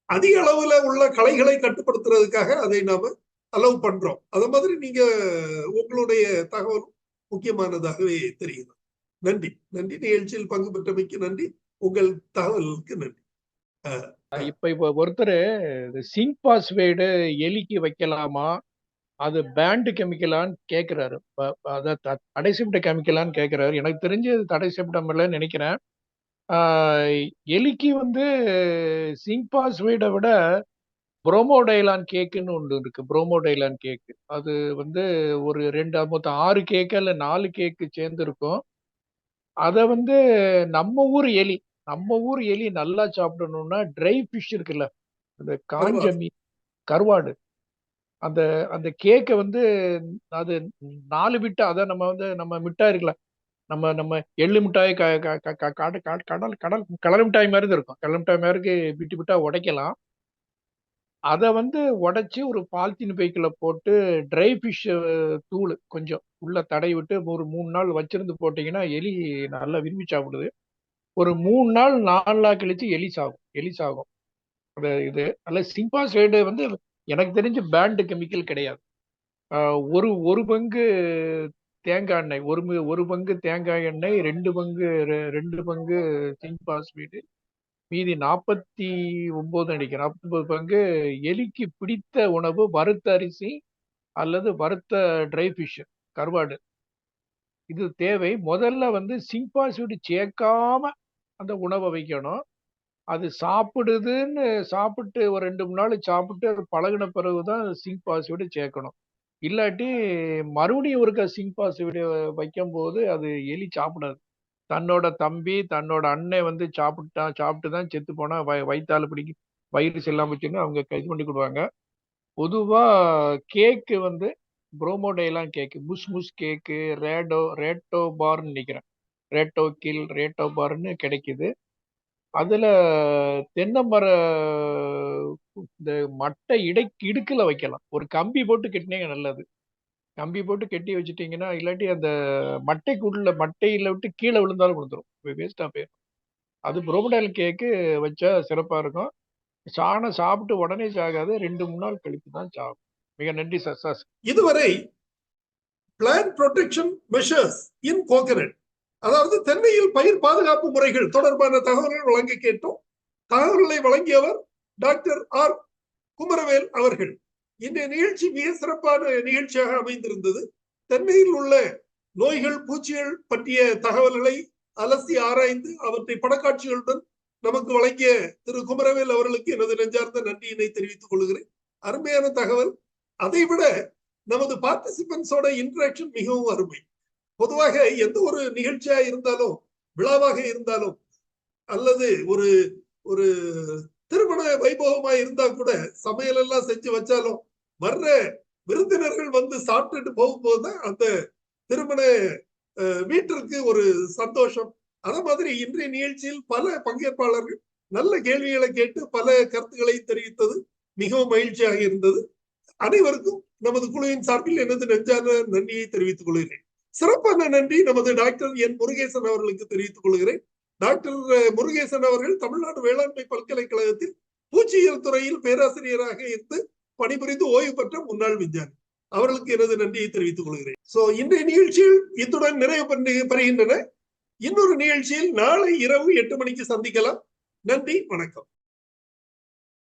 அதிக அளவுல உள்ள களைகளை கட்டுப்படுத்துறதுக்காக அதை நாம அலோவ் பண்றோம். அத மாதிரி நீங்க உங்களுடைய தகவல் முக்கியமானதாகவே தெரியுது. நன்றி நன்றி. நிகழ்ச்சியில் பங்கு பெற்றமைக்கு நன்றி. உங்கள் தகவலுக்கு நன்றி. இப்ப ஒருத்தர் சிங்க் பாஸ்பேட் எலிக்கு வைக்கலாமா, அது பேண்ட் கெமிக்கலான்னு கேட்கிறாரு. தடை செய்யப்பட்ட கெமிக்கலான்னு கேட்கிறாரு. எனக்கு தெரிஞ்சு தடை செய்யப்பட்ட நினைக்கிறேன். எலிக்கு வந்து சிங்க் பாஸ்பேட்டை விட புரோமோடைலான் கேக்குன்னு ஒன்று இருக்கு. புரோமோடைலான் கேக்கு அது வந்து ஒரு 2 மொத்தம் 6 கேக்கு அல்ல 4 கேக்கு சேர்ந்து இருக்கும். அதை வந்து நம்ம ஊர் எலி நல்லா சாப்பிடணும்னா ட்ரை ஃபிஷ் இருக்குல்ல, அந்த காஞ்ச மீன், கருவாடு, அந்த அந்த கேக்கை வந்து அது 4 பிட்டா, அதான் நம்ம வந்து நம்ம மிட்டாய் இருக்குல்ல, நம்ம எள்ளு மிட்டாய், கடல் மிட்டாய் மாதிரி தான் இருக்கும். கடல் மிட்டாய் மாதிரி பிட்டு பிட்டா உடைக்கலாம். அதை வந்து உடைச்சி ஒரு பாலித்தீன் பைக்கில் போட்டு ட்ரை ஃபிஷ் தூள் கொஞ்சம் உள்ள தடை விட்டு ஒரு 3 நாள் வச்சிருந்து போட்டீங்கன்னா எலி நல்லா விரும்பி சாப்பிடுது. ஒரு 3 நாள் 4 நாள் கழிச்சு எலி சாகும். அந்த இது அல்ல. சிம்பாஸ்வேடு வந்து எனக்கு தெரிஞ்சு பேண்ட் கெமிக்கல் கிடையாது. ஒரு பங்கு தேங்காய் எண்ணெய், ஒரு பங்கு தேங்காய் எண்ணெய், 2 பங்கு சிம்பாஸ்வேடு, மீதி 49 நினைக்கிறேன், 49 பங்கு எலிக்கு பிடித்த உணவு வறுத்த அரிசி அல்லது வறுத்த ட்ரை ஃபிஷ், கருவாடு. இது தேவை. முதல்ல வந்து சிம்பாஸ்வீடு சேர்க்காம அந்த உணவை வைக்கணும். அது சாப்பிட்டு ஒரு 2-3 நாள் சாப்பிட்டு அது பழகின பிறகுதான் சிம்பாஸ்வீடு சேர்க்கணும். இல்லாட்டி மறுபடியும் ஒருக்க சிம்பாஸ்வீடு வைக்கும் போது அது எலி சாப்பிடாது. தன்னோட தம்பி, தன்னோட அண்ணன் வந்து சாப்பிட்டு தான் செத்து போனா வயிற்றால பிடிக்க வயிறு செல்லாம வச்சுன்னு அவங்க இது பண்ணி கொடுவாங்க. பொதுவா கேக்கு வந்து புரோமோடைலாம் கேக்கு, முஸ் கேக்கு, ரேட்டோ பார்ன்னு நினைக்கிறேன், ரேட்டோ பார்ன்னு கிடைக்குது. அதுல தென்னை மர இந்த மட்டை இடுக்குல வைக்கலாம். ஒரு கம்பி போட்டு கட்டினீங்க நல்லது. கம்பி போட்டு கட்டி வச்சுட்டீங்கன்னா, இல்லாட்டி அந்த மட்டையில விட்டு கீழே விழுந்தாலும் விழுந்துரும். வேஸ்டா போயிரும். அது புரோமடைல் கேக்கு வச்சா சிறப்பா இருக்கும். சாப்பிட்டு உடனே சாகாது. 2-3 நாள் கழித்து தான் சாகும். மிக நன்றி சார். இதுவரை பிளான்ட் ப்ரொடெக்ஷன் மெஷர்ஸ் இன் கோகனட், அதாவது தென்னையில் பயிர் பாதுகாப்பு முறைகள் தொடர்பான தகவல்கள் வழங்க கேட்டோம். தகவல்களை வழங்கியவர் டாக்டர் ஆர் குமரவேல் அவர்கள். இன்றைய நிகழ்ச்சி மிக சிறப்பான நிகழ்ச்சியாக அமைந்திருந்தது. தென்னையில் உள்ள நோய்கள், பூச்சிகள் பற்றிய தகவல்களை அலசி ஆராய்ந்து அவற்றை படக்காட்சிகளுடன் நமக்கு வழங்கிய திரு குமரவேல் அவர்களுக்கு எனது நெஞ்சார்ந்த நன்றியினை தெரிவித்துக் கொள்கிறேன். அருமையான தகவல். அதைவிட நமது பார்ட்டிசிபென்ட்ஸோட இன்டராக்ஷன் மிகவும் அருமை. பொதுவாக எந்த ஒரு நிகழ்ச்சியா இருந்தாலும், விழாவாக இருந்தாலும், அல்லது ஒரு ஒரு திருமண வைபவமா இருந்தா கூட சமையல் எல்லாம் செஞ்சு வச்சாலும் வர்ற விருந்தினர்கள் வந்து சாப்பிட்டுட்டு போகும்போது அந்த திருமண வீட்டிற்கு ஒரு சந்தோஷம். அதே மாதிரி இன்றைய நிகழ்ச்சியில் பல பங்கேற்பாளர்கள் நல்ல கேள்விகளை கேட்டு பல கருத்துக்களை தெரிவித்தது மிகவும் மகிழ்ச்சியாக இருந்தது. அனைவருக்கும் நமது குழுவின் சார்பில் எனது நெஞ்சான நன்றியை தெரிவித்துக் கொள்கிறேன். சிறப்பான நன்றி நமது டாக்டர் என் முருகேசன் அவர்களுக்கு தெரிவித்துக் கொள்கிறேன். டாக்டர் முருகேசன் அவர்கள் தமிழ்நாடு வேளாண்மை பல்கலைக்கழகத்தில் பூச்சியியல் துறையில் பேராசிரியராக இருந்து பணிபுரிந்து ஓய்வு பெற்ற முன்னாள் விஞ்ஞானி. அவர்களுக்கு எனது நன்றியை தெரிவித்துக் கொள்கிறேன். இன்றைய நிகழ்ச்சியில் இத்துடன் நிறைவு பெறுகின்றன. இன்னொரு நிகழ்ச்சியில் நாளை இரவு 8 மணிக்கு சந்திக்கலாம். நன்றி, வணக்கம்.